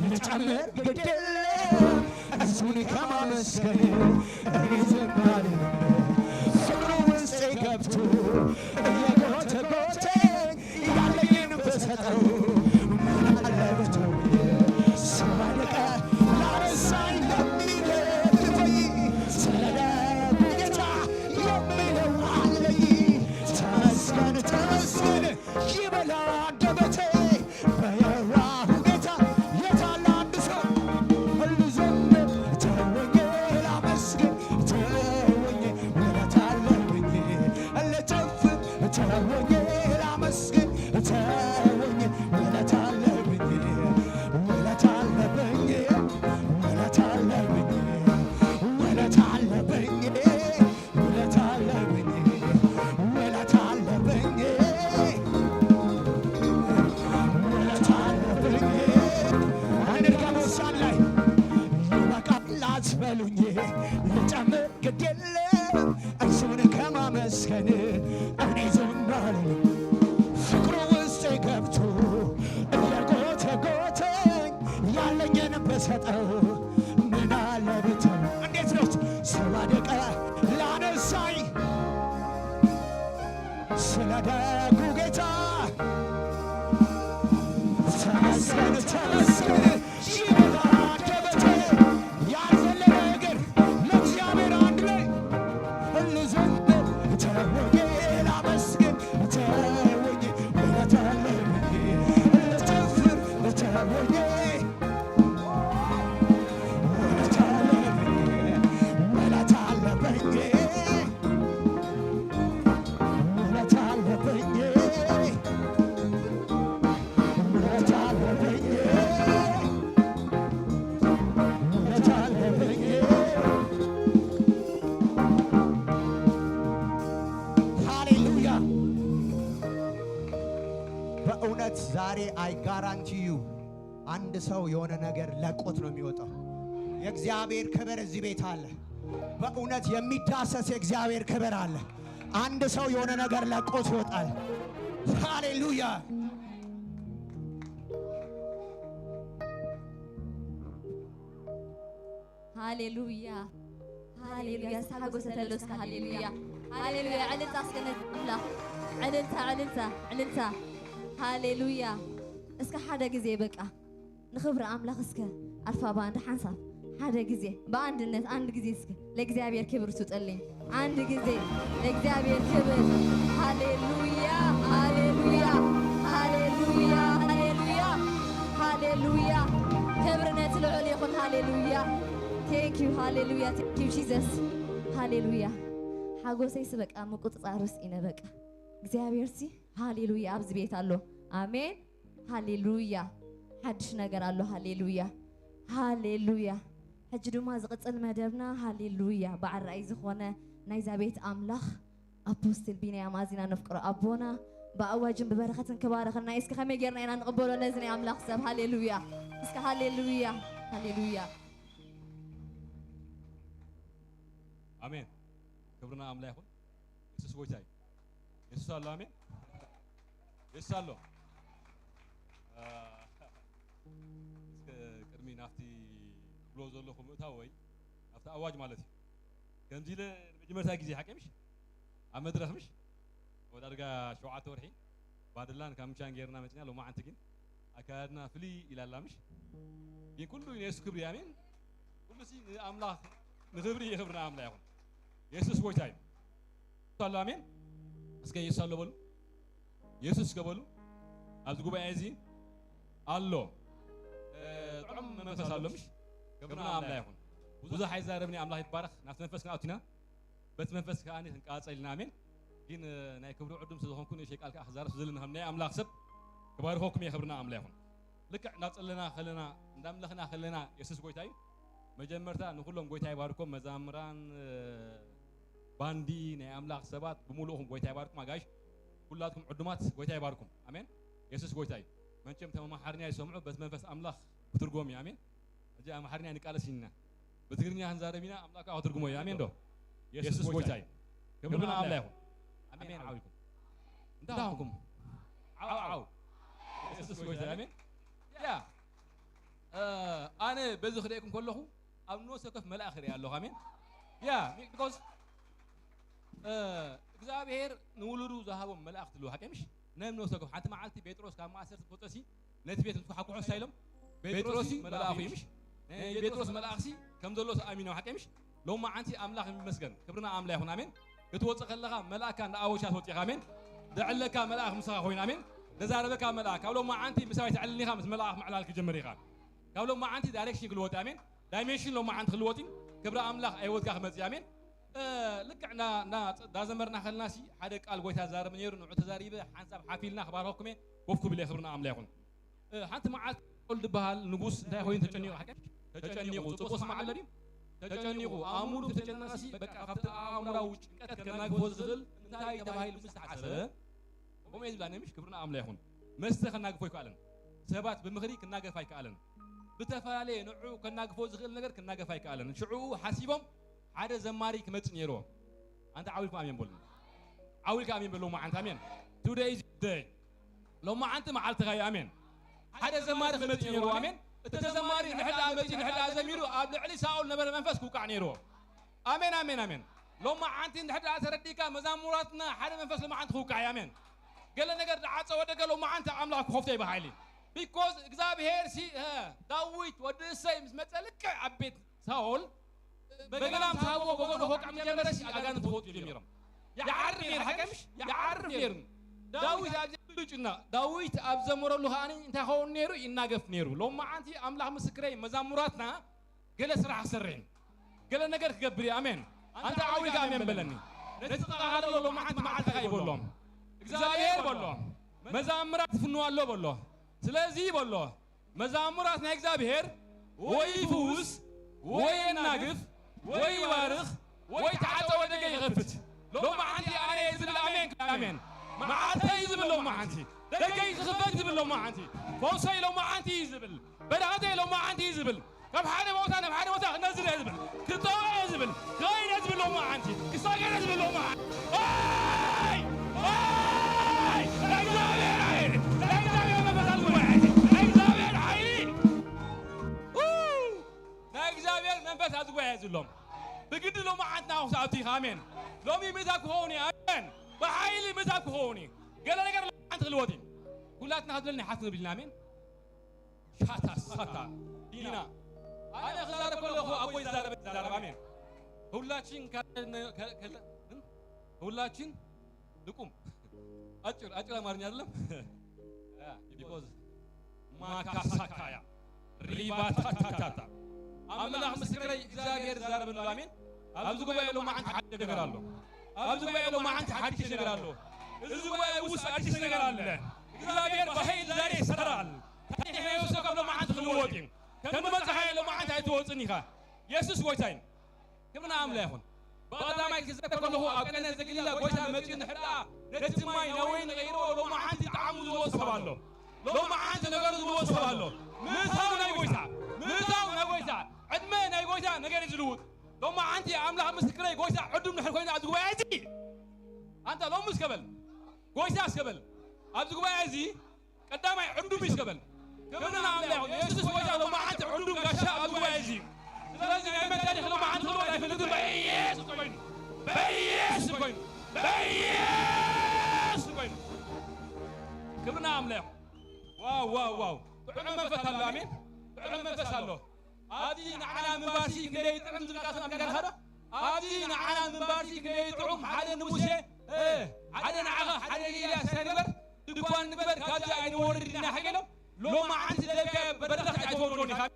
ልጨምር ግድ የለም እሱን ከማመስገን እኔ ዝም አልልም። ፍቅሩ ውስጤ ገብቶ እየጎተጎተኝ ያለኝን ብሰጠው ምን አለ ብተው ስባለቀ ላነሳኝ ለሚደግፈኝ ስለደግ ጌታ የሚለው አለኝ። ተመስገን ተመስገን ይበላ አንደበቴ በየዋሁ ጌታ የታለ አንድ ሰው ልዘምር ተወኝ ላመስግን ተወኝ ውለታ አለብኝ ልጨፍር ተወኝ ላመስግን ተወኝ ውለታ አለብኝ ውለታ አለብኝ ውለታ አለብኝ ውለታ አለብኝ ውለታ አለብኝ ውለታ አለብኝ ውለታ አለብኝ። አንድጋሞስ ላይ ይበቃል አትበሉኝ ልጨምር ግድ የለም እርሱን ከማመስገን እኔ ዝም አልልም። ፍቅሩ ውስጤ ገብቶ እየጎተጎተኝ ያለኝን ብሰጠው ምን አለ ብተው። እንዴት ነው ስባደቀ ላነሳኝ ስለ ደጉ ጌታ ተመስገን ተመስገን ይበላ አንደበቴ ያልዘለለ እግር ለእግዚአብሔር አንድ ላይ ልዘምር ተወኝ ላመስግን ተወኝ ውለታ አለብኝ ልጨፍር ተወኝ ውለታ አለብኝ ውለታ አለብኝ ውለታ አለብኝ በእውነት ዛሬ አይ ጋራንቲ ዩ አንድ ሰው የሆነ ነገር ለቆት ነው የሚወጣው። የእግዚአብሔር ክብር እዚህ ቤት አለ። በእውነት የሚዳሰስ የእግዚአብሔር ክብር አለ። አንድ ሰው የሆነ ነገር ለቆት ይወጣል። ሃሌሉያ ሃሌሉያ ሃሌሉያ ሳጎሰ ተለስከ ሃሌሉያ ሃሌሉያ ዕልልታ እስከነት አምላኽ ዕልልታ ሃሌሉያ እስከ ሓደ ጊዜ በቃ ንኽብሪ አምላኽ እስከ አልፋ ባንድ ሓንሳብ ሓደ ጊዜ በአንድነት አንድ ጊዜ እስከ ለእግዚአብሔር ክብር ትውጠልኝ አንድ ጊዜ ለእግዚአብሔር ክብር ሃሌሉያ ሃሌሉያ ሃሌሉያ ሃሌሉያ ሃሌሉያ ክብርነት ልዑል ይኹን ሃሌሉያ ቴንክ ዩ ሃሌሉያ ቴንክ ዩ ጂሰስ ሃሌሉያ ሓጎሰይ ስበቃ ምቁፅፃር ውስኢነ በቃ እግዚአብሔር ሲ ሃሌሉያ ኣብዚ ቤት ኣሎ አሜን ሃሌሉያ ሓድሽ ነገር ኣሎ ሃሌሉያ ሃሌሉያ ሕጂ ድማ ዝቕፅል መደብና ሃሌሉያ በዓል ራእይ ዝኾነ ናይዛ ቤት ኣምላኽ ኣፖስትል ቢንያም ኣዚና ነፍቅሮ ኣቦና ብኣዋጅን ብበረኸትን ክባረኸና እስኪ ከመይ ጌርና ኢና ንቕበሎ ነዚ ናይ ኣምላኽ ሰብ ሃሌሉያ እስኪ ሃሌሉያ ሃሌሉያ አሜን ክብርና አምላክ ይሁን ኢየሱስ ጎይታይ ኢየሱስ አለ አሜን ኢየሱስ አለ እስከ ቅድሚ ናፍቲ ብሎ ዘለኹም እታወይ ናፍቲ ኣዋጅ ማለት እዩ ከምዚ ኢለ ንመጀመርታ ጊዜ ሓቂምሽ ኣብ መድረኽ ምሽ ወዳድጋ 7 ወርሒ ባድላን ካምቻን ጌርና መፅና ሎማዓንቲ ግን ኣካያድና ፍልይ ኢላላ ምሽ ግን ኩሉ ኢየሱስ ክብሪ አሜን ኩሉ ሲ ኣምላኽ ንኽብሪ ይኽብርና ኣምላኽ ይኹን ኢየሱስ ጎይታይ አለ አሜን እስከ ኢየሱስ አለ በሉ ኢየሱስ ከበሉ ኣብዚ ጉባኤ እዚ አሎ ጥዑም መንፈስ ኣሎ ምሽ ክብርና ኣምላኽ ይኹን ብዙሕ ኣይዛረብኒ ኣምላኽ ይትባረኽ ናብቲ መንፈስ ክንኣቱና በቲ መንፈስ ከዓኒ ክንቃፀልና አሜን ግን ናይ ክብሪ ዕዱም ስለዝኾንኩን እሸይ ቃል ከዓ ክዛረብ ስለዘለና ከም ናይ ኣምላኽ ሰብ ክባርኾኩም እየ ክብርና ኣምላኽ ይኹን ልክዕ እንዳፀለና ከለና እንዳምለኽና ከለና ኢየሱስ ጎይታይ መጀመርታ ንኩሎም ጎይታ ይባርኮም መዛምራን ባንዲ ናይ ኣምላኽ ሰባት ብምሉእኹም ጎይታ ይባርኩም ኣጋይሽ ኩላትኩም ዕዱማት ጎይታ ይባርኩም አሜን ኢየሱስ ጎይታይ መንቸም ተመማሓርኛ ይሰምዑ በቲ መንፈስ ኣምላኽ ክትርጎም እዩ አሜን እጂ ኣምሓርኛ ንቃለሲና በትግርኛ ክንዛረቢና ኣምላኽ ክትርጉሞ እዩ አሜን ዶ ኢየሱስ ጎይታይ ክብርና ኣምላኽ ይኹን አሜን ዓዊኩም እንዳኹም ዓው ኢየሱስ ጎይታይ አሜን ያ ኣነ በዚ ክሪአኩም ከለኹ ኣብ ንወሰከፍ መልኣኽ ሪአ ኣለኹ አሜን ያ ቢኮዝ እግዚአብሔር ንውሉዱ ዝሃቦም መልኣኽቲ ኣለዉ ሓቀምሽ ናይ ንወሰከፍ ሓንቲ መዓልቲ ጴጥሮስ ካብ ማእሰርቲ ክወፅሲ ነቲ ቤት እንትሓኩሖ ሳይሎም ጴጥሮስ መልኣኹ እዩ ምሽ ናይ ጴጥሮስ መልኣኽሲ ከም ዘሎ ተኣሚኖም ሓቀምሽ ሎማ ዓንቲ ኣምላኽ ይመስገን ክብርና ኣምላኽ ይኹን አሜን ክትወፅእ ከለኻ መልኣካ ንኣወሻ ትወፂኻ አሜን ዘዕለካ መልኣኽ ምስኻ ኮይኑ አሜን ዘዛረበካ መልኣክ ካብ ሎማ ዓንቲ ምሳባይ ትዕልኒ ኢኻ ምስ መልኣኽ ምዕላል ክጀምር ኢኻ ካብ ሎማ ዓንቲ ዳይሬክሽን ክልወጥ አሜን ዳይሜንሽን ሎማ ዓንቲ ክልወጥ ክብሪ ኣምላኽ ኣይወትካ ክመፅእ አሜን ልክዕ ዳዘመርና ከለናሲ ሓደ ቃል ጎይታ ዛረብ ነይሩ ንዑ ተዛሪበ ሓንሳብ ሓፊልና ክባርኸኩም እየ ኮፍ ክብል እየ ክብርና ኣምላኽ ይኹን ሓንቲ መዓልቲ ቆልዲ በሃል ንጉስ እንታይ ኮይኑ ተጨኒቑ ሓቀሽ ተጨኒቑ ፅቁስ መዓለ ድዩ ተጨኒቑ ኣእሙሩ ተጨናሲ በቃ ካብቲ ኣእሙራዊ ጭንቀት ከናግፎ ዝኽእል እንታይ ተባሂሉ ምስ ተሓሰበ ከምኡ እየ ዝብላ ነምሽ ክብርና ኣምላኽ ይኹን መስተ ከናግፎ ኣይከኣለን ሰባት ብምኽሪ ክናገፍ ኣይከኣለን ብተፈላለየ ንዑ ከናግፎ ዝኽእል ነገር ክናገፍ ኣይከኣለን ሽዑኡ ሓሲቦም ሓደ ዘማሪ ክመፅእ ነይሩ አንተ ዓዊልኩም አሜን በሉ ዓዊልካ አሜን በሉ ማዓንተ አሜን ቱዴይ ኢዝ ዴይ ሎማ ዓንተ መዓልትኻ እዩ አሜን ሓደ ዘማሪ ክመፅእ ነይሩ አሜን እቲ ዘማሪ ንሕዳ መፂ ንሕዳ ዘሚሩ ኣብ ልዕሊ ሳኦል ነበረ መንፈስ ክውቃዕ ነይሩ አሜን አሜን አሜን ሎማ ዓንቲ ንሕዳ ተረዲካ መዛሙራትና ሓደ መንፈስ ሎማ ዓንቲ ክውቃዕ እዩ አሜን ገለ ነገር ዳዓፀ ወደገ ሎማ ዓንቲ ኣምላኽ ክኸፍቶ ይበሃይሊ ቢኮዝ እግዚአብሔር ሲ ዳዊት ወዲ እሰይ ምስ መፀ ልክዕ ኣብ ቤት ሳኦል በገናም ታቦ በጎዶ ሆቃም ጀመረሽ አጋን ተወጡ ጀመረም ያዓርፍ ነር ሐቀምሽ ያዓርፍ ነር ዳዊት አብዝጭና ዳዊት አብዘመረሉ ሃኒ እንታ ሆን ነሩ ይናገፍ ነሩ ሎማ አንቲ አምላኽ ምስክረይ መዛሙራትና ገለ ስራሕ ሰረኝ ገለ ነገር ክገብር አሜን አንተ ዓዊልካ አሜን በለኒ ነተጣሃለ ሎማ አንቲ ማዓልታ ይበሎም እግዚአብሔር በሎ መዛሙራት ፍንዋሎ በሎ ስለዚህ በሎ መዛሙራት ናይ እግዚአብሔር ወይ ይፉስ ወይ ይናገፍ ወይ ይባርኽ ወይ ተዓፀ ወደገ ይኸፍት ሎማ ዓንቲ ኣነ ይዝብል አሜን አሜን معاتي يزبل لهم معانتي دقي خفق زبل لو ما عندي فوسي لو ما عندي زبل بدأتي لو ما عندي زبل كم حدا موتا أنا بحدا موتا نزل زبل كتوه زبل غاين زبل لو ما عندي كساقين زبل لو ما عندي أي أي لأجزابير عيني لأجزابير ما بسألكم عيني لأجزابير عيني لأجزابير ما بسألكم عيني لهم بقد لو ما عندنا وساعتي خامين لو مي مزاك هوني أمين بحيلي مزاك هوني قال لك أنا عند الودين كلاتنا هذولنا حسن بالنامين شاتا دينا أنا خزار كله هو أبوي زار أمين هولاتشين هولاتشين لكم أجر ما رنيالهم because ما كاسكايا ريبا تاتا أملا مسكري زابير زار بالنامين أبزقوا يلو ما عند حد يقرالو أبزقوا يلو ما عند حد يقرالو أبزقوا يوس أرتيس يقرالله زابير بهاي زاري سرال إحنا يوسف قبل ما عند خلوتين كم مزحة لو ما عند هيتوصلني خا يسوس ويتين كم نعمل هون بعد ما يكذب كله هو أكن زكيلا ويتها متين حدا نتماي نوين غيره لو ما عند تعامل وصف بالله لو ما عند نقدر وصف بالله مثال نقويسا مثال نقويسا عدمه نقويسا نقدر نزلود لو ما عندي عاملها مسكري قويسا عدم نحرقين أدقوا عزي أنت لو مسكبل قويسا سكبل أدقوا عزي قدامي عندو مسكبل كمنا نعمله يسوس وجه لو ما عند عندو قشاء أدقوا عزي لازم يعمل تاريخ لو ما عند خلوة في النظر بيس كوين بيس كوين بيس كوين كمنا نعمله واو تعلم فتح الله أمين تعلم فتح الله هذه نعنا من بارسي كده يتعلم زكاتنا من هذا هذه نعنا من بارسي كده يتعلم حدا نموسه حدا نعغا حدا إلى سنبر دكان نبر كذا عين وردنا حقنا لو ما عند ذلك بدرت عيتوني خا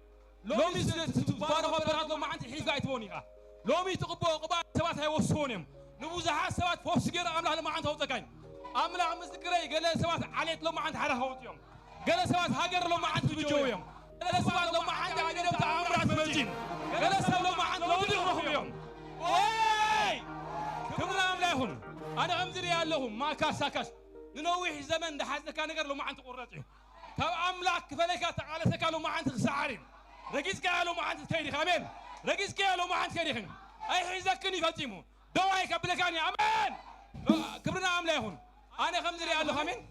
لو مي بارو برات لو ما عند حيز عيتوني خا لو مي تقبوا قبا سبات هيوسونهم نبوزها سبات فوس غير املا لو ما عند هوتكاين املا مسكري قال سبات عليت لو ما عند حدا هوتيوم قال سبات هاجر لو ما عند بجويهم قال سبات لو ما عند عندهم تعاملات ملجين قال سبات لو ما عند لو يروحوا يوم اوي كمنا املاهم انا امزري لهم ما كاساكاس ننوح زمن ده حزك كان غير لو ما عند قرتي كم املاك فلك تعالى سكالو ما عند خسارين رجيس قالوا ما عند كيري امين رجيس قالوا ما عند كيري اي حيزكني فاتيمو دواي قبلكاني امين كبرنا املاهم انا خمزري الله امين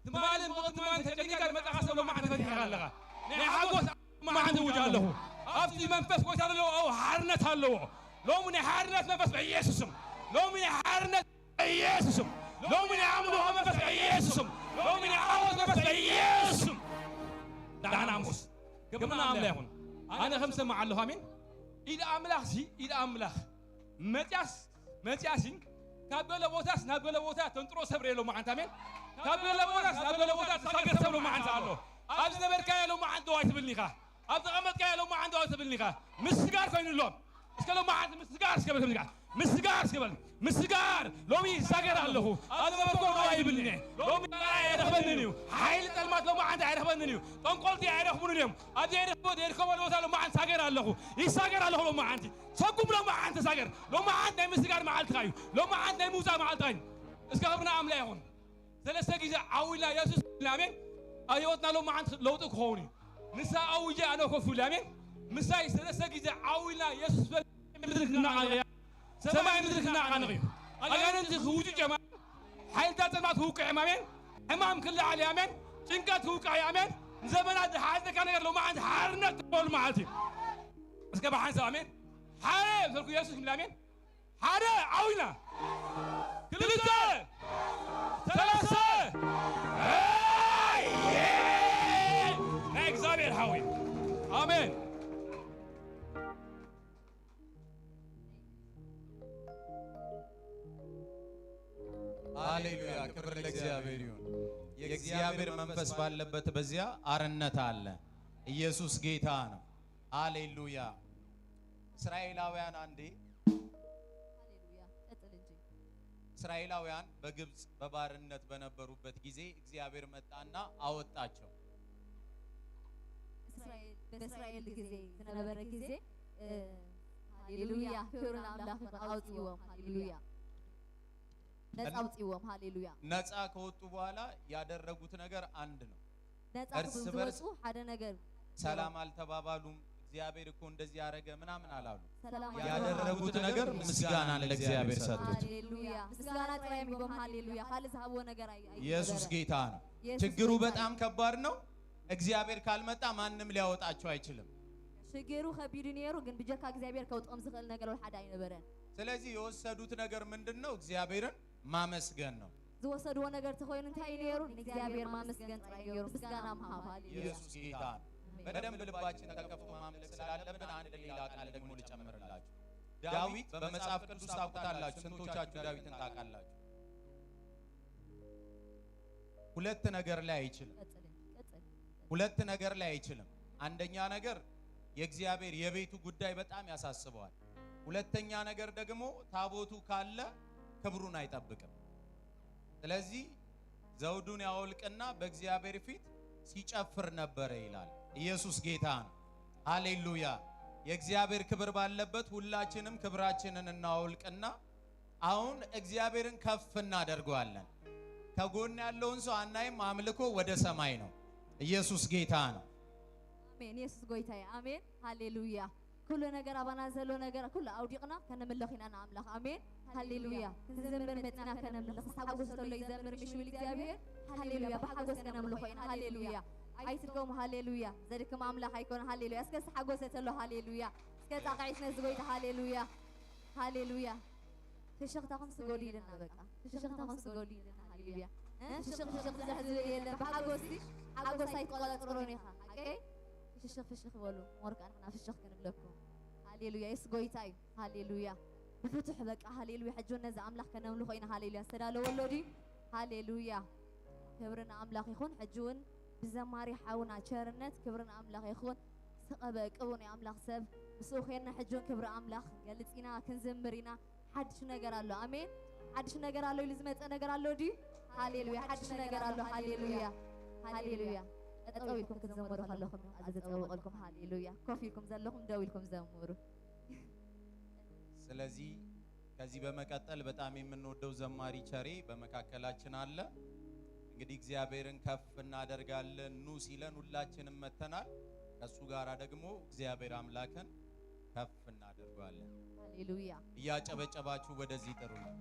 تمالن بقت ما انت تجي قال ما تحسب لو ما عند فتح الله ني حقوس ما عند وجه له افتي منفس وجه له او حرنت له لو من حرنت منفس بيسوسم لو من حرنت بيسوسم لو من عملوا منفس بيسوسم لو من عاوز منفس بيسوسم دعنا موس كمنا عملهم انا خمسه مع الله امين الى املاخ متياسين كابل بوتاس نابل بوتاس تنطرو سبريلو ما انت امين كابل بوتاس نابل بوتاس ساغر سبلو ما انت الله ابز نبر كايلو ما عنده وايت بالنيخا ابز غمت كايلو ما عنده وايت بالنيخا مسغار كاين لهم اسكلو ما عند مسغار سكبل مسغار سكبل مسغار لومي ساغر الله ابز نبر كو واي بالني لومي يرخبننيو حيل طلمات لو ما عند يرخبننيو طنقلتي يرخبننيو ابز يرخبو لو ما عند ساغر الله يساغر الله لو ما عندي سقم لو ما عند ساغر لو ما عند مسغار ما عند خايو لو ما عند موسى ما عند خاين اسكبرنا عملا يهون ثلاثه غيزه عويلا يسوس لامين أيوتنا لو ما عند لو تكوني مساء أوجه أنا كفول أمين مساء ثلاثة جزء عويلا يسوس مدركنا عنه سماء مدركنا عنه أنا أنت خوجي جماعة حيل تاتمات هوك أمين أمام كل على أمين تنكت هوك يا أمين زمان هذا حاجة كان لو ما عند حارنا تقول ما عندي بس كم حاجة أمين حارة تقول يسوس من أمين حارة عويلا كل ده ثلاثة እግዚአብሔር ሆይ አሜን ሃሌሉያ ክብር ለእግዚአብሔር ይሁን የእግዚአብሔር መንፈስ ባለበት በዚያ አርነት አለ ኢየሱስ ጌታ ነው ሃሌሉያ እስራኤላውያን አንዴ እስራኤላውያን በግብጽ በባርነት በነበሩበት ጊዜ እግዚአብሔር መጣና አወጣቸው በእስራኤል ጊዜ በነበረ ጊዜ ሃሌሉያ ክብርን አምላክ አውጥተው ሃሌሉያ ነፃ ውጥይዎም ሃሌሉያ ነፃ ከወጡ በኋላ ያደረጉት ነገር አንድ ነው። ነፃ እርስ በርስ ዝወጡ ሓደ ነገር ሰላም አልተባባሉም። እግዚአብሔር እኮ እንደዚህ ያደረገ ምናምን አላሉ። ሰላም ያደረጉት ነገር ምስጋናን ለእግዚአብሔር ሰጡት። ሃሌሉያ ምስጋና ጥራይም ይጎም ሃሌሉያ ካለ ዝሃቦ ነገር ኢየሱስ ጌታ ነው። ችግሩ በጣም ከባድ ነው። እግዚአብሔር ካልመጣ ማንም ሊያወጣቸው አይችልም። ችግሩ ከቢዱ ነሩ ግን ብጀካ እግዚአብሔር ከውጥም ዝኽእል ነገር ወይ ሓደ አይነበረን። ስለዚህ የወሰዱት ነገር ምንድነው? እግዚአብሔርን ማመስገን ነው። ዝወሰድዎ ነገር ተኮይኑ እንታይ ነሩ እግዚአብሔር ማመስገን ጥራይ ነሩ ምስጋና መሃብ ሃሌሉያ ኢየሱስ ጌታ ነው። በደንብ ልባችን ተከፍቶ ማምለክ ስላለብን አንድ ሌላ ቃል ደግሞ ልጨምርላችሁ። ዳዊት በመጽሐፍ ቅዱስ ታውቁታላችሁ። ስንቶቻችሁ ዳዊትን ታውቃላችሁ? ሁለት ነገር ላይ አይችልም። ሁለት ነገር ላይ አይችልም። አንደኛ ነገር የእግዚአብሔር የቤቱ ጉዳይ በጣም ያሳስበዋል። ሁለተኛ ነገር ደግሞ ታቦቱ ካለ ክብሩን አይጠብቅም። ስለዚህ ዘውዱን ያወልቅና በእግዚአብሔር ፊት ሲጨፍር ነበር ይላል። ኢየሱስ ጌታ ነው። ሃሌሉያ። የእግዚአብሔር ክብር ባለበት ሁላችንም ክብራችንን እናወልቅና አሁን እግዚአብሔርን ከፍ እናደርገዋለን። ከጎን ያለውን ሰው አናይም። አምልኮ ወደ ሰማይ ነው። ኢየሱስ ጌታ ነው። አሜን። ኢየሱስ ጎይታዬ አሜን። ሃሌሉያ። ኩሉ ነገር አባና ዘሎ ነገር ኩሉ አውዲቅና ከነመለኺና አምላኽ አሜን። ሃሌሉያ። ክንዘምር መጥና ከነመለኽ ሓጎስ ተሎ ይዘምር ምሽብል እግዚአብሔር ሃሌሉያ። በሓጎስ ከነመለኺና ሃሌሉያ። አይትልኩም ሃሌሉያ። ዘድክም አምላኽ አይኮን ሃሌሉያ። እስከ ሓጎስ ተሎ ሃሌሉያ። እስከ ጣቃይትነ ዝጎይታ ሃሌሉያ ሃሌሉያ። ፍሽኽታኹም ስገዱ ይልና በቃ ፍሽኽታኹም ስገዱ ይልና ሃሌሉያ። ፍሽኽ ዝሕዝብ የለን ብሓጎስ ሓጎስ ኣይትቆፃፅሩን ኢኻ ኦኬ ፍሽኽ በሉ ወርቃንና ፍሽኽ ክንብለኩም ሃሌሉያ። የስ ጎይታ እዩ ሃሌሉያ። ብፍትሕ በቃ ሃሌሉያ። ሕጂ ነዚ ኣምላኽ ከነምልኾ ኢና ሃሌሉያ። ዝተዳለወሎ ድዩ ሃሌሉያ። ክብርን ኣምላኽ ይኹን። ሕጂ እውን ብዘማሪ ሓውና ቸርነት ክብርን ኣምላኽ ይኹን። ስቐበ ቅቡን ናይ ኣምላኽ ሰብ ምስኡ ኸይድና ሕጂ እውን ክብሪ ኣምላኽ ገልፅ ኢና ክንዘምር ኢና። ሓድሽ ነገር ኣሎ ኣሜን። ሓድሽ ነገር ኣሎ ኢሉ ዝመፀ ነገር ኣሎ ድዩ ሃሌሉያ። ሓድሽ ነገር ኣሎ ሃሌሉያ ሃሌሉያ። ጠጠው ኢልኩም ክትዘምሩ ከለኹም ኣዝ ዘፀውቕልኩም ሃሌሉያ። ኮፍ ኢልኩም ዘለኹም ደው ኢልኩም ዘምሩ። ስለዚህ ከዚህ በመቀጠል በጣም የምንወደው ዘማሪ ቸሬ በመካከላችን አለ። እንግዲህ እግዚአብሔርን ከፍ እናደርጋለን ኑ ሲለን ሁላችንም መተናል። ከሱ ጋራ ደግሞ እግዚአብሔር አምላክን ከፍ እናደርጋለን። ሃሌሉያ። እያጨበጨባችሁ ወደዚህ ጥሩ ነው።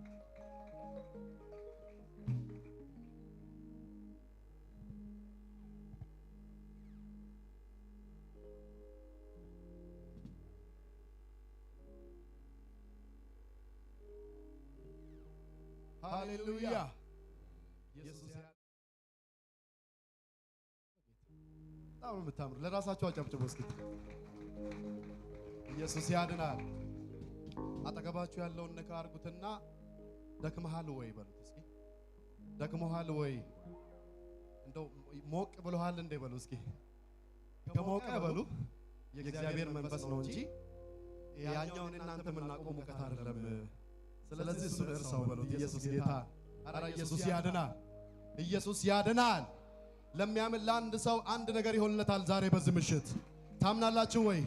ሃሌሉያ። ኢየሱስ በጣም ነው የምታምሩ። ለራሳችሁ አጨብጭቡ እስኪ። ኢየሱስ ያድናል። አጠገባችሁ ያለውን ነካ አድርጉትና ደክመሃል ወይ በሉት እስኪ። ደክመሃል ወይ እንደው ሞቅ ብለሃል እንደ በሉ እስኪ። ከሞቀ በሉ የእግዚአብሔር መንፈስ ነው እንጂ ያኛውን እናንተ የምናውቀው ሙቀት አይደለም። ስለዚህ እሱን እርሳው በሉት። ኢየሱስ ጌታ። ኧረ ኢየሱስ ያድናል። ኢየሱስ ያድናል። ለሚያምን ለአንድ ሰው አንድ ነገር ይሆንለታል ዛሬ በዚህ ምሽት። ታምናላችሁ ወይ?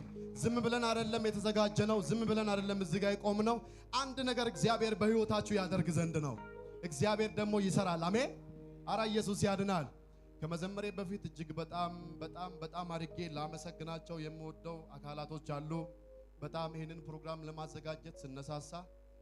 ዝም ብለን አይደለም የተዘጋጀነው፣ ዝም ብለን አይደለም እዚህ ጋር የቆምነው። አንድ ነገር እግዚአብሔር በህይወታችሁ ያደርግ ዘንድ ነው። እግዚአብሔር ደግሞ ይሰራል። አሜን። ኧረ ኢየሱስ ያድናል። ከመዘመሬ በፊት እጅግ በጣም አድርጌ ላመሰግናቸው የምወደው አካላቶች አሉ። በጣም ይህንን ፕሮግራም ለማዘጋጀት ስነሳሳ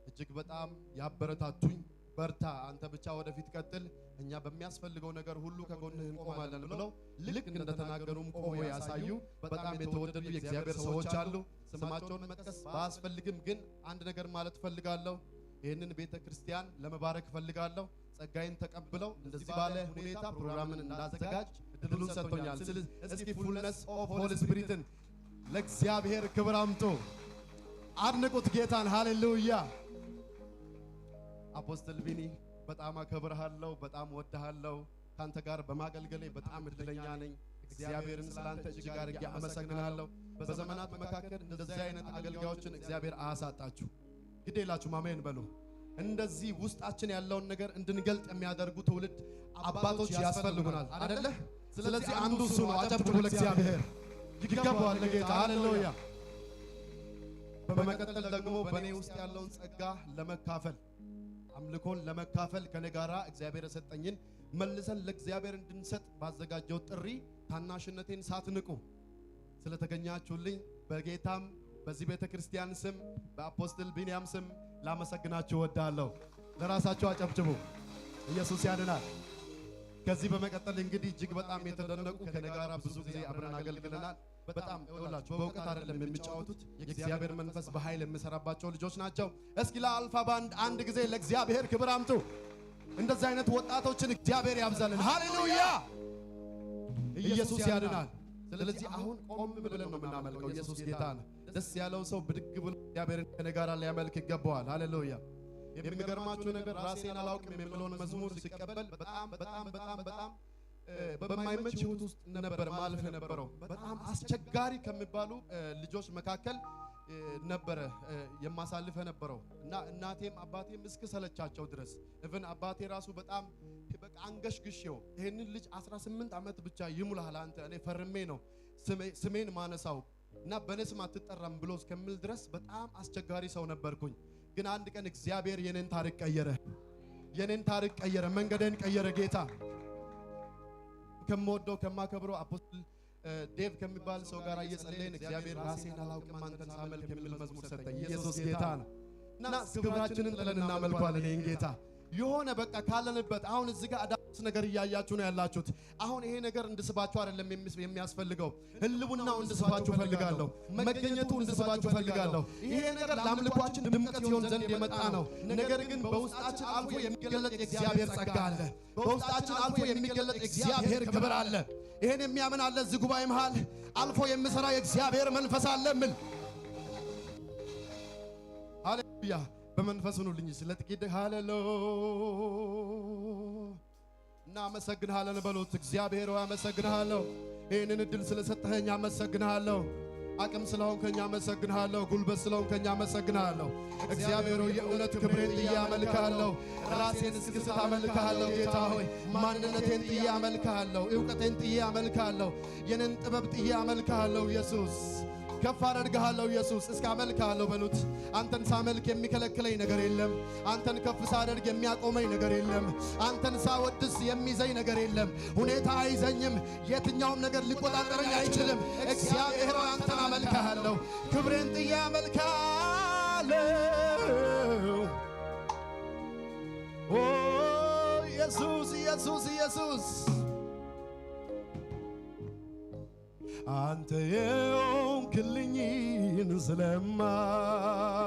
እጅግ በጣም ያበረታቱኝ። በርታ፣ አንተ ብቻ ወደፊት ቀጥል፣ እኛ በሚያስፈልገው ነገር ሁሉ ከጎንህ እንቆማለን ብለው ልክ እንደተናገሩም ቆሞ ያሳዩ በጣም የተወደዱ የእግዚአብሔር ሰዎች አሉ። ስማቸውን መጥቀስ ባያስፈልግም ግን አንድ ነገር ማለት ፈልጋለሁ። ይህንን ቤተ ክርስቲያን ለመባረክ ፈልጋለሁ። ጸጋዬን ተቀብለው እንደዚህ ባለ ሁኔታ ፕሮግራምን እንዳዘጋጅ እድሉን ሰጥቶኛል። እስኪ ፉልነስ ኦፍ ሆሊ ስፒሪትን ለእግዚአብሔር ክብር አምጡ። አድንቁት ጌታን። ሃሌሉያ። አፖስትል ቢኒ በጣም አከብርሃለሁ፣ በጣም ወድሃለሁ። ካንተ ጋር በማገልገሌ በጣም እድለኛ ነኝ። እግዚአብሔርን ስላንተ እጅግ አድርጌ አመሰግናለሁ። በዘመናት መካከል እንደዚህ አይነት አገልጋዮችን እግዚአብሔር አያሳጣችሁ። ግድ የላችሁም። አሜን በሉ። እንደዚህ ውስጣችን ያለውን ነገር እንድንገልጥ የሚያደርጉ ትውልድ አባቶች ያስፈልጉናል አይደለ? ስለዚህ አንዱ እሱ ነው። አጨብጭቡ ለእግዚአብሔር። ይገባዋል ለጌታ። ሃሌሉያ። በመቀጠል ደግሞ በእኔ ውስጥ ያለውን ጸጋ ለመካፈል አምልኮን ለመካፈል ከኔ ጋራ እግዚአብሔር የሰጠኝን መልሰን ለእግዚአብሔር እንድንሰጥ ባዘጋጀው ጥሪ ታናሽነቴን ሳትንቁ ስለተገኛችሁልኝ በጌታም በዚህ ቤተክርስቲያን ስም በአፖስትል ቢንያም ስም ላመሰግናችሁ ወዳለሁ። ለራሳችሁ አጨብጭቡ። ኢየሱስ ያድናል። ከዚህ በመቀጠል እንግዲህ እጅግ በጣም የተደነቁ ከኔ ጋራ ብዙ ጊዜ አብረን አገልግለናል። በጣም እውላችሁ በእውቀት አይደለም የሚጫወቱት የእግዚአብሔር መንፈስ በኃይል የሚሰራባቸው ልጆች ናቸው። እስኪ ለአልፋ ባንድ አንድ ጊዜ ለእግዚአብሔር ክብር አምጡ። እንደዚህ አይነት ወጣቶችን እግዚአብሔር ያብዛልን። ሃሌሉያ! ኢየሱስ ያድናል። ስለዚህ አሁን ቆም ብለን ነው የምናመልከው። ኢየሱስ ጌታ ነው። ደስ ያለው ሰው ብድግ ብሎ እግዚአብሔርን ከኔ ጋር ሊያመልክ ይገባዋል። ሃሌሉያ! የሚገርማችሁ ነገር ራሴን አላውቅም የሚለውን መዝሙር ሲቀበል በጣም በማይመች ህይወት ውስጥ ነበር ማለፍ የነበረው። በጣም አስቸጋሪ ከሚባሉ ልጆች መካከል ነበረ የማሳልፈ ነበረው እና እናቴም አባቴም እስከ ሰለቻቸው ድረስ ኢቭን አባቴ ራሱ በጣም በቃ አንገሽግሽው ይሄንን ልጅ 18 ዓመት ብቻ ይሙላል አንተ እኔ ፈርሜ ነው ስሜን ማነሳው እና በነስም አትጠራም ብሎ እስከምል ድረስ በጣም አስቸጋሪ ሰው ነበርኩኝ። ግን አንድ ቀን እግዚአብሔር የኔን ታሪክ ቀየረ፣ መንገዴን ቀየረ። ጌታ ከመወደው ከማከብረው አፖስትል ዴቭ ከሚባል ሰው ጋር እየጸለይን እግዚአብሔር ራሴን አላውቅም አንተን ሳመልክ የሚል መዝሙር ሰጠኝ። ኢየሱስ ጌታ ነው እና ክብራችንን ጥለን እናመልካለን ይሄን ጌታ። የሆነ በቃ ካለንበት አሁን እዚህ ጋር አዳስ ነገር እያያችሁ ነው ያላችሁት። አሁን ይሄ ነገር እንድስባችሁ አይደለም የሚያስፈልገው፣ ህልውናው እንድስባችሁ ፈልጋለሁ፣ መገኘቱ እንድስባችሁ ፈልጋለሁ። ይሄ ነገር ለአምልኳችን ድምቀት ይሆን ዘንድ የመጣ ነው። ነገር ግን በውስጣችን አልፎ የሚገለጥ የእግዚአብሔር ጸጋ አለ። በውስጣችን አልፎ የሚገለጥ የእግዚአብሔር ክብር አለ። ይሄን የሚያምን አለ እዚህ ጉባኤ መሃል አልፎ የሚሰራ የእግዚአብሔር መንፈስ አለ። ምን ሃሌሉያ! በመንፈስ ሁኑልኝ ስለጥቂት ሃሌሉያ እና አመሰግንሃለን በሉት። እግዚአብሔር ሆይ አመሰግንሃለሁ፣ ይህንን እድል ስለሰጠኸኝ አመሰግንሃለሁ። አቅም ስለሆንከኝ አመሰግንሃለሁ፣ ጉልበት ስለሆንከኝ አመሰግንሃለሁ። እግዚአብሔር ሆይ የእውነት ክብሬን ጥዬ አመልክሃለሁ፣ ራሴን እስክስት አመልክሃለሁ። ጌታ ሆይ ማንነቴን ጥዬ አመልክሃለሁ፣ ዕውቀቴን ጥዬ አመልክሃለሁ፣ የኔን ጥበብ ጥዬ አመልክሃለሁ። ኢየሱስ ከፍ አደርግሃለሁ። ኢየሱስ እስከ አመልክሃለሁ በሉት። አንተን ሳመልክ የሚከለክለኝ ነገር የለም። አንተን ከፍ ሳደርግ የሚያቆመኝ ነገር የለም። አንተን ሳወድስ የሚይዘኝ ነገር የለም። ሁኔታ አይዘኝም። የትኛውም ነገር ሊቆጣጠረኝ አይችልም። እግዚአብሔር አንተን አመልክሃለሁ፣ ክብሬን ጥዬ አመልክሃለሁ። ኦ ኢየሱስ ኢየሱስ ኢየሱስ አንተ የሆንክልኝን ስለማውቅ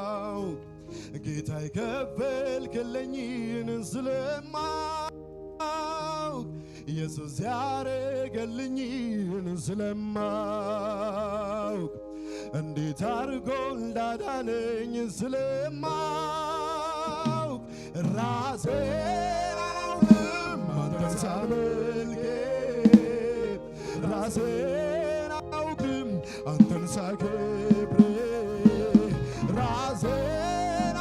ጌታ የከፈልክልኝን ስለማውቅ ኢየሱስ ያረገልኝን ስለማውቅ እንዴት አድርጎ እንዳዳነኝ ስለማውቅ ራሴን አላውቅም አንተን ሳመልክ ራሴን አላውቅም አንተን ሳከብር ራሴን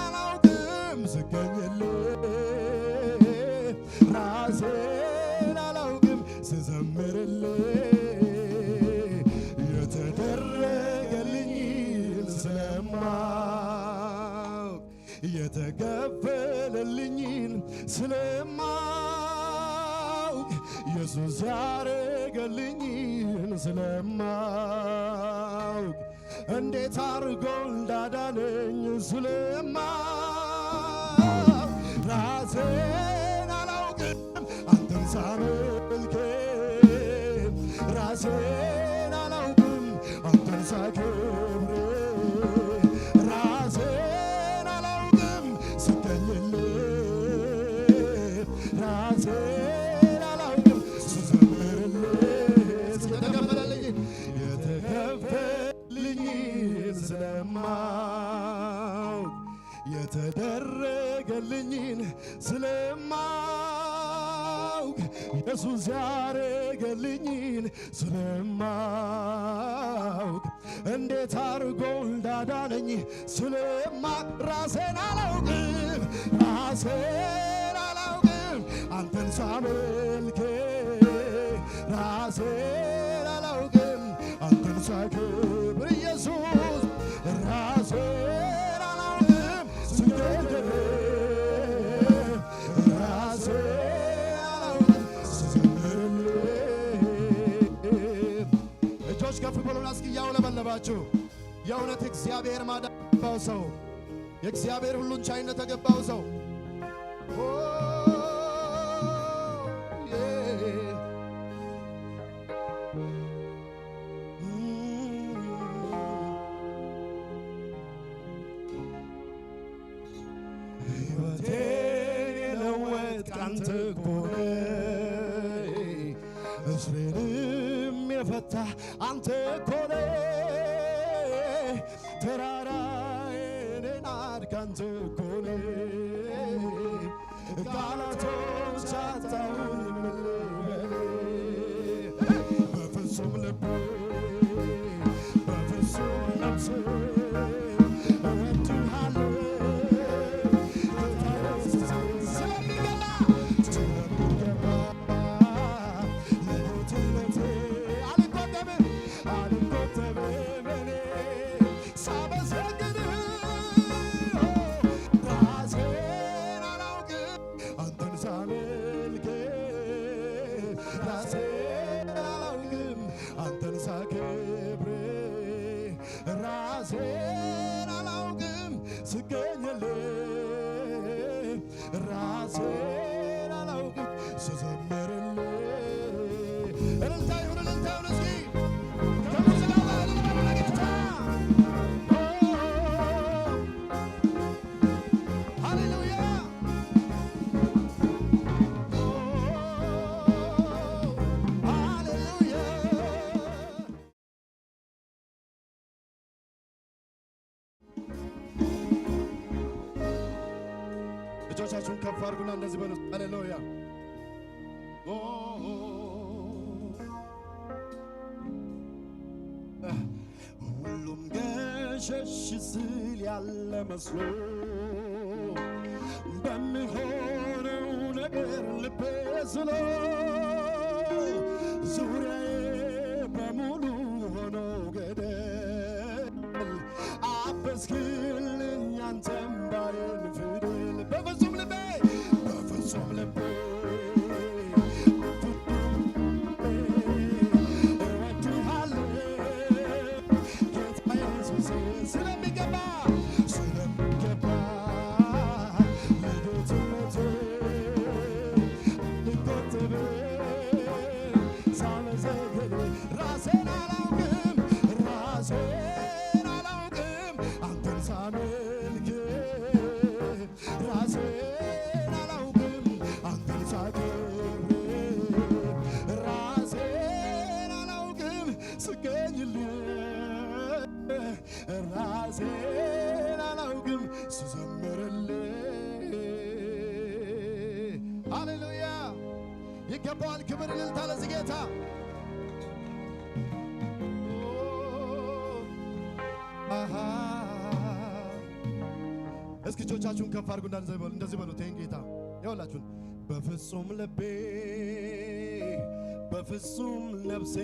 አላውቅም ስገኝልህ ራሴን አላውቅም ስዘምርልህ የተደረገልኝን ስለማውቅ የተከፈለልኝን ስለማውቅ ኢየሱስ ያረገልኝን ስለማውቅ እንዴት አድርጎ እንዳዳነኝ ስለማውቅ ራሴን አላውቅም አንተን ሳመልክ ራሴን አላውቅም አንተን ሳከብር ራሴን አላውቅም ስገኝልህ ራሴን አላውቅም ስዘምርልህ የተከፈለልኝን ስለማውቅ የተደረገልኝን ስለማውቅ ኢየሱስ ያረገልኝን ስለማውቅ እንዴት አድርጎ እንዳዳነኝ ስለማውቅ ራሴን አላውቅም አንተን ሳመልክ ራሴን አላውቅም አንተን ሳከብር ኢየሱስ ራሴን አላውቅም ስገድልህ አጠገባችሁ የእውነት እግዚአብሔር ማዳን የገባው ሰው የእግዚአብሔር ሁሉን ቻይነት የገባው ሰው ሕይወቴን የለወጥክ አንተ እኮ ነህ እስሬንም የፈታ አንተ እኮ ነህ ተራራዬን ናድክ አንተ እኮ ነህ ቃላቶች አጣሁኝ ምን ልበል በፍጹም ልቤ በፍጹም ነፍሴ እወድሃለሁ ጌታ ኢየሱስ ስለሚገባ ለጌትነቴ አልቆጠብም እኔ ሳመሰግንህ ራሴን አላውቅም አንተን ሳመልክ ራሴን አላውቅም አንተን ሳከብር ራሴን አላውቅም ስገኝልህ ራሴን አላውቅም ስዘምርልህ እልልታ ይሁን እስኪ ከሙዚቃ ጋር እልል በሉ ለጌታ ሃሌሉያ ሃሌሉያ እጆቻችሁን ከፍ አድርጉና እንደዚህ በሉ ሃሌሉያ ሁሉም ገሸሽ ስል ያለ መስሎ በሚሆነው ነገር ልቤ ስሎ ዙሪያዬ በሙሉ ሆኖ ገደል አበስክልኝ አንተም ባይን ፊደል በፍጹም ልቤ በፍጹም ልቤ ራሴን አላውቅም አንተን ሳመልክ ራሴን አላውቅም አንተን ሳከብር ራሴን አላውቅም ስገኝልህ ራሴን አላውቅም ስዘምርልህ ሃሌሉያ ይገባዋል ክብር እልልታ ለዚህ ጌታ እስኪ እጆቻችሁን ከፍ አድርጉና እንደዚህ በሉ ተይኝ ጌታ ይኸውላችሁን በፍጹም ልቤ በፍጹም ነፍሴ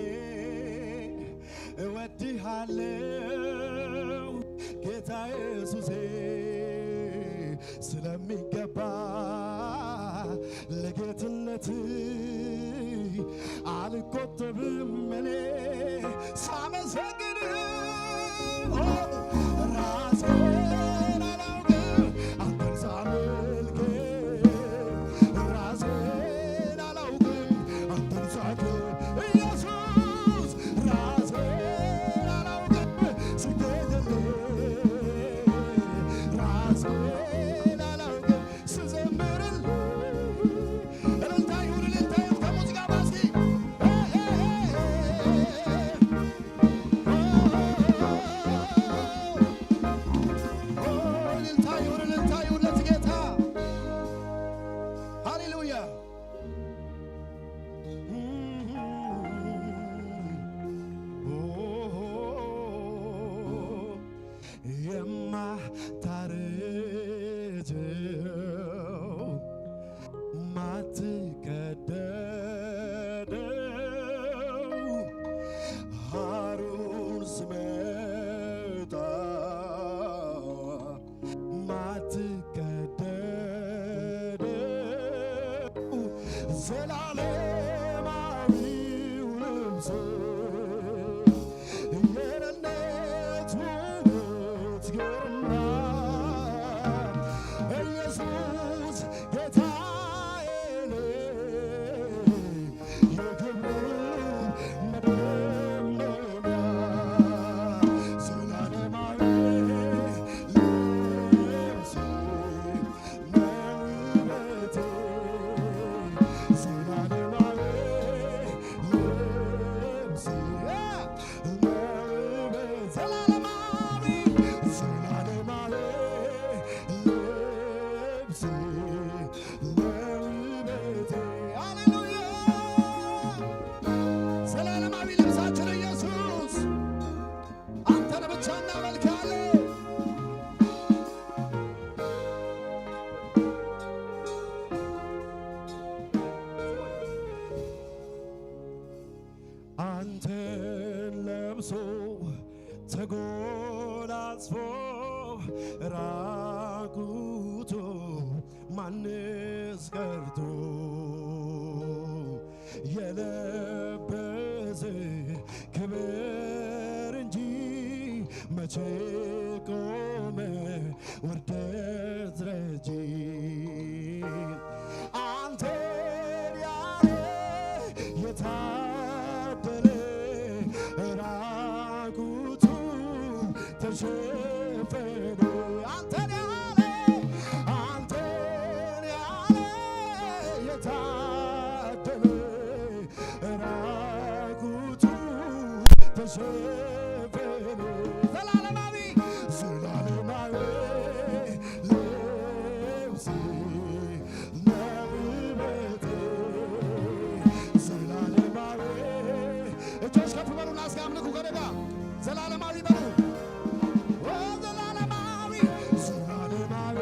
እወድሃለሁ ጌታ ኢየሱሴ ስለሚገባ ለጌትነት አልቆጠብም እኔ ሳመሰግንህ ራሴን አላውቅም አንተን ሳመልክ ራሴን አላውቅም አንተን ሳከብር ኢየሱስ ራሴን አላውቅም ስገድልህ ራሴን አላውቅም ስዘምርልህ እልልታ ይሁን ከሙዚቃ ባስኪ የማታረጀው ማትቀደደው ሐሩር ሲመጣ ማትቀደደው ዘላለማዊው ልብስ የነነ አንተን ለብሶ ተጎናጽፎ ራቁቶ ማንስ ቀርቶ የለበሰ ክብር እንጂ መቼ ቆመ ውርደት ረጂ አንተን ያለ የታደለ ራቁቱ ተሸፈነ አንተን ያለ የታደለ ራቁቱ ተሸፈነ ዘላለማዊ ዘላለማዊ ልብስ ነው ውበቴ ዘላለማዊ እጆች ከፍ በሉና እስኪ አምልኩ ከእኔ ጋር ዘላለማዊ በሉ ዘላለማዊ ዘላለማዊ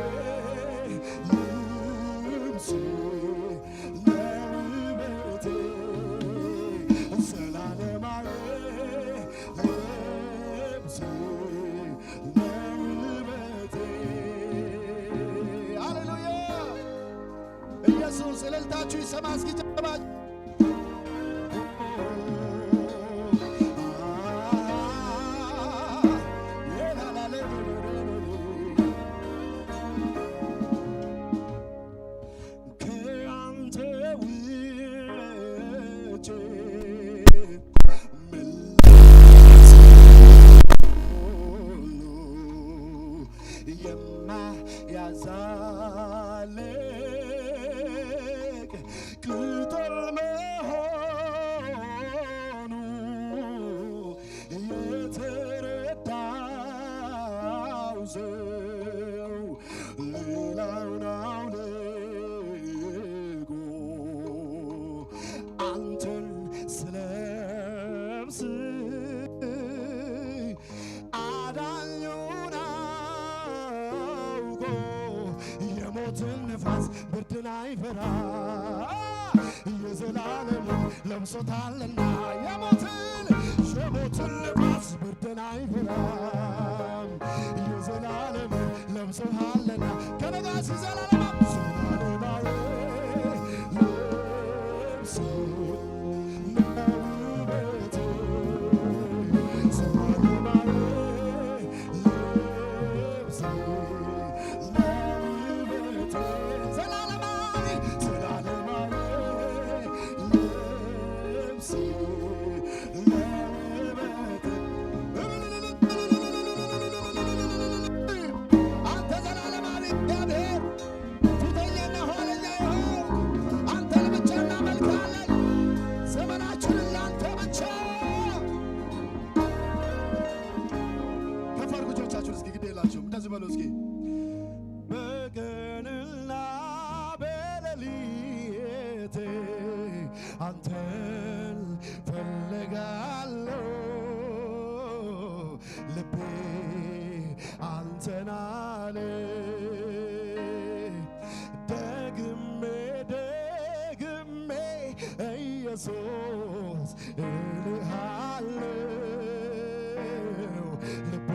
ልብስ ኢየሱስ እልልታችሁ ይሰማ እስኪ ጨብጨባችሁ ከአንተ ውጭ ምላስ ሁሉ የማያዛልቅ ቅጠል መሆኑ የተረዳው ሰው ሌላውን አውልቆ አንተን ስለብስ አዳኙን አውቆ የሞትን ነፋስ ብርድን አይፈራ የዘላለም ለብሶታልና የሞትን ነፋስ ብርድን አይፈራም የዘላለም ለብሶታልና ከነጋሲ ዘላለማ ዘላለማዊ ልብስ ነው ውበቴ ዘላለማዊ ልብስ ነው ውበቴ ዘላለማዊ ልብስ ነው ውበቴ አንተ ዘላለማዊ እግዚአብሔር ፊተኛና ኋለኛ የሆንክ አንተን ብቻ እናመልካለን። ዘመናችንን ላንተ ብቻ ከፍ አድርጉ እጆቻችሁን እስኪ ግድ የላችሁም እንደዚህ በሉ እስኪ በቀንና በሌሊት አንተን ፈልጋለሁ ልቤ አንተን አለ ደግሜ ደግሜ ኢየሱስ እልሃለሁ ልቤ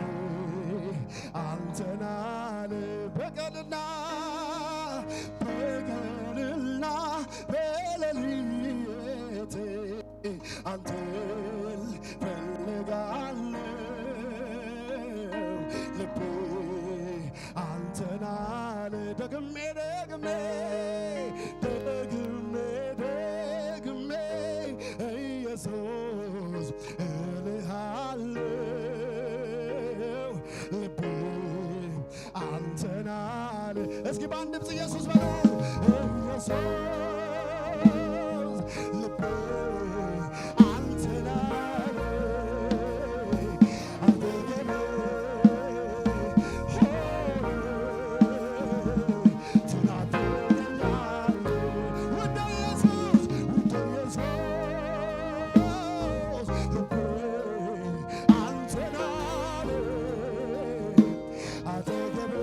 አንተን አለ በቀንና በሌሊት አንተን ፈልጋለሁ ልቤ አንተን አለ ደግሜ ደግሜ ደግሜ ኢየሱስ እልሃለሁ ልቤ አንተን አለ እስኪ በአንድ ድምፅ ኢየሱስ በሉ ኢየሱስ ልቤ አንተን አለ አጠገቤ ትናፍቀኛለህ ውድ ኢየሱስ ልቤ አንተን አለ አጠገቤ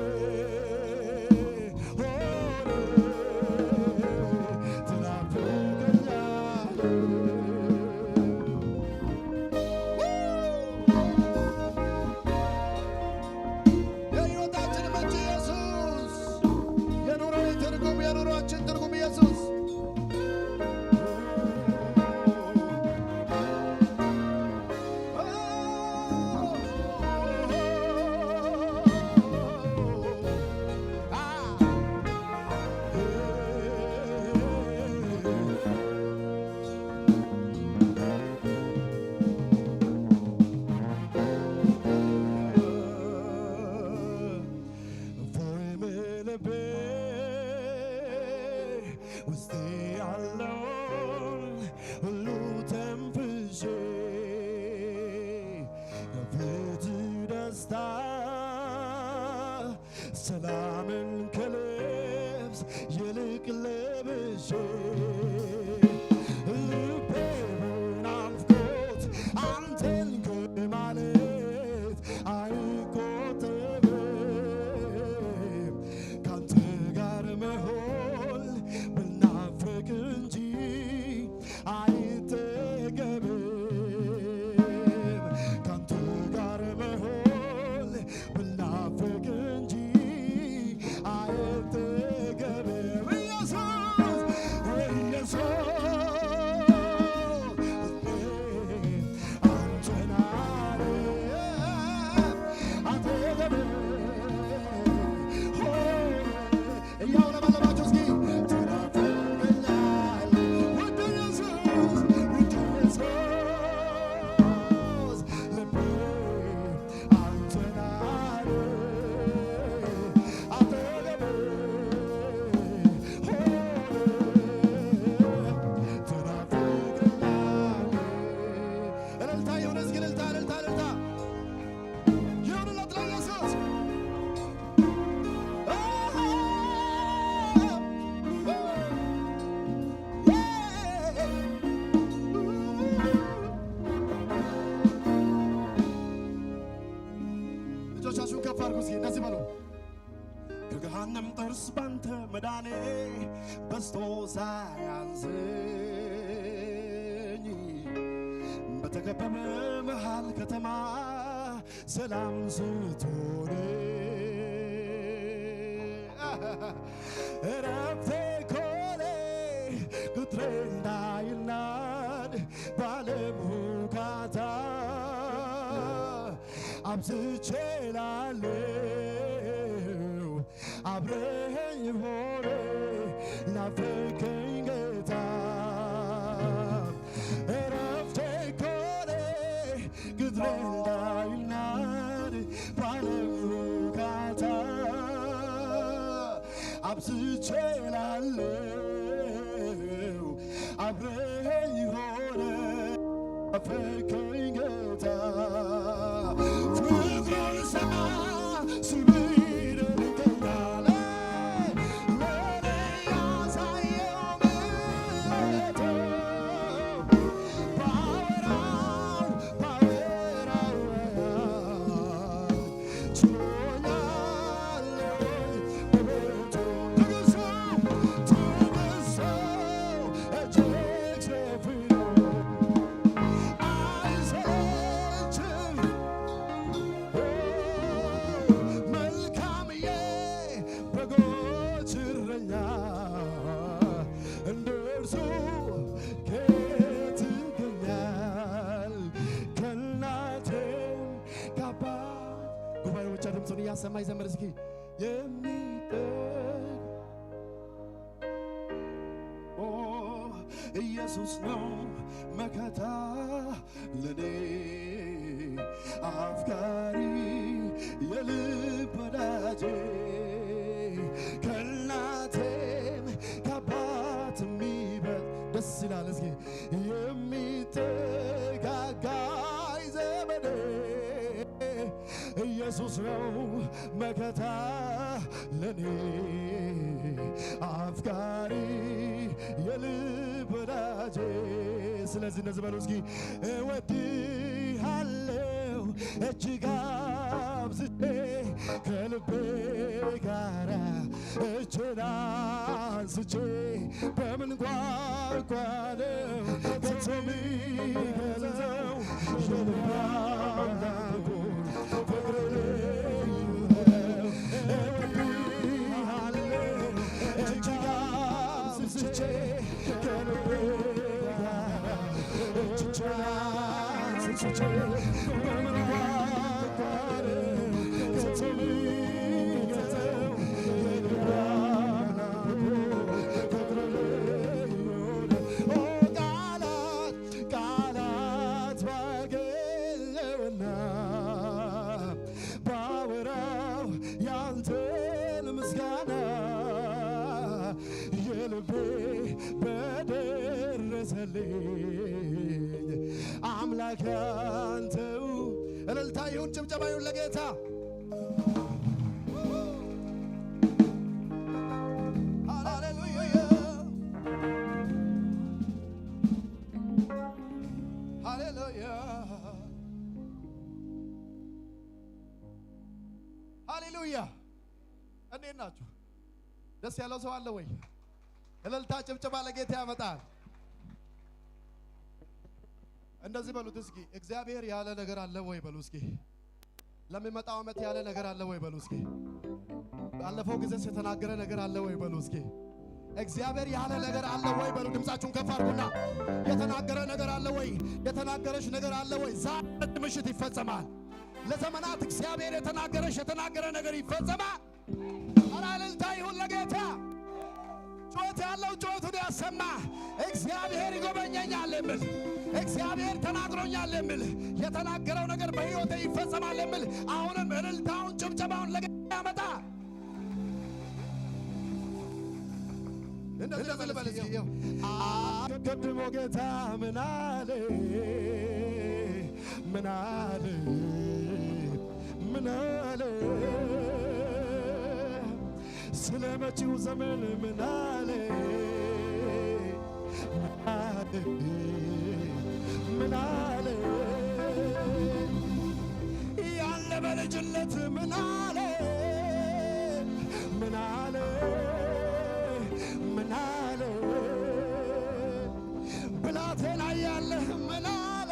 ሰላምን ከልብስ ይልቅ ለብሼ ልቤ በናፍቆት አንተን ከማለት አይቆጠብም ካንተ ጋር መሆን ብናፍቅ እንጂ አይጠገብም ካንተ ጋር መሆን ብናፍቅ እንጂ አይጠገብም ኢየሱስ አንተን አጠገቤ እያውለበለባችሁ እስኪ ትናፍቀኛል ውድ ኢየሱስ ልቤ አንተን አጠገቤ ትናፍቀኛል እልልታ ይሁን እስኪ እልልታ ይሁንለት ለኢየሱስ እጆቻችሁን ከፍ አድርጉ እስኪ እንደዚህ በሉ። ከገሃነም ጥርስ ባንተ መዳኔ በዝቶ ሳያንሰኝ በተከበበ መሃል ከተማ ሰላም ስትሆን እረፍቴ ኮኔ ቅጥሬ እንዳይናድ ባለም ሁካታ አብዝቼ ላለው አብረኸኝ ሆነ ናፈቀኝ ጌታ እረፍቴ ኮኔ ቅጥሬ እንዳይናድ ባለም ሁካታ አብዝቼ ላለው አብረኸኝ ሆነ ናፈቀኝ ጌታ ፍቅሩን ሳስብ ይደንቀኛል ለኔ ያሳየው ምሕረቱ ባወራው ችሎኛል በቤቱ ትዕግስቱ እጅግ ሰፊ ነው አይሰለችም መልካምዬ በጎች እረኛ እንደ እርሱ ከየት ይገኛል ከእናቴም ከአባት ጉባኤው ብቻ ድምፁን እያሰማ ይዘምር እስኪ ኢየሱስ ነው መከታ ለኔ አፍቃሪ የልብ ወዳጄ ከእናቴም ከአባት የሚበልጥ ደስ ይላል እስኪ የሚጠጋጋኝ ዘመዴ ኢየሱስ ነው መከታ ለኔ አፍቃሪ የልብ ወዳጄ ስለዚህ እነዚህ በሉ እስኪ እወድሃለሁ እጅግ አብዝቼ ከልቤ ጋራ እጄን አንስቼ በምን ቋንቋ ነው ከቶ የሚገልጸው የልብ አምላኩን ፍቅር ልዩ ነው እወድሃለሁ እጅግ አብዝቼ ከልቤ ጋራ እጄን አንስቼ በምን ቋንቋ ነው ከቶ የሚገልጸው የልብ አምላኩን ፍቅር ልዩ ነው ቃላት ባገኘውና ባወራው ያንተን ምስጋና የልቤ በደረሰልኝ አምላክ ያንተው እልልታ ይሁን ጭብጨባ ይሁን ለጌታ ሃሌሉያ። እንዴት ናችሁ? ደስ ያለው ሰው አለ ወይ? እልልታ ጭብጨባ ለጌታ ያመጣል። እንደዚህ በሉት እስኪ፣ እግዚአብሔር ያለ ነገር አለ ወይ በሉ እስኪ። ለሚመጣው ዓመት ያለ ነገር አለ ወይ በሉ እስኪ። ባለፈው ጊዜ የተናገረ ነገር አለ ወይ በሉ እስኪ። እግዚአብሔር ያለ ነገር አለ ወይ በሉ። ድምጻችሁን ከፍ አድርጉና የተናገረ ነገር አለ ወይ? የተናገረሽ ነገር አለ ወይ? ዛሬ ምሽት ይፈጸማል። ለዘመናት እግዚአብሔር የተናገረ ነገር ይፈጸማል። ኧረ እልልታ ይሁን ለጌታ። ጩኸት ያለው ጩኸቱን ያሰማ። እግዚአብሔር ይጎበኘኛል የሚል እግዚአብሔር ተናግሮኛል የሚል የተናገረው ነገር በሕይወቴ ይፈጸማል የሚል አሁንም እልልታውን ጭብጨባውን ለጌታ ያመጣ። እንደዚህ ልበል እስኪ። አስቀድሞ ጌታ ምን አለ ምን አለ ምን አለ ስለ መጪው ዘመን ምን አለ ምን አለ ያለ በልጅነት ምን አለ ምን አለ ምን አለ ብላቴና ያለህ ምን አለ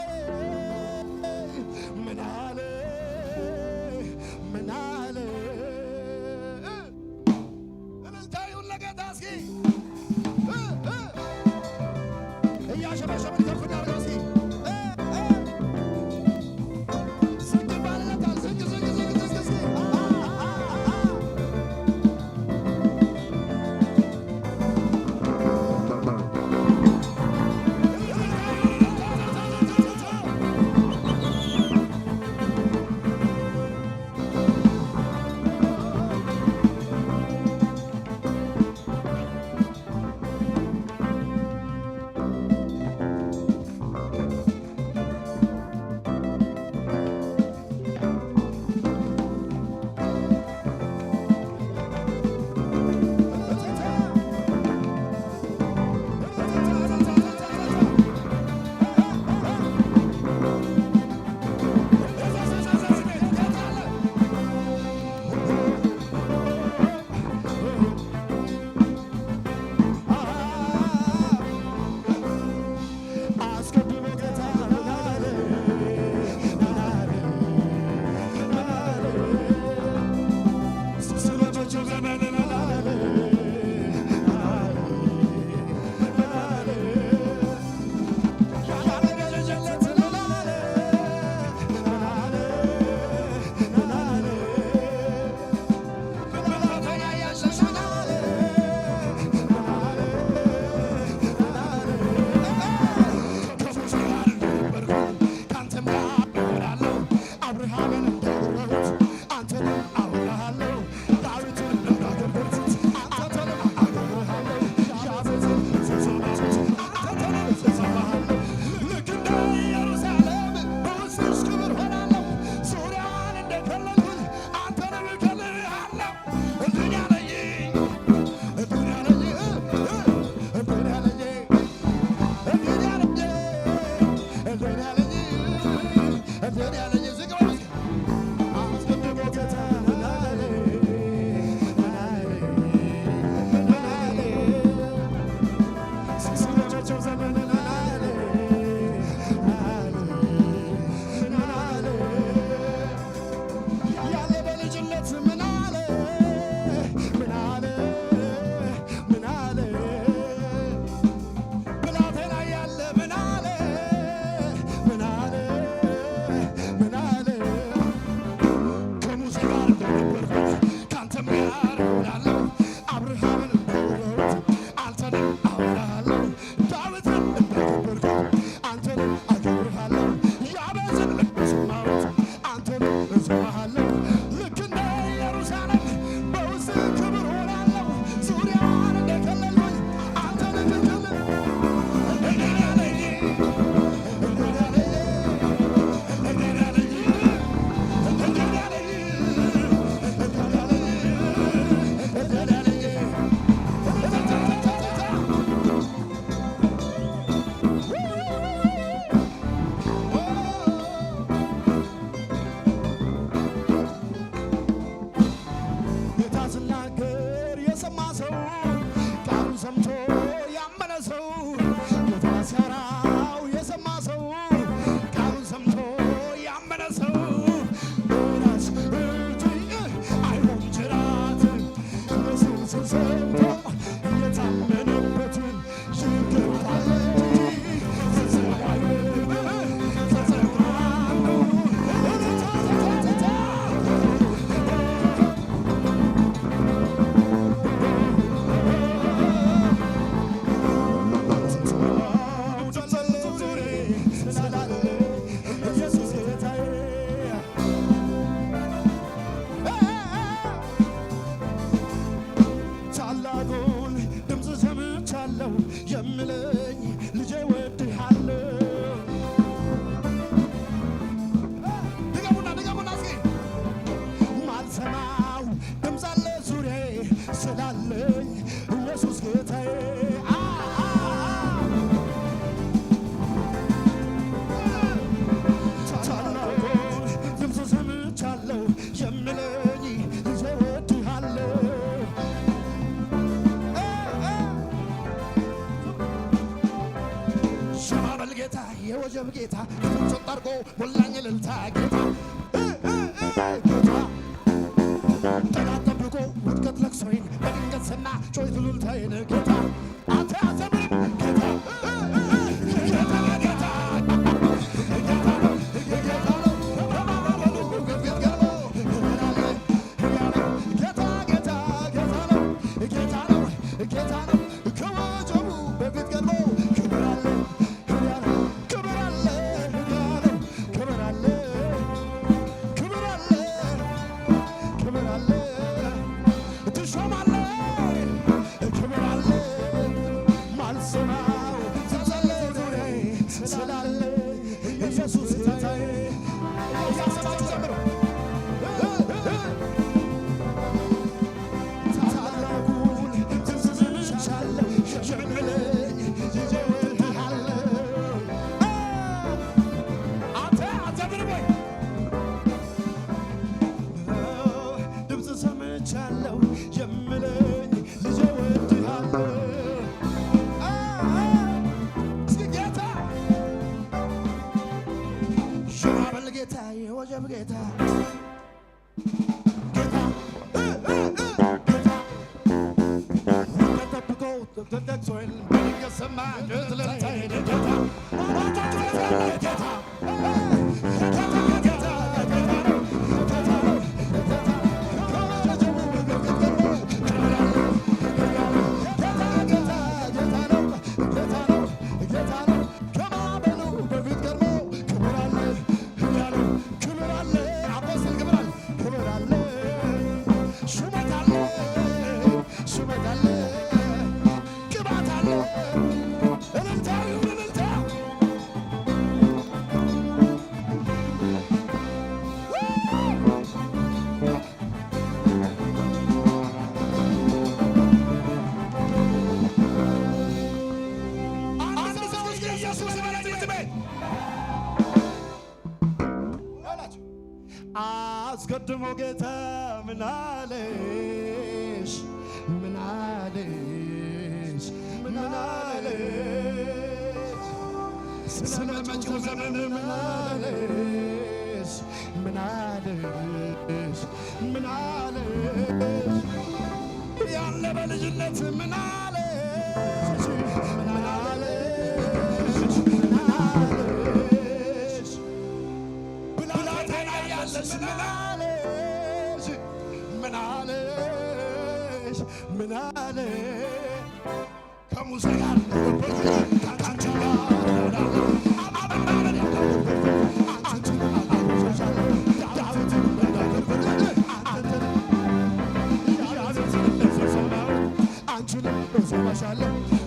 ምን አለ ምን አለ እልልታዩን ለጌታ እስኪ እያሸበሸብን ከፍ እናድርገው እስኪ ዝግ ባለታል ዝግ ዝግ ዝግ ዝግ እስኪ ጌታዬ ታላቁን ድምፅ ሰምቻለሁ የሚለኝ ልጄ እወድሃለሁ ሸማበል ጌታ የወጀብ ጌታ ድምፁን ጠርጎ ሞላኝ እልልታ ጌታ ጌታ ጠላት ጠብቆ ውድቀት ለቅሶዬን በድንገት ሰማ ጮይት ሉልታዬን ጌታ አንተ አዘምርም ጌታ ጌታ ጌታ የወጀብ ጌታ ተጠቅሶን በድንገት ሰማ ጮይት ሉልታዬን ጌታ አስቀድሞ ጌታ ምን አለሽ ምን አለሽ ምን አለሽ ስለ መጪው ዘመን ምን አለሽ ምን አለሽ ምን አለሽ ያለ በልጅነት ምን አለሽ ምን አለሽ ምን አለሽ ብላቴና ያለሽ ምን አለሽ ምን አለሽ ምን አለሽ ከሙሴ ጋር ከአንቺ ጋር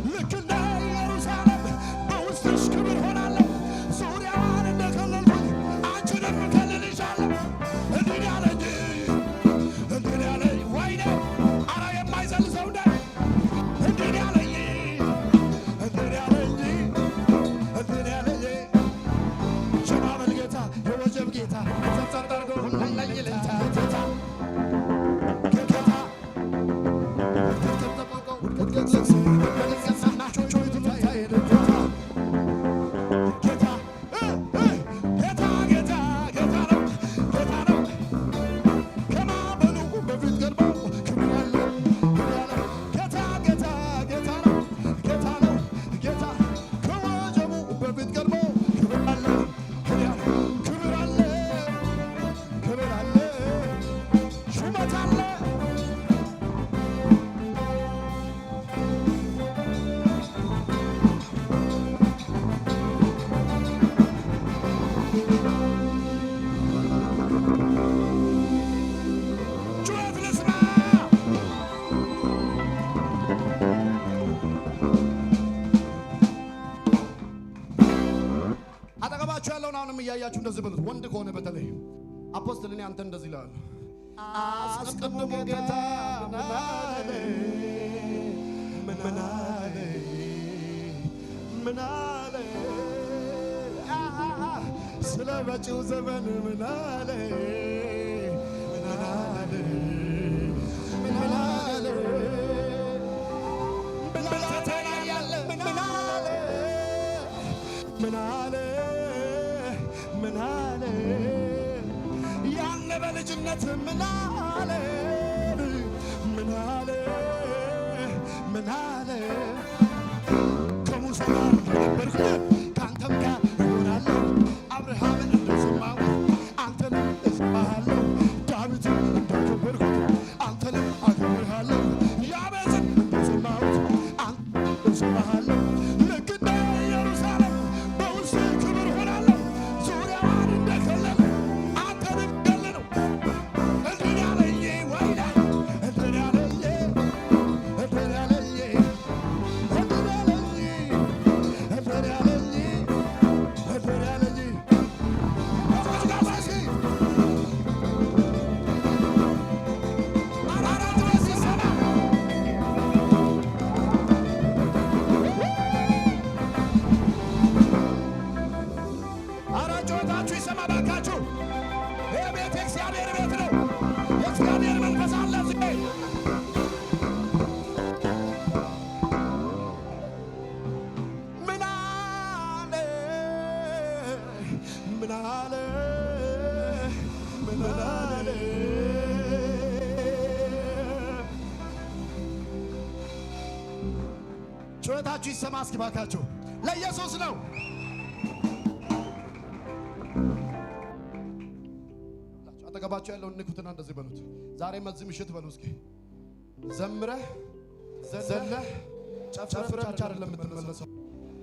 ልክ እንደ ኢየሩሳሌም በውስጥሽ ክብር ሆናለሁ ዙሪያዋን እንደከለልኩኝ አንቺንም እከልልሻለሁ እንዲህ ያለኝ ወይኔ አረ የማይዘል ሰው እንደ እንዲህ ያለኝ ሸማበል ጌታ የወጀብ ጌታ ዘብዘብ አድርጎ ሁለኝ ልልታ አሁንም እያያችሁ እንደዚህ በሉት። ወንድ ከሆነ በተለይ አፖስትል እኔ አንተ እንደዚህ ይላል። አስቀድሞ ጌታ ምናለ ምናለ ስለ መጪው ዘመን ምናለ ምናለ ምናለ ብላቴና ያለ ምናለ ምናለ ምናለ ያለ በልጅነት ምናለ ምናለ ምናለ ከሙሴ ጋር ነበርኩ ከአንተም ጋር እሆናለሁ አብርሃምን እንደሰማሁ አንተንም እሰማሃለሁ ዳዊትን እንዳከበርኩት አንተንም አከብርሃለሁ ያቤጽን እንደሰማሁት አንተን እሰማሃለሁ ልክ እንደ ኢየሩሳሌም በውስጤ ክብር ሆናለሁ ዙሪያዋን እንደከለለ አንተንም ገለለው እንትን ያለኝ ወይኔ እንትን ያለኝ እንትን ያለኝ እንትን ያለኝ እንትን ያለኝ እንትን ያለኝ አባጋባሲ አራራት ወሲሰና አራጆታችሁ ይሰማ ባካችሁ ይህ ቤት የእግዚአብሔር ቤት ነው የእግዚአብሔር መንፈስ አለ እዚህ ምናለ ምናለ ምናለ ጩኸታችሁ ይሰማ እስኪ ባካችሁ ለኢየሱስ ነው አጠገባችሁ ያለውን ንኩትና እንደዚህ በሉት ዛሬ መዚህ ምሽት በሉ እስኪ ዘምረህ ዘለህ ጨፍረህ ብቻ አይደለም የምትመለሰው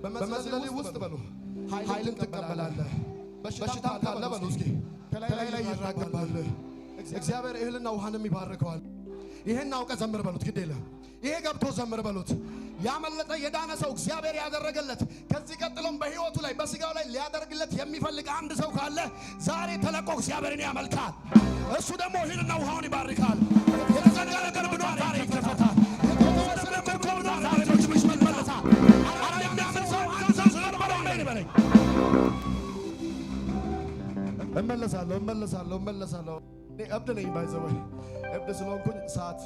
በመዝለል ውስጥ በሉ ኃይልን ትቀበላለህ በሽታም ካለ በሉ እስኪ ከላይ ላይ ይራገባል እግዚአብሔር እህልና ውሃንም ይባርከዋል ይሄን አውቀህ ዘምር በሉት ግድ የለም ይሄ ገብቶ ዘምር በሉት ያመለጠ የዳነ ሰው እግዚአብሔር ያደረገለት ከዚህ ቀጥሎም በህይወቱ ላይ በስጋው ላይ ሊያደርግለት የሚፈልግ አንድ ሰው ካለ ዛሬ ተለቆ እግዚአብሔርን ያመልካል እሱ ደግሞ እህልና ውሃውን ይባርካል የተዘጋ ነገር ብሎ ዛሬ ይከፈታል የተወሰነ ምርኮ ብሎ ዛሬ በጅምሽ ይመለሳል አረ የሚያምን ሰው አንድ ሰው ስለነበረ አሜን ይበለኝ እመለሳለሁ እኔ እብድ ነኝ ባይዘወይ እብድ ስለሆንኩኝ ሰዓት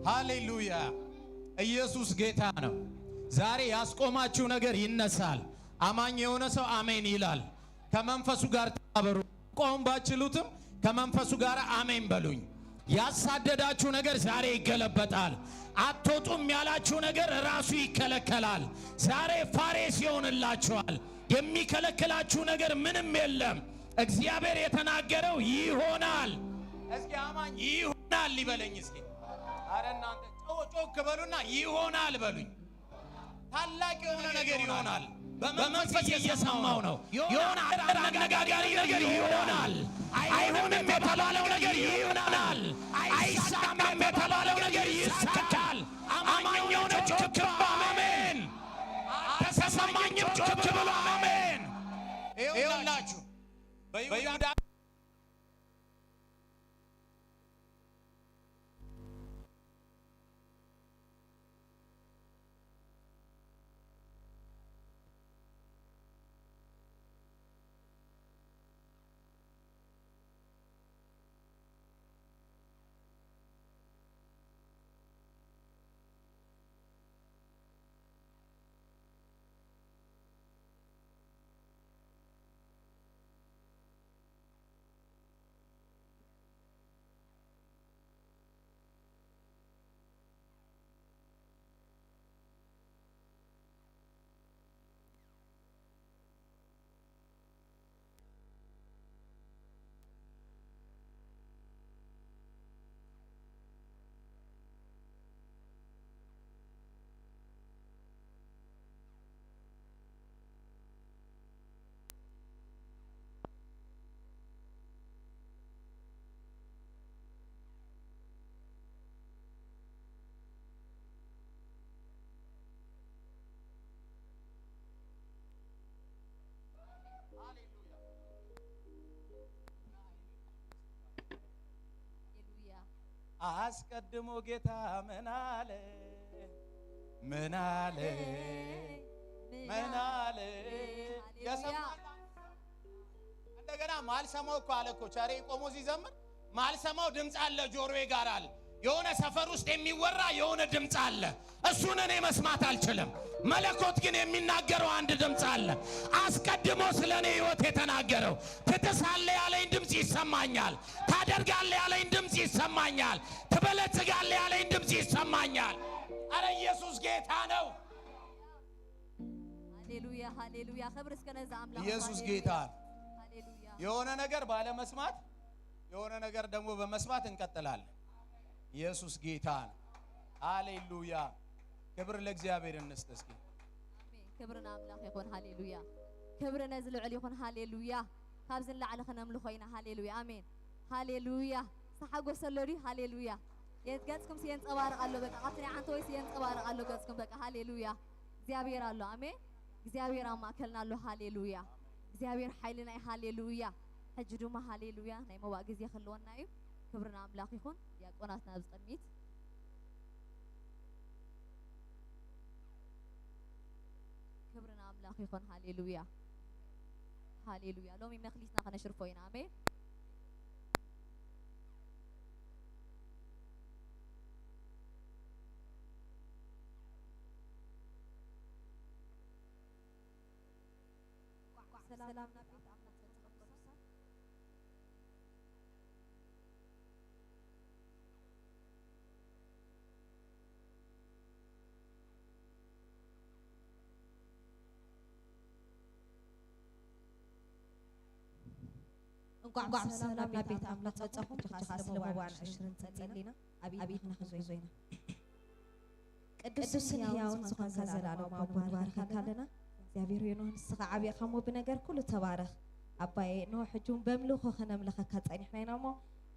ሃሌሉያ ኢየሱስ ጌታ ነው። ዛሬ ያስቆማችሁ ነገር ይነሳል። አማኝ የሆነ ሰው አሜን ይላል። ከመንፈሱ ጋር ተባበሩ። ቆም ባችሉትም ከመንፈሱ ጋር አሜን በሉኝ። ያሳደዳችሁ ነገር ዛሬ ይገለበጣል። አትወጡም ያላችሁ ነገር ራሱ ይከለከላል። ዛሬ ፋሬስ ይሆንላችኋል። የሚከለክላችሁ ነገር ምንም የለም። እግዚአብሔር የተናገረው ይሆናል። እስኪ አማኝ ይሆናል ይበለኝ እስኪ። አረ እናንተ ጮክ በሉና ይሆናል በሉኝ። ታላቅ የሆነ ነገር ይሆናል። በመንፈስ እየሰማው ነው። ይሆናል። አነጋጋሪ ነገር ይሆናል። አይሆንም የተባለው ነገር ይሆናል። አይሳካም የተባለው ነገር ይሳካል። አማኝ የሆነ ጮክ ብሎ አሜን። ተሰማኝም ጮክ ብሎ አሜን። ይኸውላችሁ በይሁዳ አስቀድሞ ጌታ ምን አለ ምን አለ ምን አለ የሰማኝ እንደገና ማልሰማው እኮ አለ እኮ ቸሬ ቆሞ ሲዘምር ማልሰማው ድምፅ አለ ጆሮዬ ጋር አለ። የሆነ ሰፈር ውስጥ የሚወራ የሆነ ድምፅ አለ። እሱን እኔ መስማት አልችልም። መለኮት ግን የሚናገረው አንድ ድምፅ አለ። አስቀድሞ ስለኔ ህይወት የተናገረው ትጥሳለህ ያለኝ ድምፅ ይሰማኛል። ታደርጋለህ ያለኝ ድምፅ ይሰማኛል። ትበለጽጋለህ ያለኝ ድምፅ ይሰማኛል። አረ ኢየሱስ ጌታ ነው። ሃሌሉያ ሃሌሉያ። ክብር እስከ ነዛ አምላክ ኢየሱስ ጌታ ነው። ሃሌሉያ። የሆነ ነገር ባለ መስማት የሆነ ነገር ደግሞ በመስማት እንቀጥላለን። ኢየሱስ ጌታ ነው። ሃሌሉያ። ክብር ለእግዚአብሔር እንስጥ እስኪ። አሜን። ክብርና አምላክ ይኹን። ሃሌሉያ። ክብርና ዝልዕል ይኹን። ሃሌሉያ። ካብ ዝንላዕለ ክነምልኾ ኢና። ሃሌሉያ አሜን። ሃሌሉያ። ሰሓጎሰለዱ ሃሌሉያ። ገጽኩም ሲየንጸባርቕ ኣሎ በቃ ኣብቲ ናይ ዓንተ ወይ ሲየንጸባርቕ ኣሎ ገጽኩም በቃ ሃሌሉያ። እግዚአብሔር ኣሎ አሜን። እግዚአብሔር ኣብ ማእከልና ኣሎ ሃሌሉያ። እግዚአብሔር ሓይልና እዩ ሃሌሉያ። ሕጂ ድማ ሃሌሉያ ናይ መባእ ግዜ ክህልወና እዩ። ክብርና ኣምላኽ ይኹን። ዲያቆናትና ኣብ ቅድሚት ክብርና ኣምላኽ ይኹን። ሃሌሉያ ሃሌሉያ። ሎሚ መክሊትና ከነሽርፎ ኢና ኣሜን። ሰላም ናቤት አምላክ ተጽፈርሳ እንኳዕ ሰላም ናቤት አምላክ ተጽፈርሳ ጅኻስ ለመዋን 20 ጸሊና አብይና ኸዞይና ቅዱስን ሕያውን ዝኾን ዘላለም አብ ባረካለና እግዚአብሔር የኖህን ስኻ ዓብይ ኸሞ ብነገር ኩሉ ተባረኽ አባዬ ኖህ ሕጁን በምልኾ ኸነምለኸካ ጸኒሕና ኢናሞ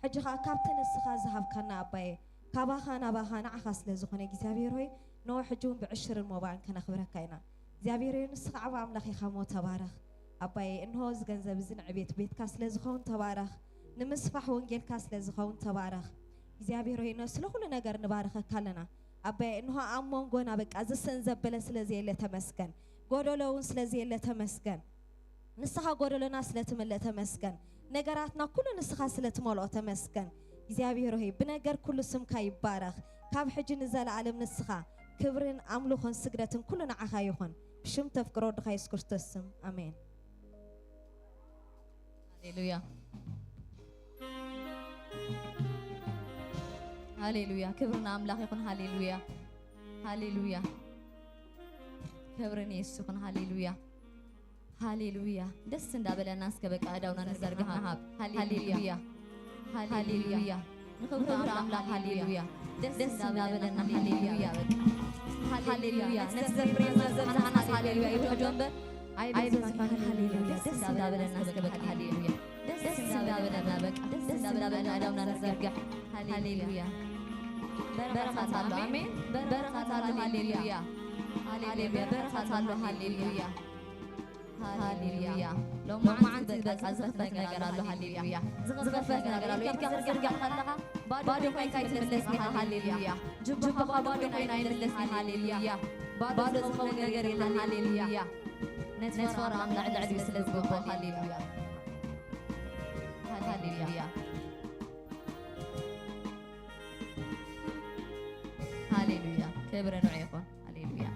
ሕጂ ኸ ካብቲ ንስኻ ዝሃብካና አባዬ ካባኻ ናባኻ ንዓኻ ስለ ዝኾነ እግዚአብሔር ሆይ ኖህ ሕጁን ብዕሽርን ሞባን ከነኽብረካ ኢና እግዚአብሔር ሆይ ንስኻ ዓብ ኣምላኽ ኢኻ ሞ ተባረኽ አባዬ እንሆ ዝገንዘብ እዚ ንዕቤት ቤትካ ስለ ዝኸውን ተባረኽ ንምስፋሕ ወንጌልካ ስለ ዝኸውን ተባረኽ እግዚአብሔር ሆይ ስለ ኩሉ ነገር ንባረኸካ ኣለና አባዬ እንሆ ኣብ መንጎና በቃ ዝስን ዘበለ ስለዘየለ ተመስገን ጎደሎውን ስለዚህ የለ ተመስገን ንስኻ ጎደሎና ስለተመለ ተመስገን ነገራትና ኩሉ ንስኻ ስለተመልኦ ተመስገን እግዚአብሔር ሆይ ብነገር ኩሉ ስምካ ይባረኽ ካብ ሕጂ ንዘለዓለም ንስኻ ክብርን ኣምልኾን ስግደትን ኩሉ ንዓኻ ይኹን ብሽም ተፍቅሮ ወድኻ ኢየሱስ ክርስቶስ ስም ኣሜን። ሃሌሉያ ሃሌሉያ። ክብርና ኣምላኽ ይኹን። ሃሌሉያ ሃሌሉያ። ክብርን ኢየሱስ ይኹን። ሃሌሉያ ሃሌሉያ። ደስ እንዳበለና እስከ በቃ እዳውና ንዘርግሃ ሃሌሉያ ሃሌሉያ። ንክብር አምላክ ሃሌሉያ። ደስ እንዳበለና ሃሌሉያ በቃ ሃሌሉያ። ነዘፍር የዘዘናና ሃሌሉያ ይሁን በ አይበዝፋን ሃሌሉያ። ደስ እንዳበለና እስከ በቃ ሃሌሉያ ደስ እንዳበለና በቃ ደስ እንዳበለና እዳውና ንዘርግሃ ሃሌሉያ። በረከት አለ አሜን። በረከት አለ ሃሌሉያ ሃሌሉያ። በረከት አለ ሃሌሉያ ሃሌሉያ። ሎማዓንቲ በቃ ዝኽፈት ነገር አለ ሃሌሉያ። ዝኽፈት ነገር አለ ኢድካ ዝርግርጋ ከለኻ ባዶ ኮይንካ ይትመለስኒ ሃሌሉያ። ጅብኻ ባዶ ኮይንካ ይትመለስኒ ሃሌሉያ። ባዶ ዝኸውን ነገር የለን ሃሌሉያ። ነቲ ፈራ ኣምላዕ ልዕሊ ስለ ዝገቦ ሃሌሉያ ሃሌሉያ ሃሌሉያ። ክብሪ ንዑ ይኹን። ሃሌሉያ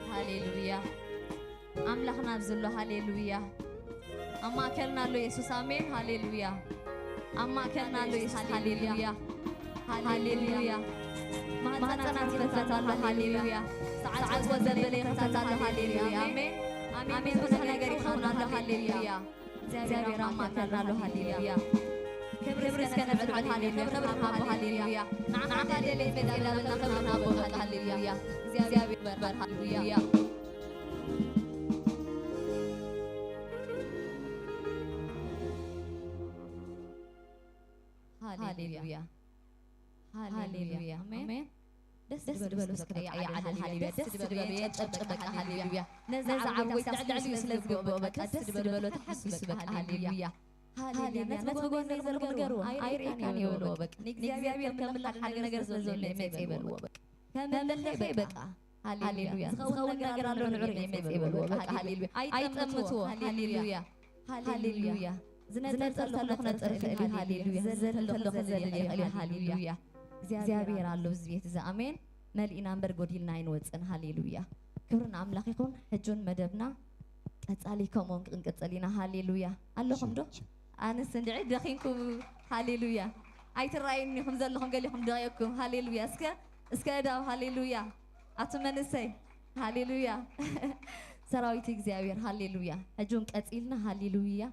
ሃሌሉያ። አምላኽና ብዝሎ ሃሌሉያ። ኣብ ማእከልና ኣሎ ኢየሱስ ኣሜን ሃሌሉያ። ኣብ ማእከልና ኣሎ ኢየሱስ ሃሌሉያ ሃሌሉያ። ማህፀናት ይፈታት ኣሎ ሃሌሉያ። ሰዓት ወዘበለ ይፈታት ኣሎ ሃሌሉያ አሜን አሜን። ብዙሕ ነገር ይኸውን ኣሎ ሃሌሉያ። እግዚአብሔር ኣብ ማእከልና ኣሎ ሃሌሉያ كبر اسكن عبد هاليلويا خبر هابو هاليلويا نعم هاليلويا مدينا لنا خبر هابو هاليلويا زيابي بر هاليلويا هاليلويا هاليلويا امين دس دبلو سكري يا هاليلويا دس دبلو يطبق هاليلويا نزع عوي تعدعلي سلازقو بك دس دبلو تحسس بك هاليلويا هاليلويا نتبغون نزل قرقرو ايريان يولو بك نيجزابير كمل حاجه ነገር زلزل ميت يبلو بك كمل لي بقى هاليلويا زغو ነገር አለው ንዑሪ ميت يبلو بك هاليلويا አይጠምቱ هاليلويا هاليلويا ዝነጸር ተለኹ ነጸር هاليلويا ዘዘል ተለኹ ዘል هاليلويا እግዚአብሔር አለው እዚ ቤት እዚ አሜን መልኢና እምበር ጎዲልና አይንወፅን ሃሌሉያ ክብርን አምላኽ ይኹን ሕጁን መደብና ቀጻሊ ከምውን ክንቀጸሊና ሃሌሉያ ኣለኹም ዶ ኣነስ እንድዒ ደኺንኩም ሃሌሉያ ኣይትራእዩኒኹም ዘለኹም ገሊኹም ደቂኩም ሃሌሉያ እስከ እዳው ሃሌሉያ ኣትመንሰይ ሃሌሉያ ሰራዊት እግዚአብሔር ሃሌሉያ ሕጁን ቀጺልና ሃሌሉያ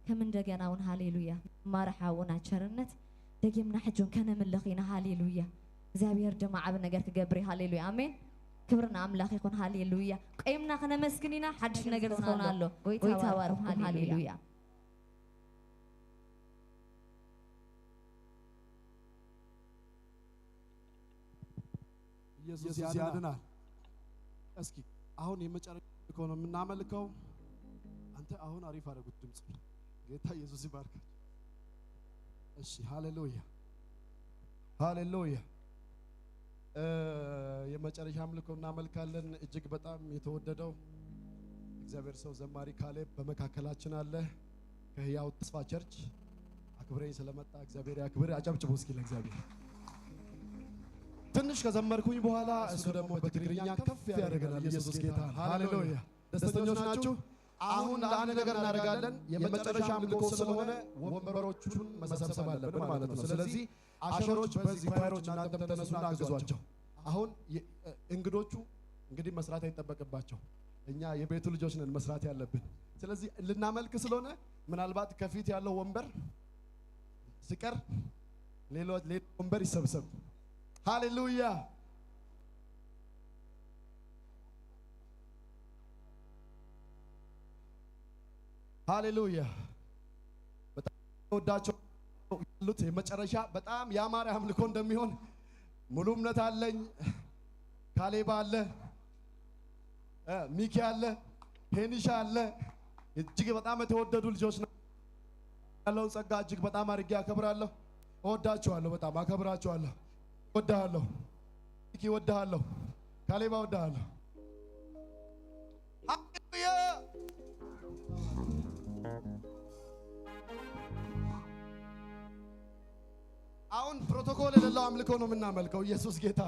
ከም እንደገና እውን ሃሌሉያ ማርሓውና ቸርነት ደጊምና ሕጁን ከነምልኺና ሃሌሉያ እግዚአብሔር ድማ ዓብ ነገር ክገብር ሃሌሉያ አሜን ክብርና አምላኽ ይኹን ሃሌሉያ ቆይምና ከነመስግኒና ሓድሽ ነገር ዝኸውን ኣሎ ጎይታ ባርክ ሃሌሉያ ኢየሱስ ያድናል። እስኪ አሁን የመጨረሻ ነው የምናመልከው። አንተ አሁን አሪፍ አደረጉት ድምጽ ጌታ ኢየሱስ ይባርክ። እሺ ሃሌሉያ ሃሌሉያ። የመጨረሻ አምልኮ እናመልካለን። እጅግ በጣም የተወደደው እግዚአብሔር ሰው ዘማሪ ካሌብ በመካከላችን አለ ከህያው ተስፋ ቸርች አክብረኝ ስለመጣ እግዚአብሔር ያክብር። አጨብጭቡ እስኪ ለእግዚአብሔር። ትንሽ ከዘመርኩኝ በኋላ እሱ ደግሞ በትግርኛ ከፍ ያደርገናል። ኢየሱስ ጌታ ሃሌሉያ። ደስተኞች ናችሁ? አሁን ለአንድ ነገር እናደርጋለን። የመጨረሻ አምልኮ ስለሆነ ወንበሮቹን መሰብሰብ አለብን ማለት ነው። ስለዚህ አሸሮች በዚህ ኳየሮች እናንተም ተነሱና አግዟቸው። አሁን እንግዶቹ እንግዲህ መስራት አይጠበቅባቸው፣ እኛ የቤቱ ልጆች ነን መስራት ያለብን። ስለዚህ ልናመልክ ስለሆነ ምናልባት ከፊት ያለው ወንበር ሲቀር ሌላ ወንበር ይሰብሰብ። ሃሌሉያ ሃሌሉያ። በጣም ወዳቸው ያሉት የመጨረሻ በጣም ያማረ አምልኮ እንደሚሆን ሙሉ እምነት አለኝ። ካሌብ አለ፣ ሚኪ አለ፣ ሄኒሻ አለ። እጅግ በጣም የተወደዱ ልጆች ነው። ያለውን ጸጋ እጅግ በጣም አድርጌ አከብራለሁ። እወዳቸዋለሁ፣ በጣም አከብራቸዋለሁ። እወድሃለሁ ሚኪ፣ እወድሃለሁ ካሌብ፣ እወድሃለሁ። ሃሌሉያ አሁን ፕሮቶኮል የሌለው አምልኮ ነው የምናመልከው። ኢየሱስ ጌታ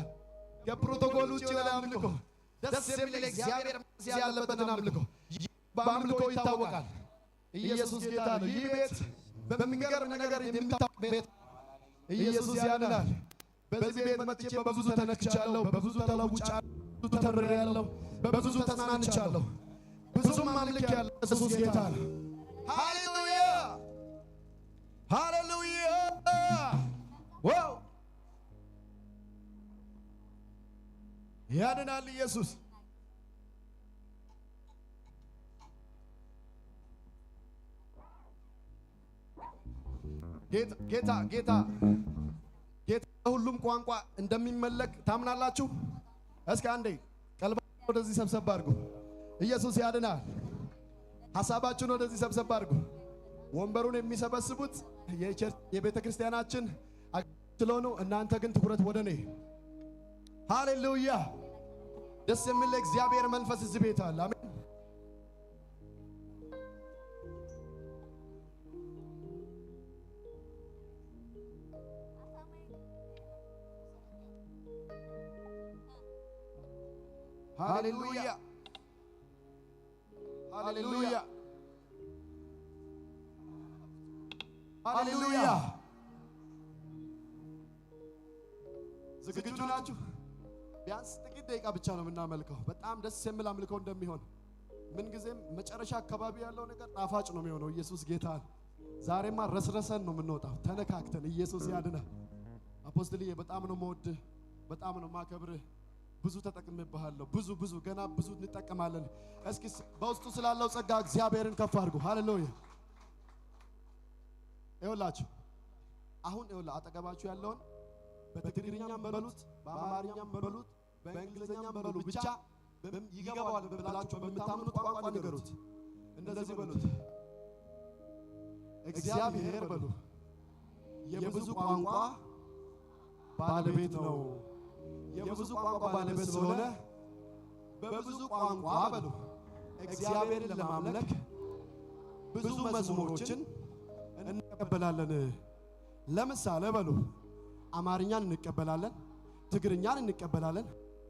ከፕሮቶኮል ውጭ የሆነ አምልኮ ደስ የሚል እግዚአብሔር ያለበትን አምልኮ በአምልኮ ይታወቃል። ኢየሱስ ጌታ ነው። ይህ ቤት በሚገርም ነገር የሚታወቅ ቤት ኢየሱስ ያድናል። በዚህ ቤት መጥቼ በብዙ ተነክቻለሁ፣ በብዙ ተለውጫለሁ፣ ብዙ ተምሬያለሁ፣ በብዙ ተጽናንቻለሁ፣ ብዙም አምልኬያለሁ። ኢየሱስ ጌታ ነው። ሃሌሉያ ሃሌሉያ። ዋው ያድናል ኢየሱስ። ጌታ ሁሉም ቋንቋ እንደሚመለክ ታምናላችሁ? እስኪ አንዴ ቀልባችሁን ወደዚህ ሰብሰብ አድርጉ። ኢየሱስ ያድናል። ሐሳባችሁን ወደዚህ ሰብሰብ አድርጉ። ወንበሩን የሚሰበስቡት የቤተ ክርስቲያናችን ስለሆኑ እናንተ ግን ትኩረት ወደ እኔ። ሃሌሉያ። ደስ የሚል እግዚአብሔር መንፈስ እዚህ ቤት አለ። አሜን። ሃሌሉያ ሃሌሉያ ሃሌሉያ። ዝግጁ ናችሁ? ቢያንስ ጥቂት ደቂቃ ብቻ ነው የምናመልከው። በጣም ደስ የሚል አምልኮ እንደሚሆን ምንጊዜም መጨረሻ አካባቢ ያለው ነገር ጣፋጭ ነው የሚሆነው። ኢየሱስ ጌታ ዛሬማ ረስረሰን ነው የምንወጣው ተነካክተን። ኢየሱስ ያድናል። አፖስትልዬ በጣም ነው የምወድህ፣ በጣም ነው የማከብርህ። ብዙ ተጠቅሜብሃለሁ። ብዙ ገና ብዙ እንጠቀማለን። እስኪ በውስጡ ስላለው ጸጋ እግዚአብሔርን ከፍ አድርጉ። ሃሌሉያ። ይኸውላችሁ አሁን አጠገባችሁ ያለውን በትግርኛም በሉት በአማርኛም በሉት በእንግሊዝኛም በሉ ብቻ ይገባዋል ብላችሁ በምታምኑት ቋንቋ ንገሩት። እንደዚህ በሉት፣ እግዚአብሔር በሉ የብዙ ቋንቋ ባለቤት ነው። የብዙ ቋንቋ ባለቤት ስለሆነ በብዙ ቋንቋ በሉ እግዚአብሔርን ለማምለክ ብዙ መዝሙሮችን እንቀበላለን። ለምሳሌ በሉ አማርኛን እንቀበላለን፣ ትግርኛን እንቀበላለን፣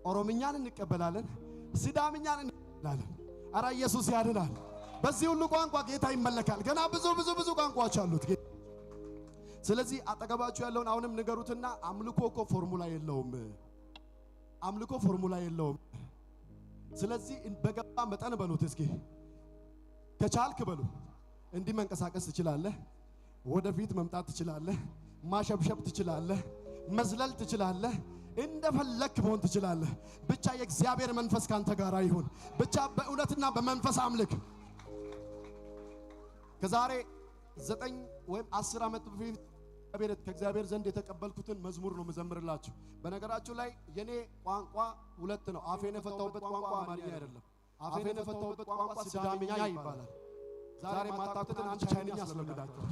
ኦሮምኛን እንቀበላለን፣ ሲዳምኛን እንቀበላለን። አረ ኢየሱስ ያድናል። በዚህ ሁሉ ቋንቋ ጌታ ይመለካል። ገና ብዙ ቋንቋዎች አሉት። ስለዚህ አጠገባችሁ ያለውን አሁንም ንገሩትና አምልኮ እኮ ፎርሙላ የለውም። አምልኮ ፎርሙላ የለውም። ስለዚህ በገባ መጠን በሉት እስኪ ከቻልክ በሉ እንዲህ መንቀሳቀስ ትችላለህ፣ ወደፊት መምጣት ትችላለህ፣ ማሸብሸብ ትችላለህ፣ መዝለል ትችላለህ፣ እንደፈለክ መሆን ትችላለህ። ብቻ የእግዚአብሔር መንፈስ ካንተ ጋር ይሁን። ብቻ በእውነትና በመንፈስ አምልክ። ከዛሬ 9 ወይም 10 ዓመት በፊት ከእግዚአብሔር ዘንድ የተቀበልኩትን መዝሙር ነው መዘምርላችሁ። በነገራችሁ ላይ የኔ ቋንቋ ሁለት ነው። አፌን የፈታሁበት ቋንቋ አማርኛ አይደለም። አፌን የፈታሁበት ቋንቋ ሲዳምኛ ይባላል። ዛሬ ማታውቁትን አንድ ቻይንኛ አስለምዳችኋል።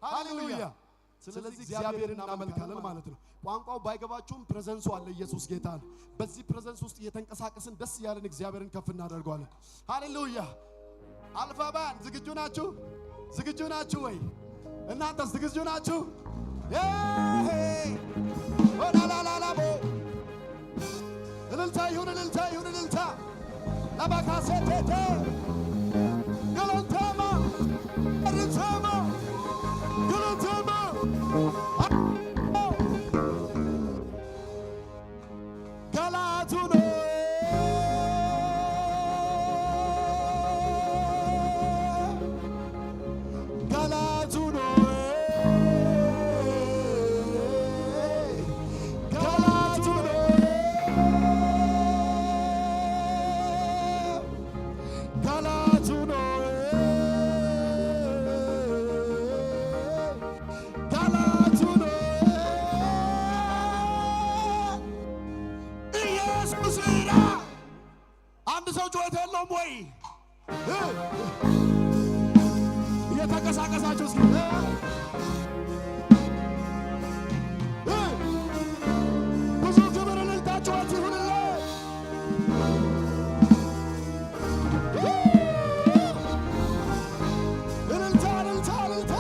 ሃሌሉያ። ስለዚህ እግዚአብሔርን እናመልካለን ማለት ነው። ቋንቋው ባይገባችሁም ፕሬዘንሱ አለ። ኢየሱስ ጌታ ነው። በዚህ ፕሬዘንስ ውስጥ እየተንቀሳቀስን ደስ ያለን እግዚአብሔርን ከፍ እናደርገዋለን። ሃሌሉያ። አልፋባን ዝግጁ ናችሁ? ዝግጁ ናችሁ ወይ? እናንተስ ዝግጁ ናችሁ? ኦላላላላቦ እልልታ ይሁን፣ እልልታ ይሁን፣ እልልታ ለባካሴቴቴ ገለንታማ እልልታማ ገለንታማ ገላቱ ነው ወይ እየተንቀሳቀሳችሁ እስኪ ብዙ ክብር እልልታችኋት ይሁንልህ። እልልታ እልልታ እልልታ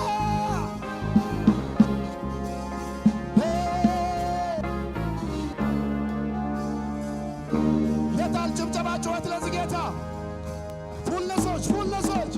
የታል ጭብጨባችኋት ለዚህ ጌታ? ፉለሶች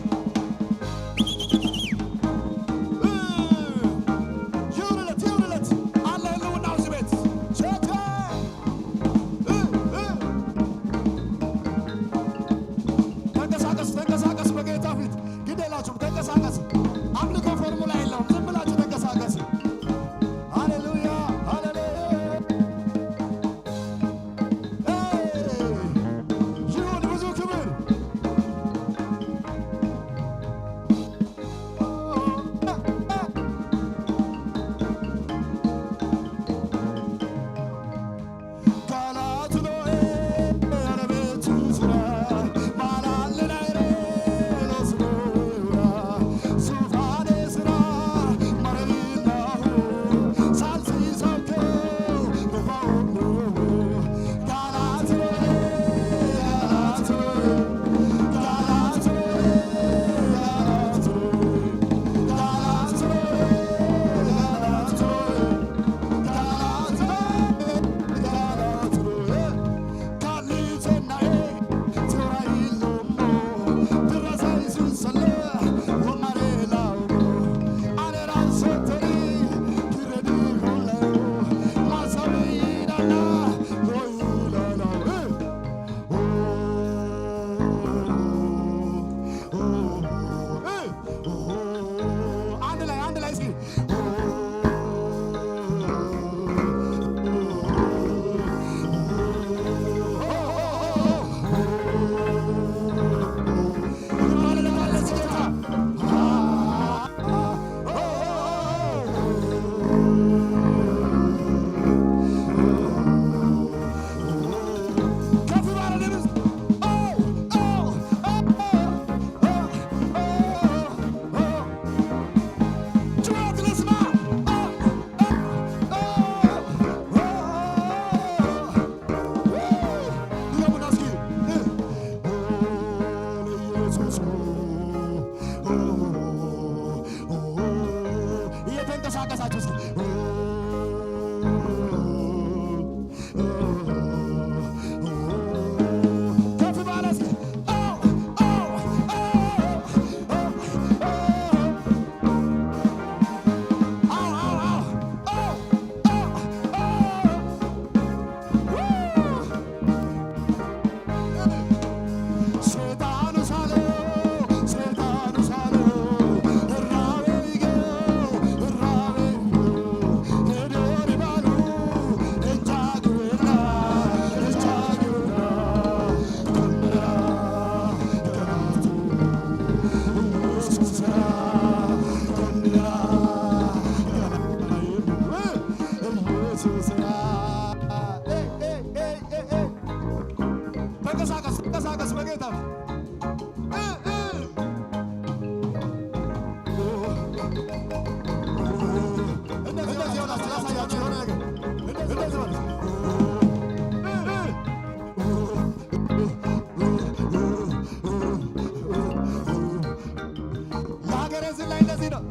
ተንቀሳቀሳችሁ እስኪ ከፍ ባለ እስኪ ተንቀሳቀስ በጌታ እንደዚህ ሆናችሁ ላሳያችሁ የሆነ ነገር እንደዚህ ማለት የሀገሬ ዝላይ እንደዚህ ነው።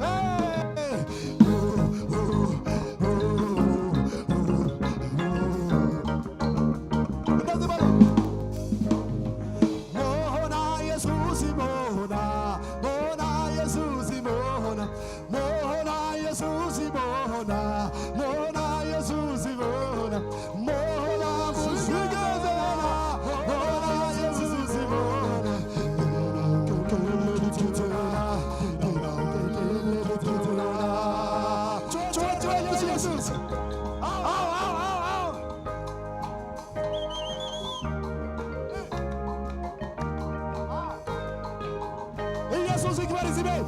ኢየሱስ ይክበር እዚህ ቤት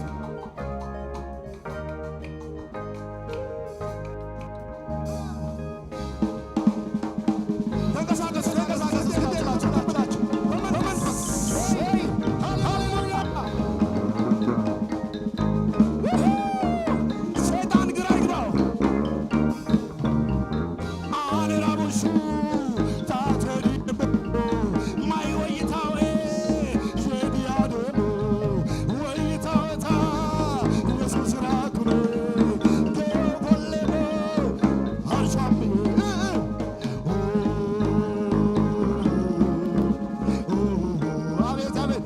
ተንቀሳቀሱ በመንፈስ ሃሌሉያ ሰይጣን ግራ ይግባው አኔራቡሹ ታተሪበ ማይ ወይታዌ ሸዲያዶ ወይታታ ኢየሱስ ራኩኔ ገቦሌቦ አሻሚ አቤት አቤት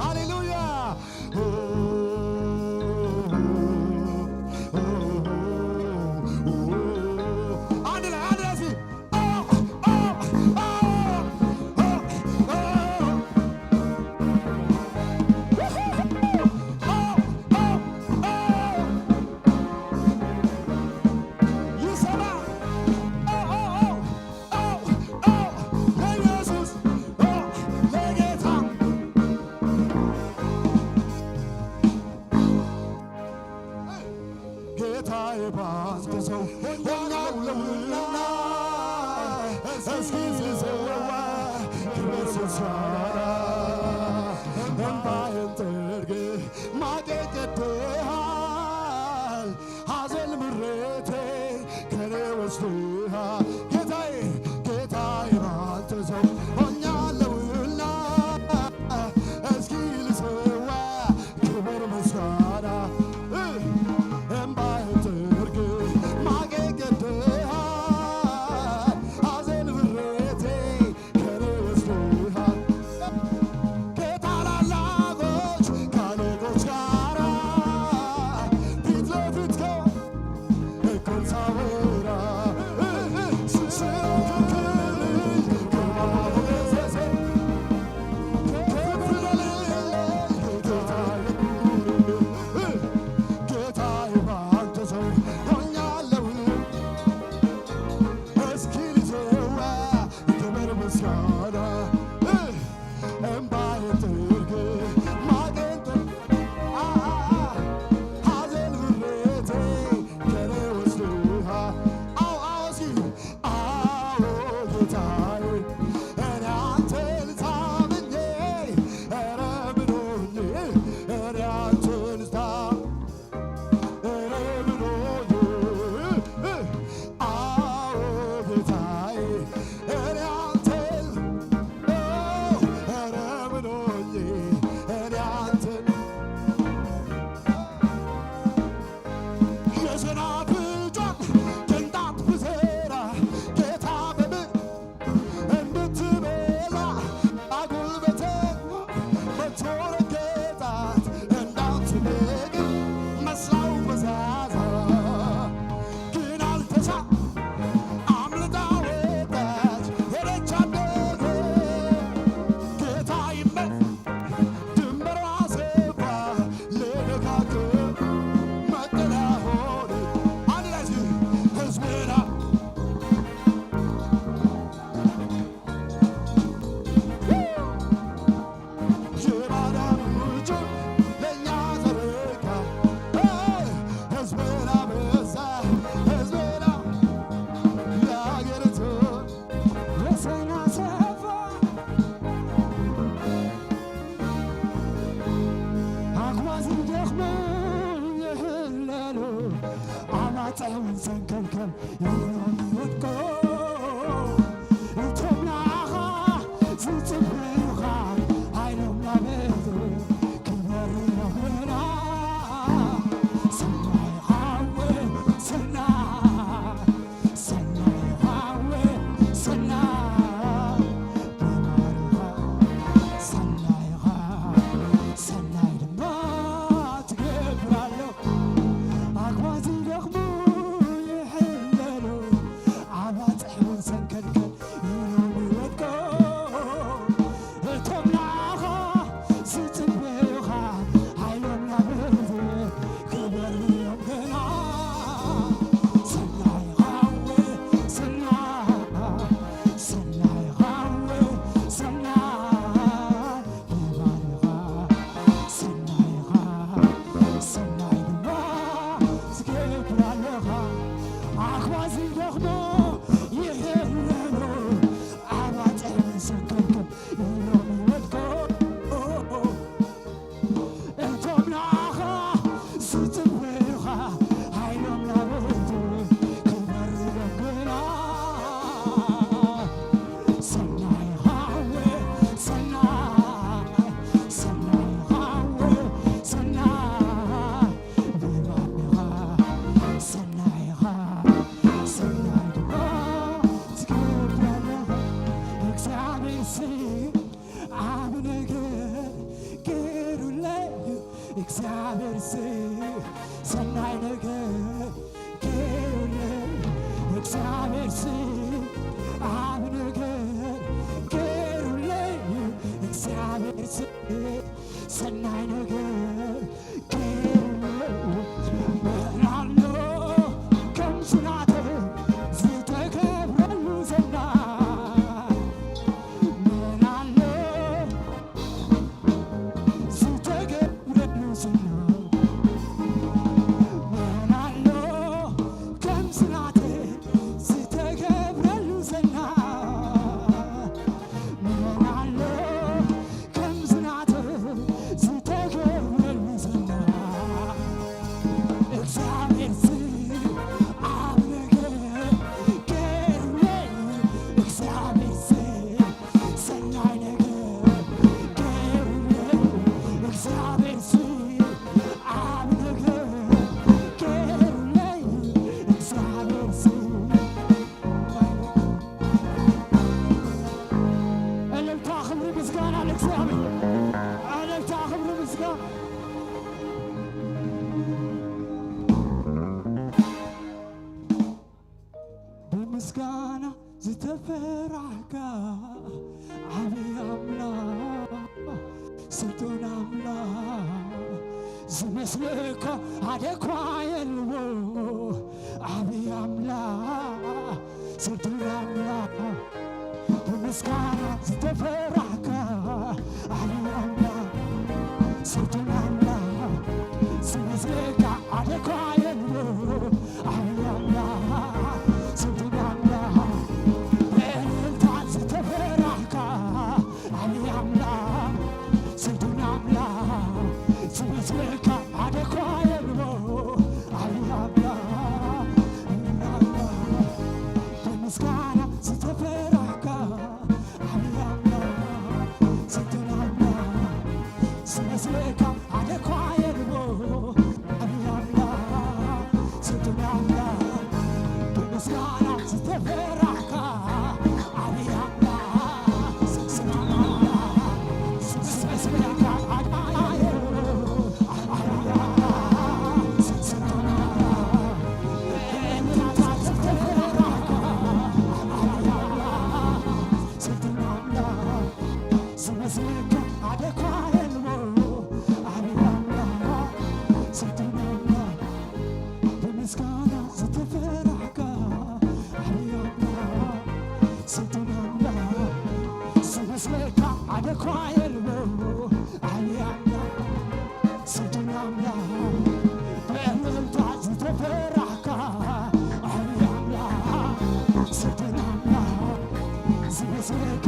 ሃሌሉያ አንድ ላይ እስኪ ይሰማ ለኢየሱስ ለጌታ ጌታዬ ባንተ ሰው ሆኛለሁና እስኪ ስሰዋ ክብር ስሰራ እንባዬን ጠርገህ ማቄን ቀድደሃል ሐዘን ምሬቴ ከኔ ወስደሃል ጌታዬ ባንተ ሰው ሆኛለሁና እስኪ ልሰዋ ክብር ምስጋና እምባዬን ጠርገህ ማቄን ቀድደሃል ሐዘን ምሬቴ ከኔ ወስደሃል ከታላላቆች ከአለቆች ጋራ سنكلكل يوم يودكو تمنعها زيتبيخا هايلوم لابيتو كبري ربنا سناي حاوي سناي سناي حاوي سناي بمارها سناي سناي دما تقبرالو أقواتي لخمو يحللو عبات حمون سنكلكل يوم يودكو تمنعها ستنبيخا هايلوم لابيتو كبر يوم قنا سناي غاوي سناي سناي غاوي سناي بمارغا سناي سناي دما تقبرالوها أخوازي لخمو يحللو عبات حمون سنكلكل يوم يودكو تمنعها ستنبيخا هايلوم لابيتو كبر يوم قنا سناي غاوي سناي سناي غاوي سناي بمارغا سناي سناي دما تقبرالوها እግዚአብሔር አብ ነገር ገሩለዩ እግዚአብሔር ሰናይ ነገር ገሩለዩ እግዚአብሔር አብ ነገር ገሩለዩ እግዚአብሔር ሰናይ ነገር ገሩለዩ ምራሎ ከምስናተ ዝተከብረሉ ሰናይ ምራሎ ዝተገብረሉ ሰናይ ምራሎ ከምስናተ ዝተገብረሉ ሰናይ ምራሎ ከምስናተ ዝተገብረሉ ሰናይ እግዚአብሔር አብ ነገር ገሩለዩ እግዚአብሔር ሰናይ ነገር ገሩለዩ እግዚአብሔር አብ ነገር ገሩለዩ እግዚአብሔር እልልታ ክብሪ ምስጋና ለእግዚአብሔር እልልታ ክብሪ ምስጋና በምስጋና ዝተፈራሕካ ዓብይ ኣምላኽ ስልጡን ኣምላኽ ዝመስልካ ሓደ እኳ የልዎ ዓብይ ኣምላኽ ስልጡን ኣምላኽ በምስጋና ዝተፈራሕካ ዓብይ ኣምላኽ ስልጡን ኣምላኽ ዝመስልካ ሓደ እኳ የልዎ ዓብይ ኣምላኽ ስልጡን ኣምላኽ በእልልታ ዝተፈራሕካ ዓብይ ኣምላኽ ስልጡን ኣምላኽ ዝመስልካ ሓደ እኳ የልዎ ዓብይ ኣምላኽ በምስጋና ዝተፈራሕካ ዓብይ ኣምላኽ ስልጡን ኣምላኽ ዝመስልካ ሓደ እኳ የልዎ ዓብይ ኣምላኽ ስልጡን ኣምላኽ በምስጋና ዝተፈራሕካ ዓብይ ኣምላኽ ስልጡን ኣምላኽ ዝመስልካ ሓደ እኳ የልዎ ዓብይ ኣምላኽ ስልጡን ኣምላኽ በእልልታ ዝተፈራሕካ ዓብይ ኣምላኽ ስልጡን ኣምላኽ ዝመስልካ ሓደ እኳ የልዎ ዓብይ ኣምላኽ ስልጡን ኣምላኽ በምስጋና ዝተፈራሕካ ዓብይ ኣምላኽ ስልጡን ኣምላኽ ዝመስልካ ሓደ እኳ የልዎ ዓብይ ኣምላኽ ስልጡን ኣምላኽ በእልልታ ዝተፈራሕካ ዓብይ ኣምላኽ ስልጡን ኣምላኽ ዝመስልካ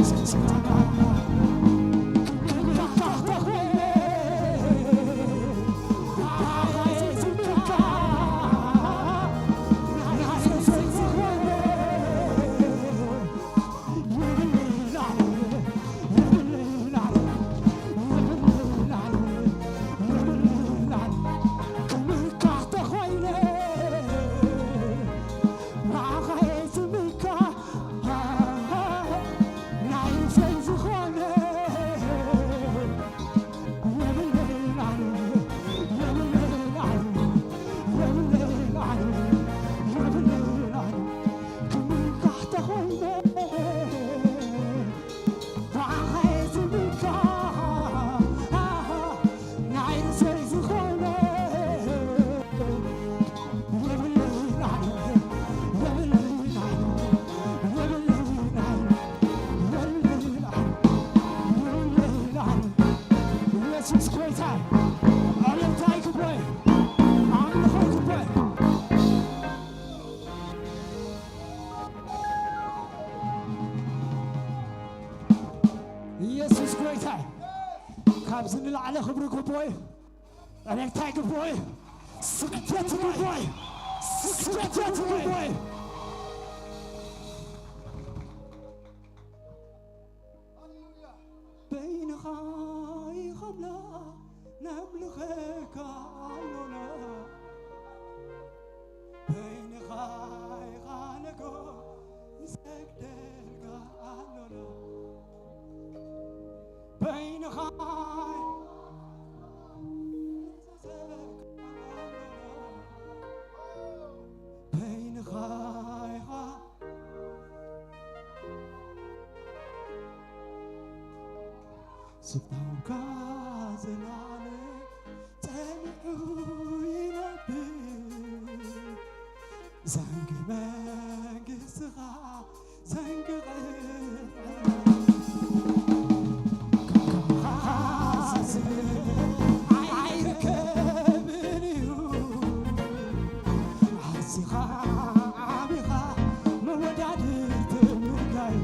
ስልጡን ኣምላኽ ኢየሱስ ጌታ አለታይ ክብሬ አምልኮ ክብሬ ኢየሱስ ጌታ ካብዝ ንላዕለ ክብሪ ክብሬ አለታይ ክብሬ ስግደት ክብሬ ስግደት ክብሬ بينك خملا نملخك علونا بينك خانكو نسجدلك علونا بينك بينك سبتهم كازلالي تنعو ينبي زنق منق سغا زنق عيركبنيو عزيخا عبيخا مودادي تمرقاي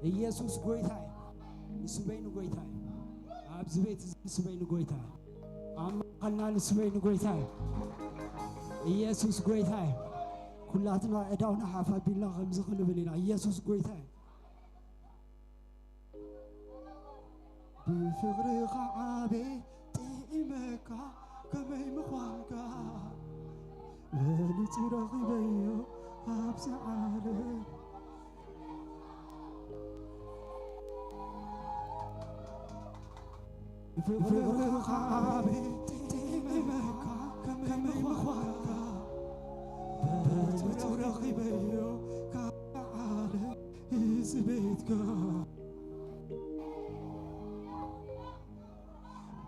ኢየሱስ ጎይታይ ንስበይኑ ጎይታይ ኣብዚ ቤት ንስበይኑ ጎይታይ ኣማኸልና ንስበይኑ ጎይታይ ኢየሱስ ጎይታይ ኩላትና ዕዳውና ሓፋቢልና ከምዚ ክንብል ኢና ኢየሱስ ጎይታይ ብፍቅርኻ ዓበይ ጥዕመካ ከመይ ምዃንካ ሌሊት ረኺበዮ ኣብዚ ዓለም ፍቅርኻ ዓበይ ጥዕመካ ከመይ ترخبيو كعالم يزبيتك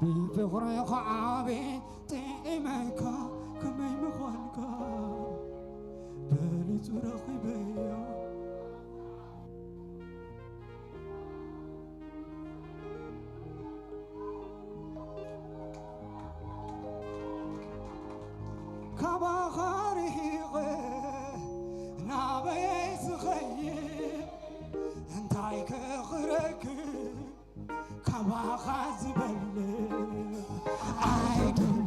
بفغرق عابي طيمك كما يمخونك بالي ترخبيو كباخاري نابي سخيب انتايك غرك كباخاز بلي عايدل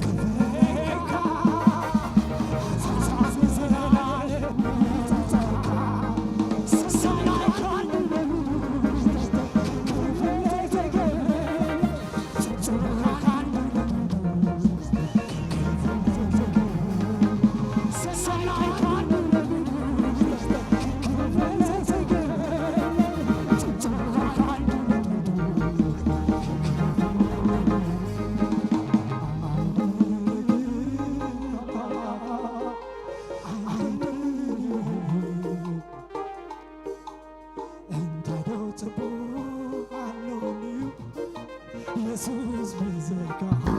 كفريكا ساساس زلالي سسايكان Jesus bezeka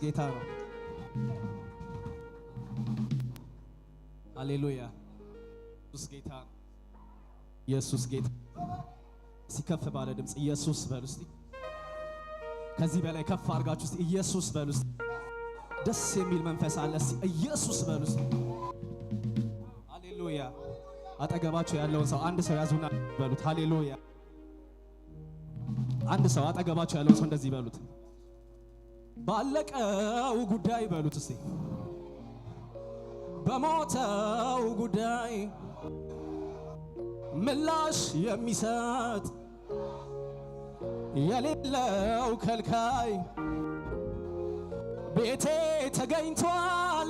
ጌታ ነው። ሃሌሉያ። ኢየሱስ ጌታ ነው። ኢየሱስ ጌታ። ሲከፍ ባለ ድምፅ ኢየሱስ በሉ እስቲ። ከዚህ በላይ ከፍ አድርጋችሁ እስቲ ኢየሱስ በሉ እስቲ። ደስ የሚል መንፈስ አለ። እስቲ ኢየሱስ በሉ እስቲ። ሃሌሉያ። አጠገባችሁ ያለውን ሰው አንድ ሰው ያዙና በሉት ሃሌሉያ። አንድ ሰው አጠገባችሁ ያለውን ሰው እንደዚህ በሉት፣ ባለቀው ጉዳይ በሉት እስቲ፣ በሞተው ጉዳይ ምላሽ የሚሰጥ የሌለው ከልካይ ቤቴ ተገኝቷል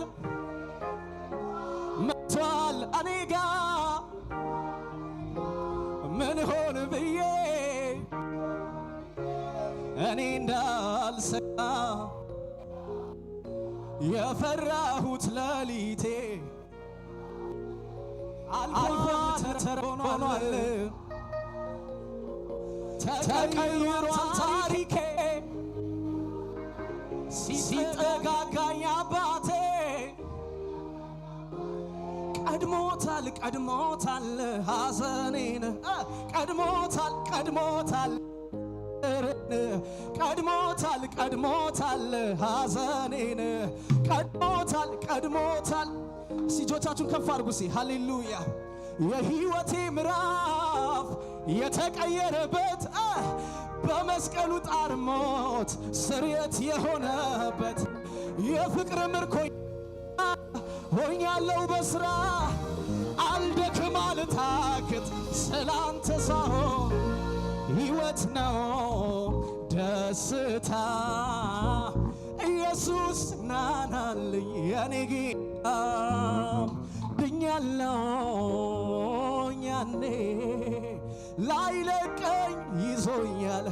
መጥቷል እኔ ጋ ምን ሆን ብዬ እኔ እንዳልሰጋ የፈራሁት ሌሊቴ አልፏል ተርቦኗል ተቀይሯል ታሪኬ ሲጠጋጋኝ አባቴ ቀድሞታል ቀድሞታል ሐዘኔን ቀድሞታል ቀድሞታል ቀድሞታል ቀድሞታል ሐዘኔን ቀድሞታል ቀድሞታል። እጆቻችሁን ከፍ አድርጉ እስቲ ሃሌሉያ። የህይወቴ ምዕራፍ የተቀየረበት በመስቀሉ ጣር ሞት ስርየት የሆነበት የፍቅር ምርኮ ሆኛለሁ በስራ አልደክም አልታክት ስላንተ ሳይሆን ሕይወት ነው ደስታ ኢየሱስ ናናልኝ የኔ ጌታ ድኛለሁ ያኔ ላይለቀኝ ይዞኛል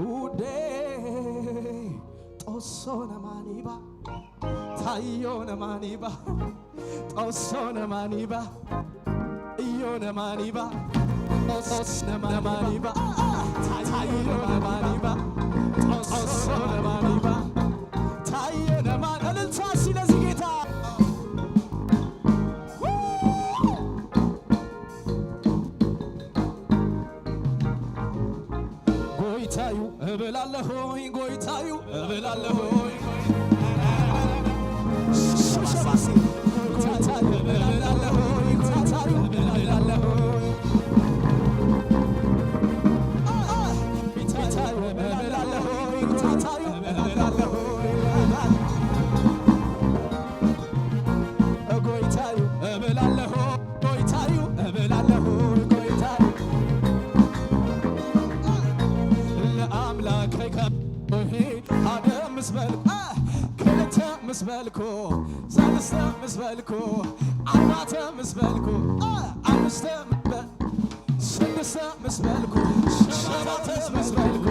ውዴ ጦሶነ ማኒባ ታዮነ ማኒባ ጦሶነ ማኒባ እዮነ ማኒባ ጦሶነ ማኒባ ታዮነ ማኒባ ጦሶነ ማኒባ ታዮነ ማን እልልታ ስለዚህ ጌታ ጎይታዩ እብላለሁኝ ጎይታዩ እብላለሁኝ ሸባሲ ጎይታዩ እብላለሁኝ ጎይታዩ እብላለሁኝ ጎይታዩ እብላለሁኝ ጎይታዩ እብላለሁኝ ጎይታዩ እብላለሁኝ ጎይታዩ እብላለሁኝ ጎይታዩ ለአምላክ ከሆሄ አደም ምስበል ክልተ ምስበልኩ ሰለስተ ምስበልኩ አርባዕተ ምስበልኩ አምስተ ምስበል ስድስተ ምስበልኩ ሰባተ ምስበልኩ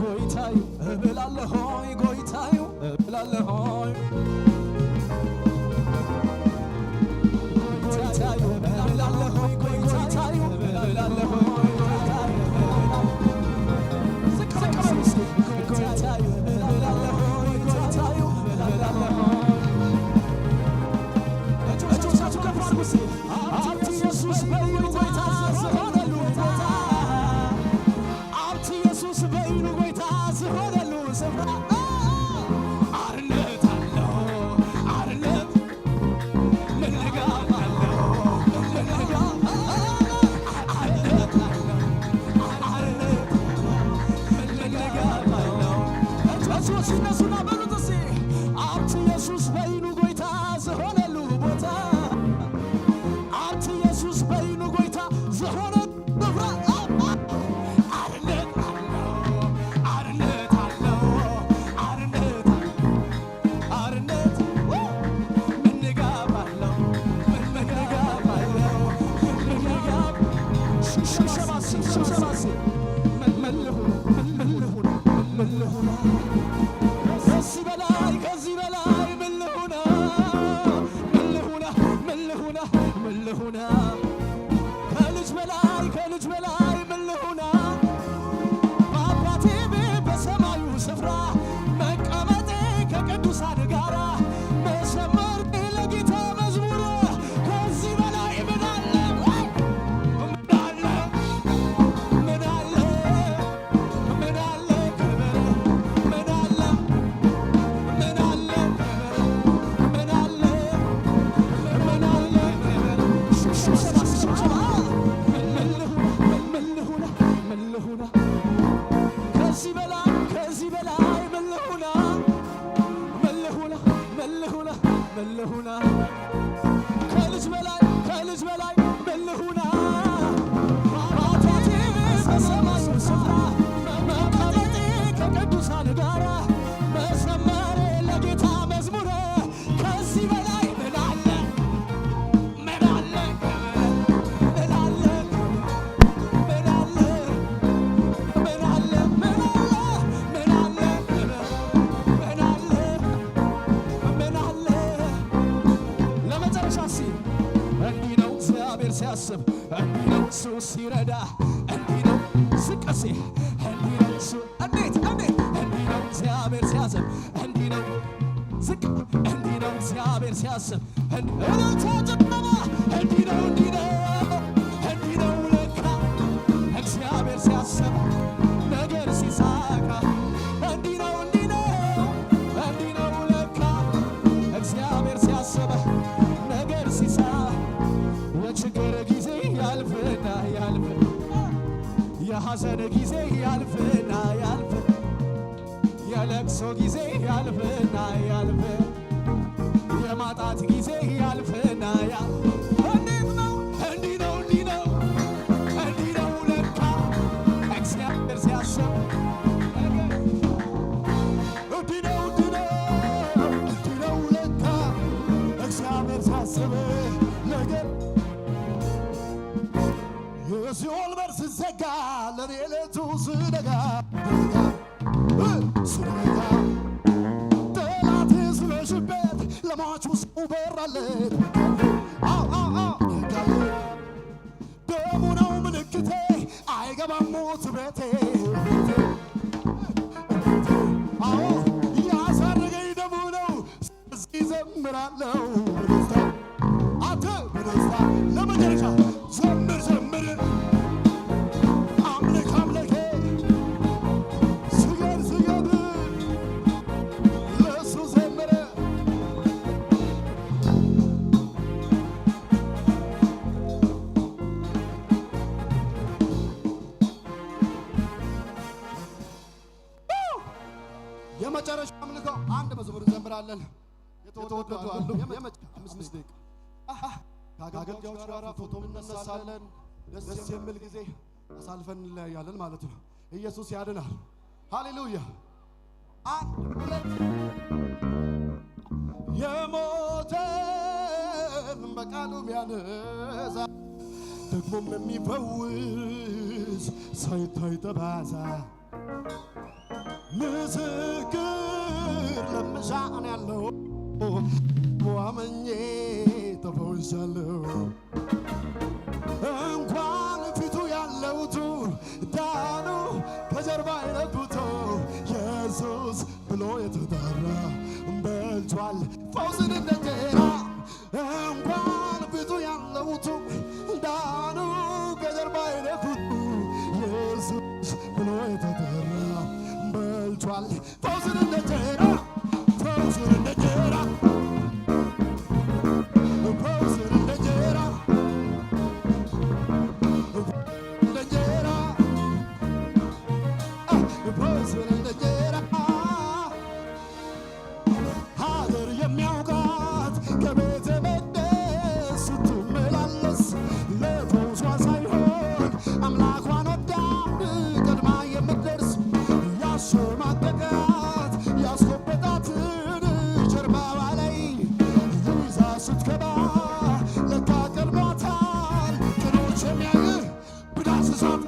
ጎይታዩ እብላለሁኝ ጎይታዩ እብላለሁኝ ጎይታዩ እብላለሁኝ ጎይታዩ እብላለሁኝ ጎይታዩ እብላለሁኝ ጎይታዩ እብላለሁኝ እጆቻችሁ ከፍ አድርጉ እስኪ አብቲ ኢየሱስ በይኑ ጌታ ስለሆነሉ ጌታ አብቲ ኢየሱስ በይኑ ጌታ ስለሆነሉ ስፍራ አርነት አለው አርነት ልንጋም አለው ልንጋም አርነት አለው አርነት ሲነሱና በሉት እስቲ አብት ኢየሱስ በይኑ ጎይታ ዘሆነሉ ቦታ አብት ኢየሱስ በይኑ ጎይታ ዘሆነ በፍራ አርነት አለው አርነት አለው አርነት አርነት ምንጋባለው ምንጋባለው ምንጋብ ሽብሸባሲ ሽብሸባሲ መልሁን መልሁን መልሁን ከዚህ በላይ መልሁና መልሁና መልሁና መልሁና ከልጅ በላይ መልሁና በአባቴ ቤት በሰማዩ ስፍራ መቀመጤ ከቅዱሳን ጋራ መዘመር ለጌታ መዝሙር ከዚህ በላይ ምን አለ ምን አለ ምን አለ ምን አለ ክብር ምን አለ ምን አለ ምን አለ ምን አለ ሽብሸባ መልሁና መልሁና ከዚህ በላይ መልሁና መልሁና መልሁና መልሁና ከልጅ በላይ መልሁና አባቴ በሰማዩ ስፍራ መቀመጤ ከቅዱሳን ጋራ መዘመሬ ለጌታ መዝሙር ከዚህ በላይ ምን አለ ምን አለ ምን አለ ምን አለ ምን አለ ምን አለ ምን አለ ምን አለ ለመጨረሻ ሲ እንዲህ ነው እግዚአብሔር ሲያስብ እንዲህ ነው እሱ ሲረዳ እንዲህ ነው ዝቅ ሲል እንዲህ ነው እሱ እንዴት እንዲህ ነው እግዚአብሔር ሲያስብ እንዲህ ነው ዝቅ እንዲህ ነው እግዚአብሔር ሲያስብ እልልታ ጭብጨባ እንዲህ ነው እንዲህ ነው ለካ እግዚአብሔር ሲያስብ ነገር ሲሳካ እንዲህ ነው ለካ እግዚአብሔር ሲያስብ ነገር ሲሳካ የችግር ጊዜ ያልፍና ያልፍ የሐዘን ጊዜ ያልፍና ያልፍ የለቅሶ ጊዜ ያልፍና ያልፍ የማጣት ጊዜ ያልፍና ያልፍ እንዴት ነው እንዲህ ነው ለካ እግዚአብሔር ሲያስብ እንዲህ ነው ለካ እግዚአብሔር ሲያስብ ነገር የሲኦል በር ሲዘጋ ለኔ ሌቱ ስነጋ ጠላቴ ስለሽበት ለሟቹ ሰው በራለት ደሙ ነው ምልክቴ አይገባም ሞት ቤቴ አዎ ያሳረገኝ ደሙ ነው እስኪ ዘምራለሁ በደስታ አንተ በደስታ ለመጨረሻ ዘምር ዘምር አምልክ አምልክ ስገድ ስገድ ለእሱ ዘምር የመጨረሻ አምልኮ አንድ መዝሙር እንዘምራለን። የተወደዱ አሉ የመጨረሻ 5 ደቂቃ ከአገልጋዮች ጋር ፎቶ እንነሳለን። ደስ የሚል ጊዜ አሳልፈን እንለያያለን ማለት ነው። ኢየሱስ ያድናል። ሃሌሉያ። አንድ ሁለት የሞተን በቃሉ የሚያነሳ ደግሞም የሚፈውስ ሳይታይ ጠባሳ ምስክር ለምሻን ያለው ዋመኜ ተፈውሻለሁ። እንኳን ፊቱ ያለውቱ ዳኑ ከጀርባ የለቡቶ ኢየሱስ ብሎ የተጠራ በልቷል ፈውስን እንደ እንጀራ። እንኳን ፊቱ ያለውቱ ዳኑ ከጀርባ የለቡቱ ኢየሱስ ብሎ የተጠራ በልቷል ፈውስን እንደ እንጀራ ፈውስን እንደ እንጀራ ፈውስን እንደ እንጀራ እንደ እንጀራ ፈውስን እንደ እንጀራ ያሸማቀቃት ያስጎበጣትን ጀርባዋ ላይ ይዛ ስትገባ ለካ ቀድሟታል ቅኖች የሚያይ ብዳስሳት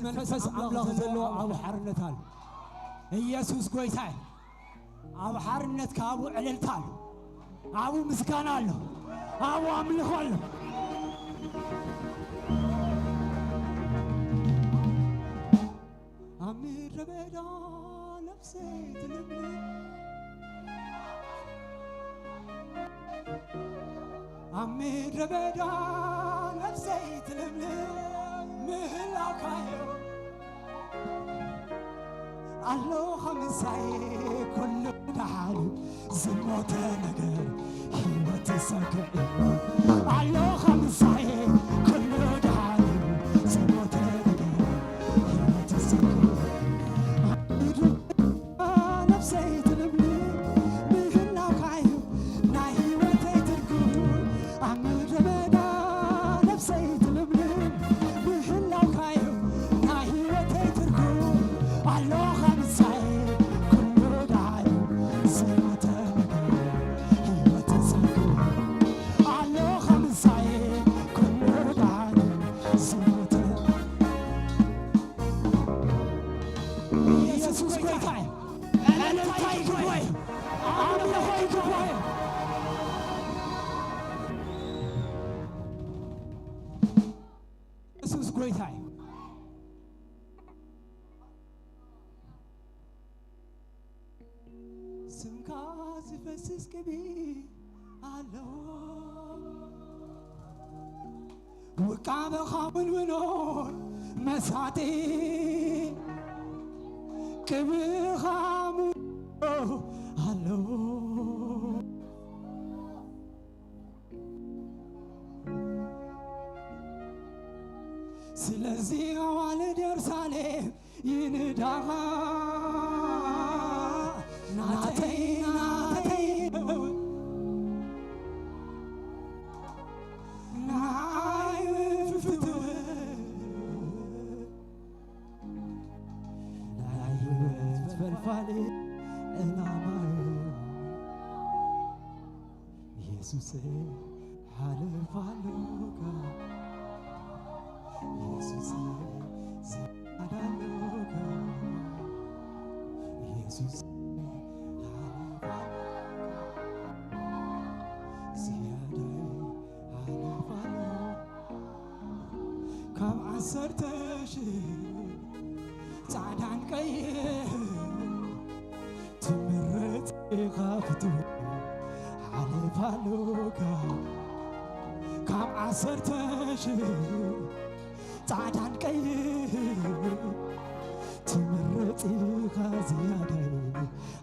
መንፈስ አምላኽ ዘለዎ ኣብ ሓርነት ኣሎ ኢየሱስ ጎይታ ኣብ ሓርነት ካብኡ ዕልልታ ኣሎ ኣብኡ ምስጋና ኣሎ ኣብኡ ኣምልኾ ኣሎ ኣብ ምድረ በዳ ነፍሰይ ትልምልም ኣብ ምድረ በዳ ነፍሰይ ትልምልም ምህላካዮ አሎ ኸምሳይ ኩሉ ዳሓሉ ዝሞተ ነገር ሕይወት ሰክዕ አሎ ኸምሳይ ኩሉ ዳሓሉ ዝሞተ ነገር ሕይወት ሰክዕ ነፍሰይ ትልምልም ምህላካዮ ናይ ሕይወተይ ትርጉም ኣብ ምድረ በዳ ነፍሰይ ትልምልም ዝፈስስ ቅቢ ኣለዎ ውቃበኻ ውንውኖን مساتي كبخامو هلو سلازي والد يرسالم يندها ناتي ناتي ناي فتوى ناي فرفالي انا ما يسوع حلف علوكا يسوع زادالوكا يسوع كم عسرتش تعدان كيه تمرت غافتو على بالوكا كم عسرتش تعدان كيه تمرت غازيادي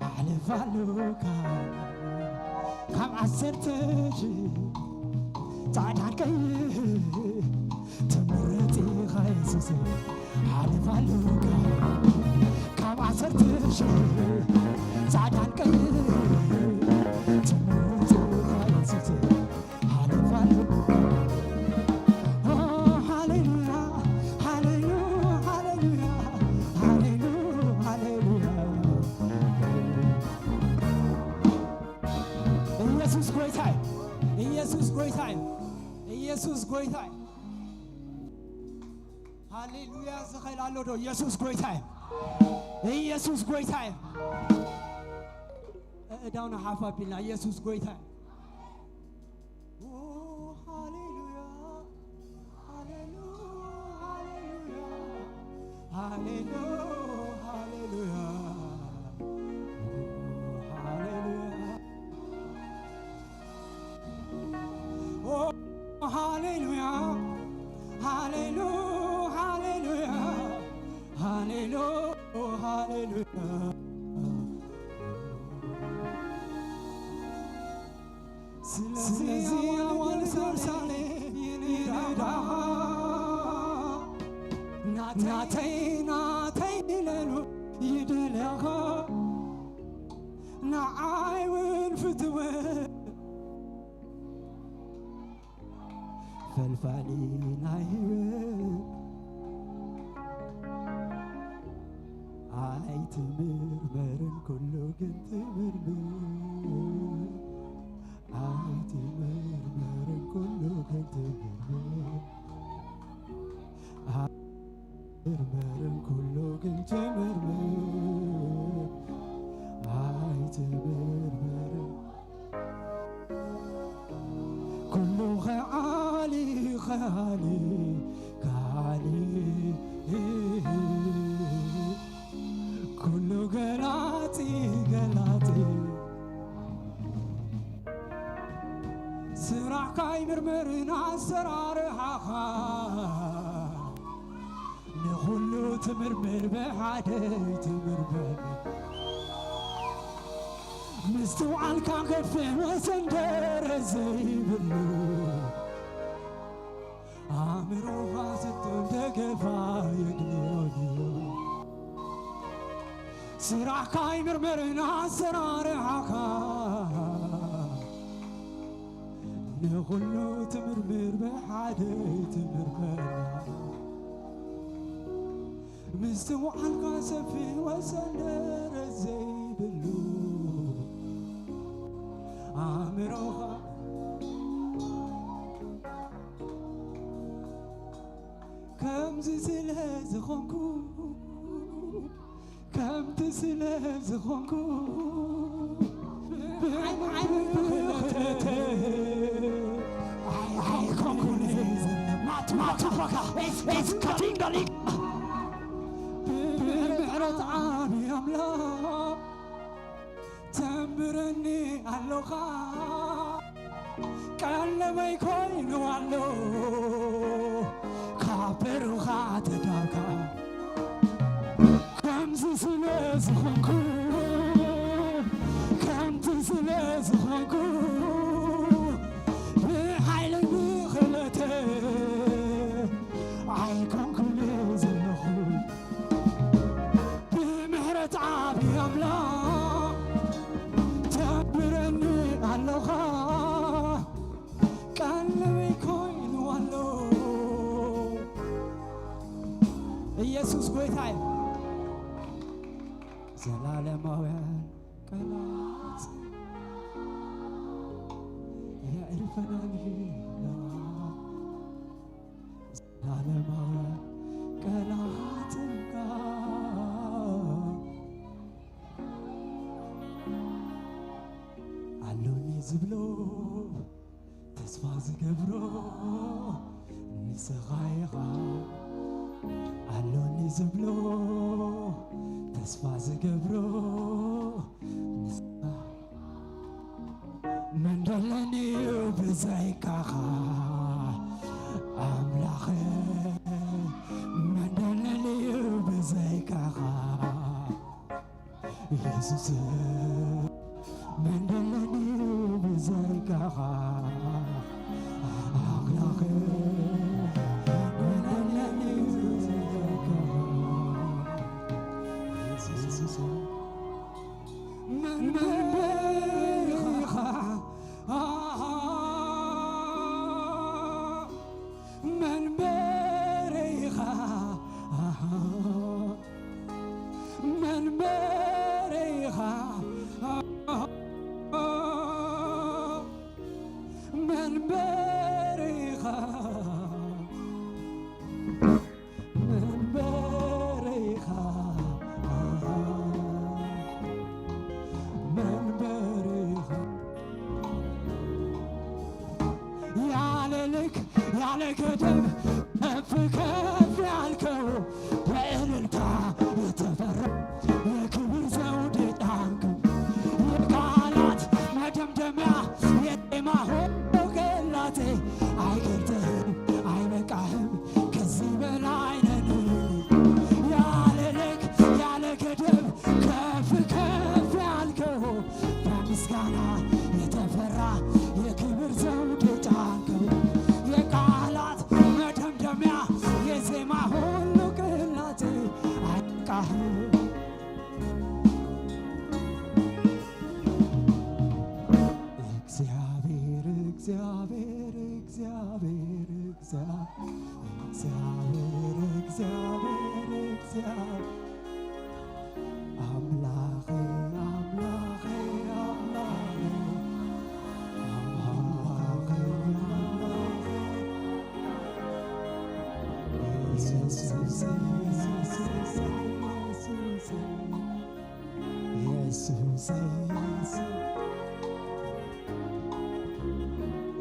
على بالوكا كم عسرتش تعدان كيه تمرتي خايسوس على بالوكا كم عسرتش تعدان كيه تمرتي خايسوس على بالوكا هاليلويا هاليلويا هاليلويا هاليلويا هاليلويا ኢየሱስ ጌታዬ ኢየሱስ ጌታዬ ኢየሱስ ጌታዬ ሃሌሉያ ዝኸይላሎ ዶ ኢየሱስ ጌታዬ ኢየሱስ ጌታዬ እዳውና ሓፋቢልና ኢየሱስ ጌታዬ ሃሌሉያ ሃሌሉያ ሃሌሉያ ሃሌሉያ Hallelujah, hallelujah, hallelujah, hallelujah, hallelujah. ስለዚህ አዋል ሰብሳሌ ይንዳዳ ናተይ ናተይ ይለሉ ይድለኸ ንዓይውን ፍትወ ፈልፋሊ ናይህይወት አይትምርመርን ኩሉ ግን ትምርምር አይትምርመርን ኩሉ ግን ትምርምር አይትምርመርን ኩሉ ግን ትምርምር አይትምርመርን ኩሉ ኸዓሊ ኸዓሊ ኸዓሊ ኩሉ ገላጢ ገላጢ ስራሕካ ይምርምርን ኣሰራርሓኻ ንኹሉ ትምርምር ብሓደ ትምርምር ምስትውዓልካ ከፍሕ ወሰን ደረስ ዘይብሉ ኣእምሮኻ ስትንደገፋ የድልዮድዮ ስራሕካ ይምርምርን ኣሰራርሓኻ ንኹሉ ትምርምር ብሓደ ትምርምር ምስትውዓልካ ሰፊሕ ወሰን ደረስ ዘይብሉ ኣእምሮኻ ከምዚ ስለ ዝኾንኩ ከምቲ ስለ ዝኾንኩ ብዓይብኽለተ ኣይኮንኩን ማትማትፎካ እስከቲንገሊ ብምሕረት ዓብዪ ኣምላኽ ተንብረኒ ኣለኻ ቀለበይ ኮይኑ ኣሎ بروخا تداكا كم سلز خنكو كم تسلز خنكو بحيل بخلته عيكم كل زلخو بمهرة عابي أملاك تبرني علوها كان لي كوين والو ኢየሱስ ጌታዬ ዘላለማውያን ቃላት ያዕርፈናል ዘላለማውያን ቃላት አሉኝ ዝብሎ ተስፋ ዝገብሮ ንስኻይኻ አሎኒ ዝብሎ ተስፋ ዝገብሮ መንደለኒ ብዘይካኻ ኣምላኸ መንደለኒ ብዘይካኻ ኢየሱስ መንደለኒ ብዘይካኻ ኣምላኸ ያለ ገደብ ከፍ ከፍ ያልከው በእልልታ የተፈራ የክብር ዘውድ የጫንከው የቃላት መደምደሚያ የጤማ ሆኖ ገላቴ አይገልጥህም አይበቃህም ከዚህ በላይ ነን ያለ ልክ ያለ ገደብ ከፍ ከፍ ያልከው በምስጋና የተፈራ የክብር ዘውድ የጫንከው የቃላት መደምደሚያ የዜማ ሁሉ ቅላቴ አይበቃህም እግዚአብሔር እግዚአብሔር እግዚአብሔር እግዚአብሔር እግዚአብሔር እግዚአብሔር አምላኬ አምላኬ አምላኬ ኢየሱስ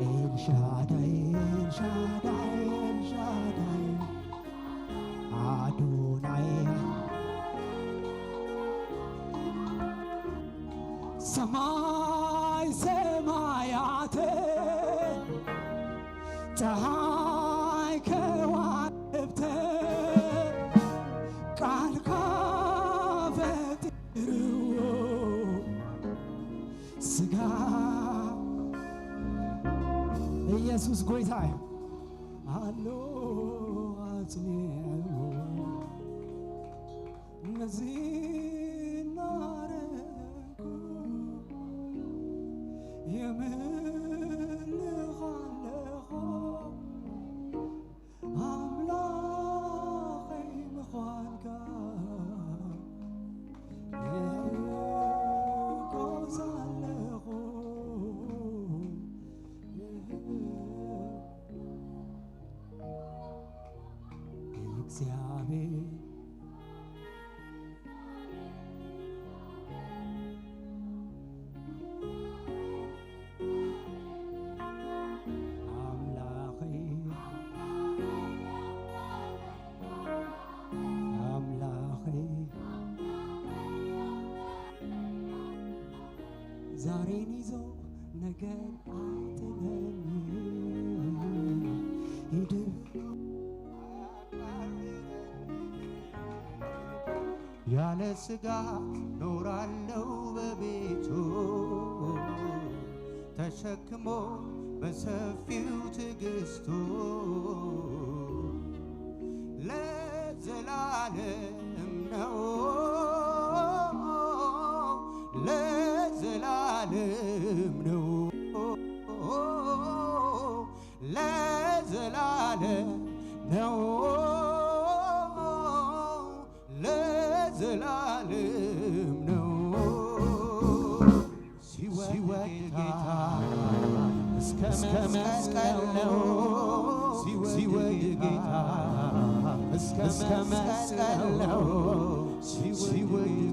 ኤልሻዳይ ኤልሻዳይ ኤልሻዳይ አዶናይ ሰማይ ሰማያት ፀሐይ ከዋክብት ቃል ካፈጥሩ ስጋ ኢየሱስ ጌታዬ አሎ አጽኔው እነዚህ ናረኩ የምልኻለኹ አምላኸ ምዃንካ የጎዛለኹ እግዚአብሔር ዛሬን ይዞ ነገን አይጥለኝ ሂድ ያለ ስጋት ኖራለው በቤቱ ተሸክሞ በሰፊው ትዕግስቱ ለዘላለም ነው ለዘላለም ነው ለዘላለም ነው ለዘላለም ነው ሲወድ ጌታ እስከ መስቀል ነው ሲወድ ጌታ እስከ መስቀል ነው ሲወድ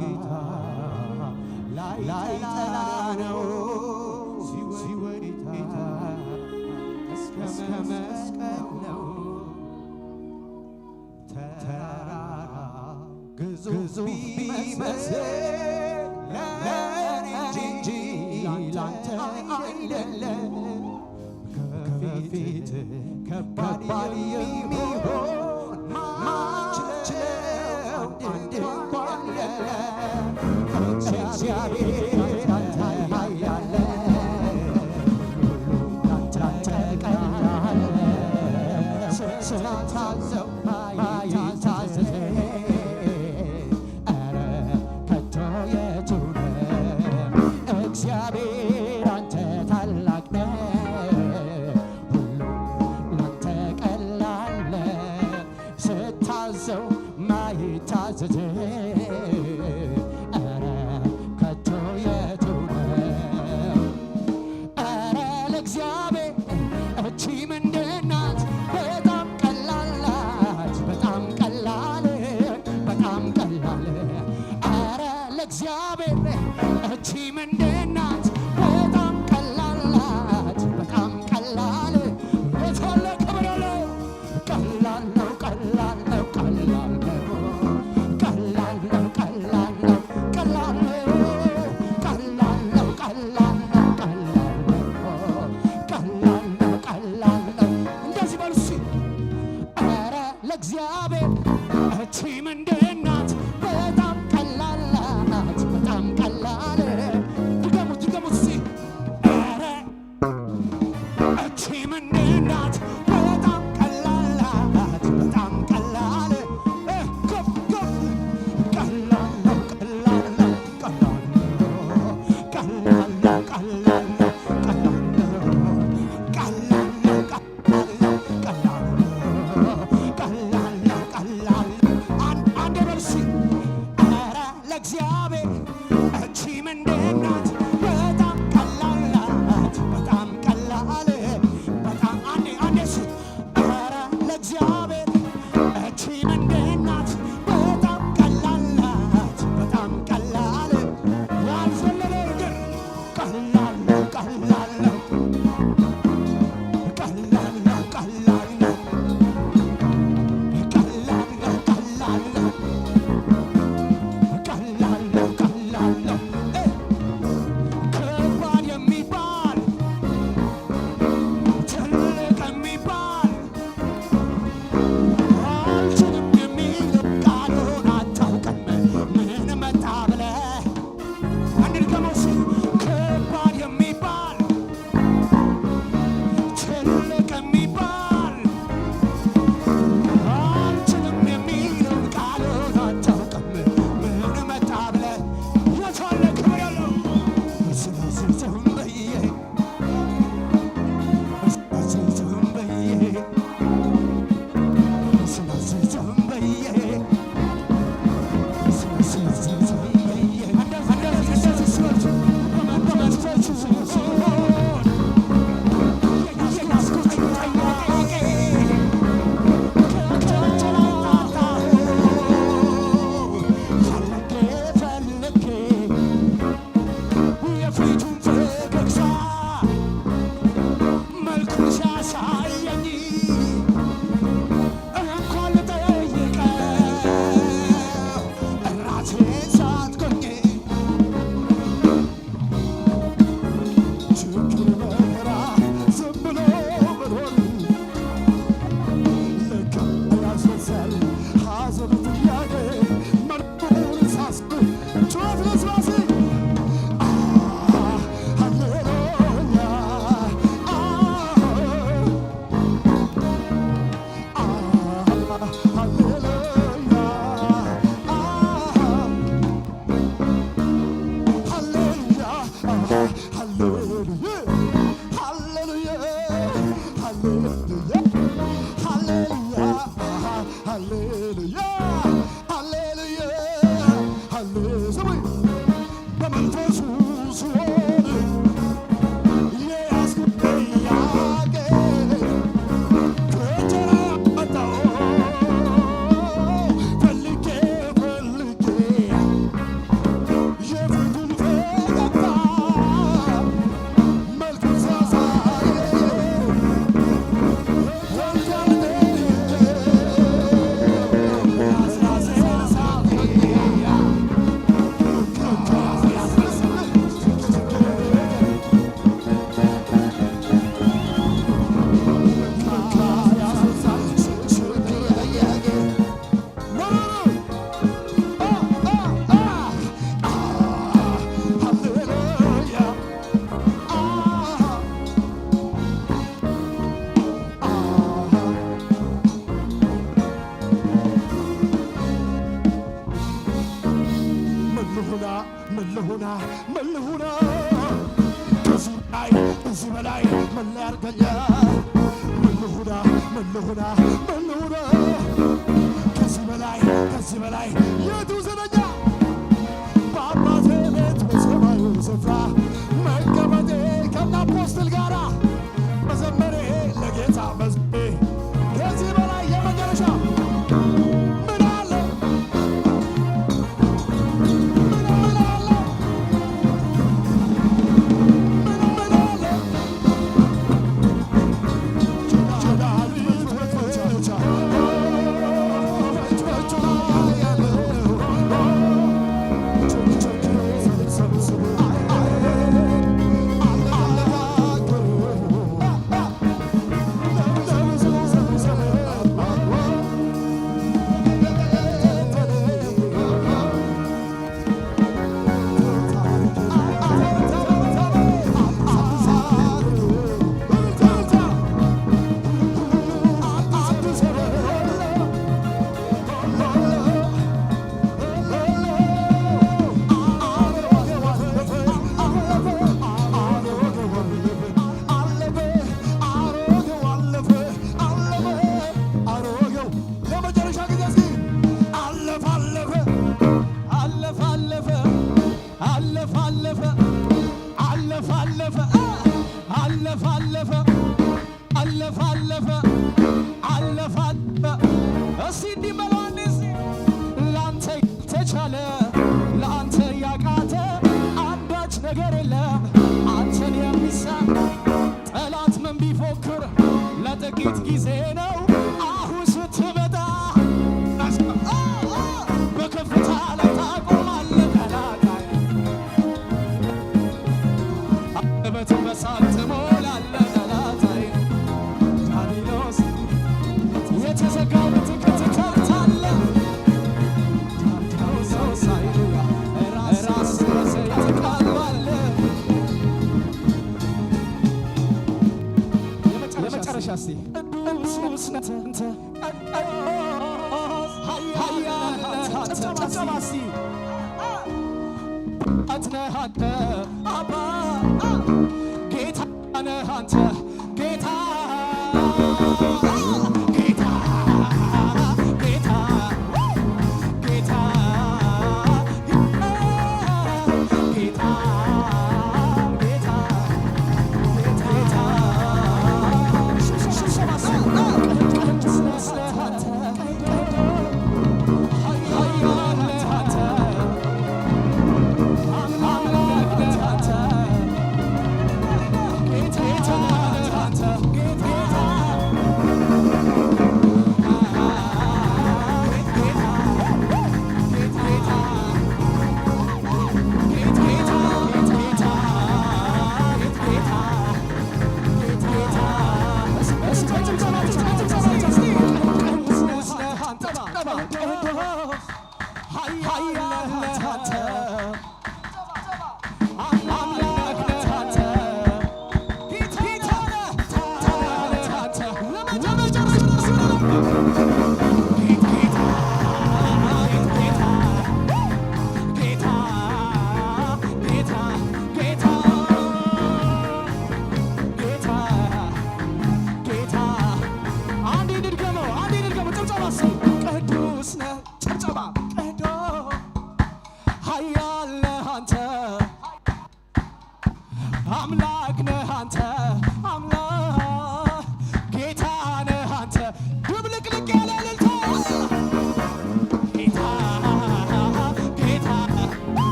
ጌታ ላይጠላ ነው ሲወድ ጌታ እስከ መስቀል ነው ተራራ ግዙፍ ቢመስል ለእኔ እንጂ ላንተ አይደለም ከፊት ከባድ የሚሆን ማችለው አንድ እንኳን የለም እግዚአብሔር አንተ ያለ ላንተ ቀላል ስላታዘው ማይታዘዝ ኧረ ከቶ የቱ ነው እግዚአብሔር አንተ ታላቅ ነህ ስታዘው ማይታዘዝ ኧረ ከቶ የቱ ነው? ኧረ ለእግዚአብሔር እቺ ምንድን ናት? በጣም ቀላል ናት፣ በጣም ቀላል፣ በጣም ቀላል። ኧረ ለእግዚአብሔር እቺ ምንድን ናት? በጣም ቀላል ናት፣ በጣም ቀላል። የታለ ክብር ያለው ቀላል ነው ቀላል ነው ቀላል ነው ቀላል ነው ቀላል ነው ቀላል ነው ቀላል ነው ቀላል ነው ቀላል ነው ቀላል ነው። እንደዚህ በሉ እስኪ ኧረ ለእግዚአብሔር እቺ ምንድን ናት? በጣም ቀላል ናት፣ በጣም ቀላል። ድገሙት ድገሙት እስኪ ኧረ እቺ ምንድን ናት? በጣም ቀላል ናት፣ በጣም ቀላል። ከፍ ከፍ ቀላል ነው ቀላል ነው ቀላል ነው ቀላል ነው ቀላል ነው ቀላል ነው ቀላል ነው ቀላል ነው ቀላል ነው ቀላል ነው። አንድ በል እስኪ ኧረ ለእግዚአብሔር እቺ ምንድን ናት? በጣም ቀላል ናት፣ በጣም ቀላል። በጣም አንዴ እስኪ ኧረ ለእግዚአብሔር እቺ ምንድን ናት? በጣም ቀላል ናት፣ በጣም ቀላል። ያልዘለለ እግር ቀላል ነው ቀላል ነው ቀላል ነው ቀላል ነው ቀላል ነው ቀላል ነው ቀላል ነው ቀላል ነው። ከባድ የሚባል ትልቅ የሚባል አልችልም የሚል ቃሉን አታውቅም ምን መጣ ብለህ አንድ ድገመው እስኪ ከባድ የሚባል ትልቅ የሚባል አልችልም የሚለው ቃሉን አታውቅም ምን መጣ ብለህ የታለ ክብር ያለው ስለዚህ ዝም ብዬ ስለዚህ ዝም ብዬ ስለዚህ ዝም ብዬ ስለዚህ ዝም ብዬ እንደዚህ ስወርድ በመንፈስ ሲሆን የያዝኩት ጥያቄ ፈልጌ የፊቱን ፈገግታ መልኩን ሲያሳየኝ እንኳን ልጠይቀው ራሴን ሳትኮኝ ችግር መከራ ዝም ብሎ መኖር ልክ ያስመሰል ሐዘን ጥያቄ መልኩን ምን ልሁና ከዚህ በላይ ምን ሊያርገኛ ምን ልሁና ከዚህ በላይ የቱ ዘነኛ በአባቴ ቤት በሰማዩ ስፍራ መቀመጤ ከነ አፖስትል ጋራ መዘመሬ ለጌታ መዝሙሬ ከዚህ በላይ የመጨረሻ ምን አለ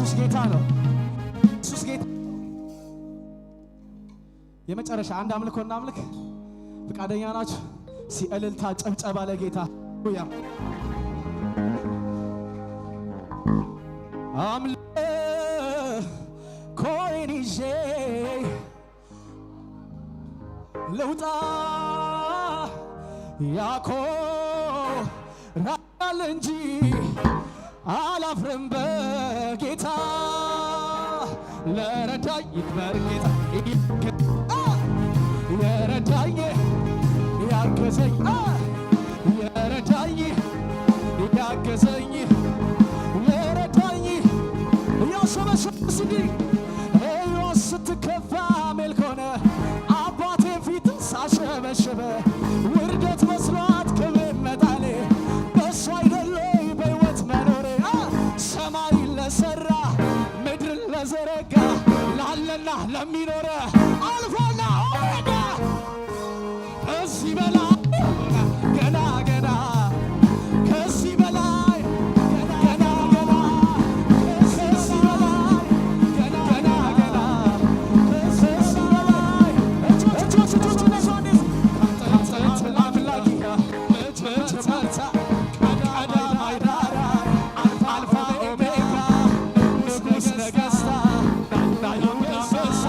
ኢየሱስ ጌታ ነው። ኢየሱስ ጌታ የመጨረሻ አንድ አምልኮ እናምልክ። ፍቃደኛ ናችሁ? ሲእልልታ ጨብጨባ ለጌታ ሃሌሉያ። አምልኮዬን ይዤ ልውጣ ያኮራል እንጂ አላፍርም በጌታ ለረዳኝ ይክበር ጌታ የረዳኝ ያገዘኝ የረዳኝ ያገዘኝ የረዳኝ ያሰበሰብስዲ ሕይወት ስትከፋ ሜልኮነ አባቴን ፊት ሳሸበሸበ ውርደት መስሏት ክብር መጣሌ በእሱ አይደለይ በሕይወት መኖሬ ሰማይ ለሠራ ምድር ለዘረጋ ላለና ለሚኖረ አልፋና ኦሜጋ ከዚህ በላይ ገና ገና ከዚህ በላይ ገና ገና ከዚህ በላይ ገና ገና ከዚህ በላይ እጆች ነሶኔስ አንተ አምላኪ መርታ ቀዳማይ ዳራ አልፋ ኦሜጋ ንጉሥ ነገሥታት ናዩናበሳ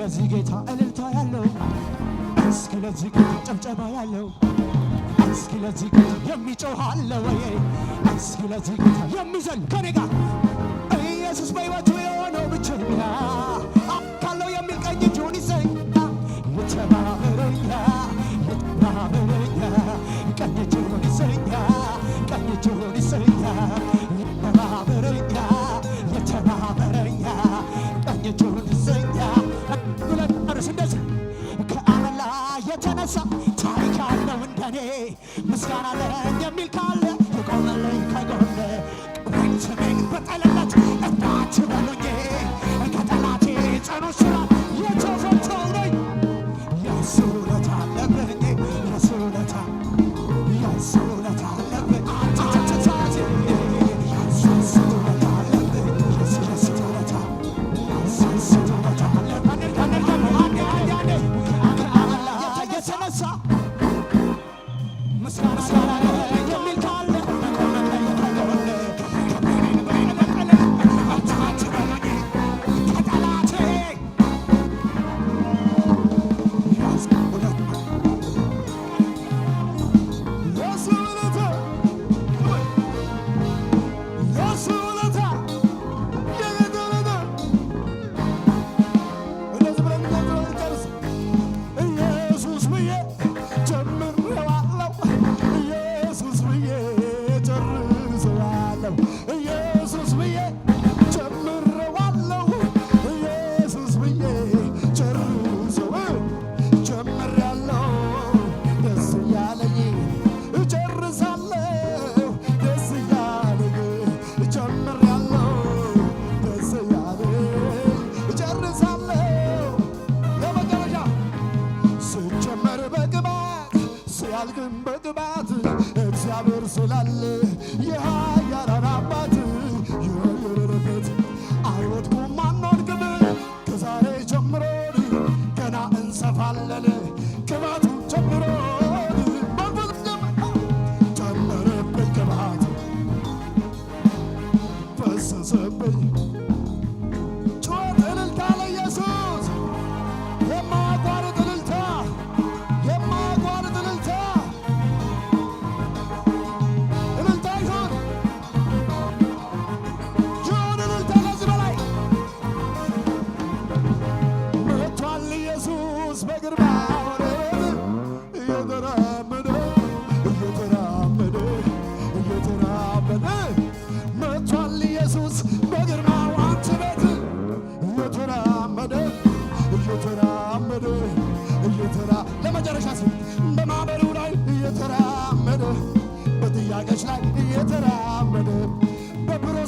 ለዚህ ጌታ እልልታ ያለው እስኪ ለዚህ ጌታ ጨብጨባ ያለው እስኪ ለዚህ ጌታ የሚጮህ አለ ወይ? እስኪ ለዚህ ጌታ የሚዘል ከኔ ጋር ኢየሱስ በሕይወቱ የሆነው ብቸኛ ካለው የሚል ቀኝ እጁን ይዘኛ የተባበረኛ የተባበረኛ ቀኝ እጁን ይዘኛ ቀኝ እጁን ይዘኛ የተባበረኛ የተባበረኛ ቀኝ እጁን ይዘኛ እንደዚህ ከአመላ የተነሳ ታሪክ ያለው እንደኔ ምስጋና ለኝ የሚል ካለ የቆመልኝ ከጎኔ ቅሬን ስሜን በጠለለት እንዳትበሉኝ ከጠላቴ ጽኑ ስራት የተፈታው ነኝ። የእሱ ውለታ አለብኝ የእሱ ውለታ የእሱ ውለታ አለብኝ አትትታት የእሱ ውለታ አለብኝ የእሱ ውለታ የእሱ ውለታ አለብኝ የተነሳ ምስጋና የሚል ካለ ከጠላቴ የእሱ ውለታ የእሱ ውለታ እንደዚህ ብለን ጨርስ ኢየሱስ ብዬ ጀምሬዋለሁ ኢየሱስ ብዬ ጨርሰዋለሁ ኢየሱስ ብዬ ጀምሬዋለሁ ኢየሱስ ብዬ ጀምሬያለሁ ደስ እያለኝ እጨርሳለሁ ደስ እያለኝ ጀምሬያለሁ ደስ እያለኝ እጨርሳለሁ ለመጨረሻ ስጀመር በቅባት ሲያልቅም በቅባት እግዚአብሔር ስላለ የኃያላን አባት የረበት አይወድቁም አንወድቅም ከዛሬ ጀምሮ ገና እንሰፋለን ቅባቱ ጀምሮ ጨመረብኝ ቅባት ፈሰሰብኝ ጩኸት እልልታ ለኢየሱስ የማያቋርጥ እልልታ የማያቋርጥ እልልታ እልልታ ይሁን እልልታ ለዚህ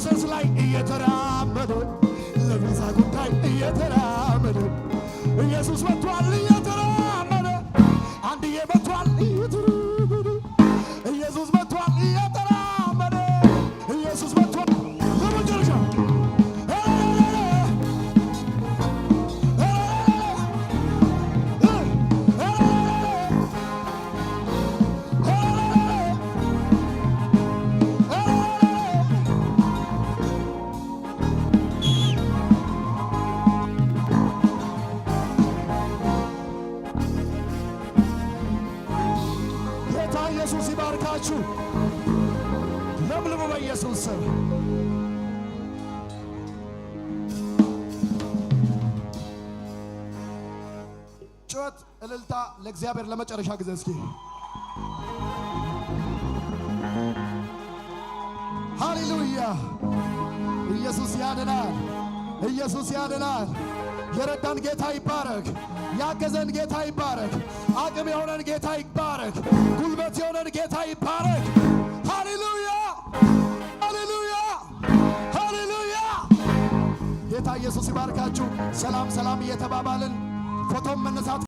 ፕሮሰስ ላይ እየተራመደ ለቪዛ ጉዳይ እየተራመደ ኢየሱስ መጥቷል እየተራመደ አንድዬ መጥቷል እየተራመደ ኢየሱስ መጥቷል እየተራመደ ኢየሱስ መጥቷል በመጨረሻ ኢየሱስ ይባርካችሁ። ለምልሙ በኢየሱስ ስም። ጩኸት፣ እልልታ ለእግዚአብሔር ለመጨረሻ ጊዜ እስኪ ሃሌሉያ። ኢየሱስ ያድናል። ኢየሱስ ያድናል። የረዳን ጌታ ይባረክ። ያገዘን ጌታ ይባረክ። አቅም የሆነን ጌታ ይባረክ። ጉልበት የሆነን ጌታ ይባረክ። ሃሌሉያ ሃሌሉያ ሃሌሉያ። ጌታ ኢየሱስ ይባርካችሁ። ሰላም ሰላም እየተባባልን ፎቶም መነሳት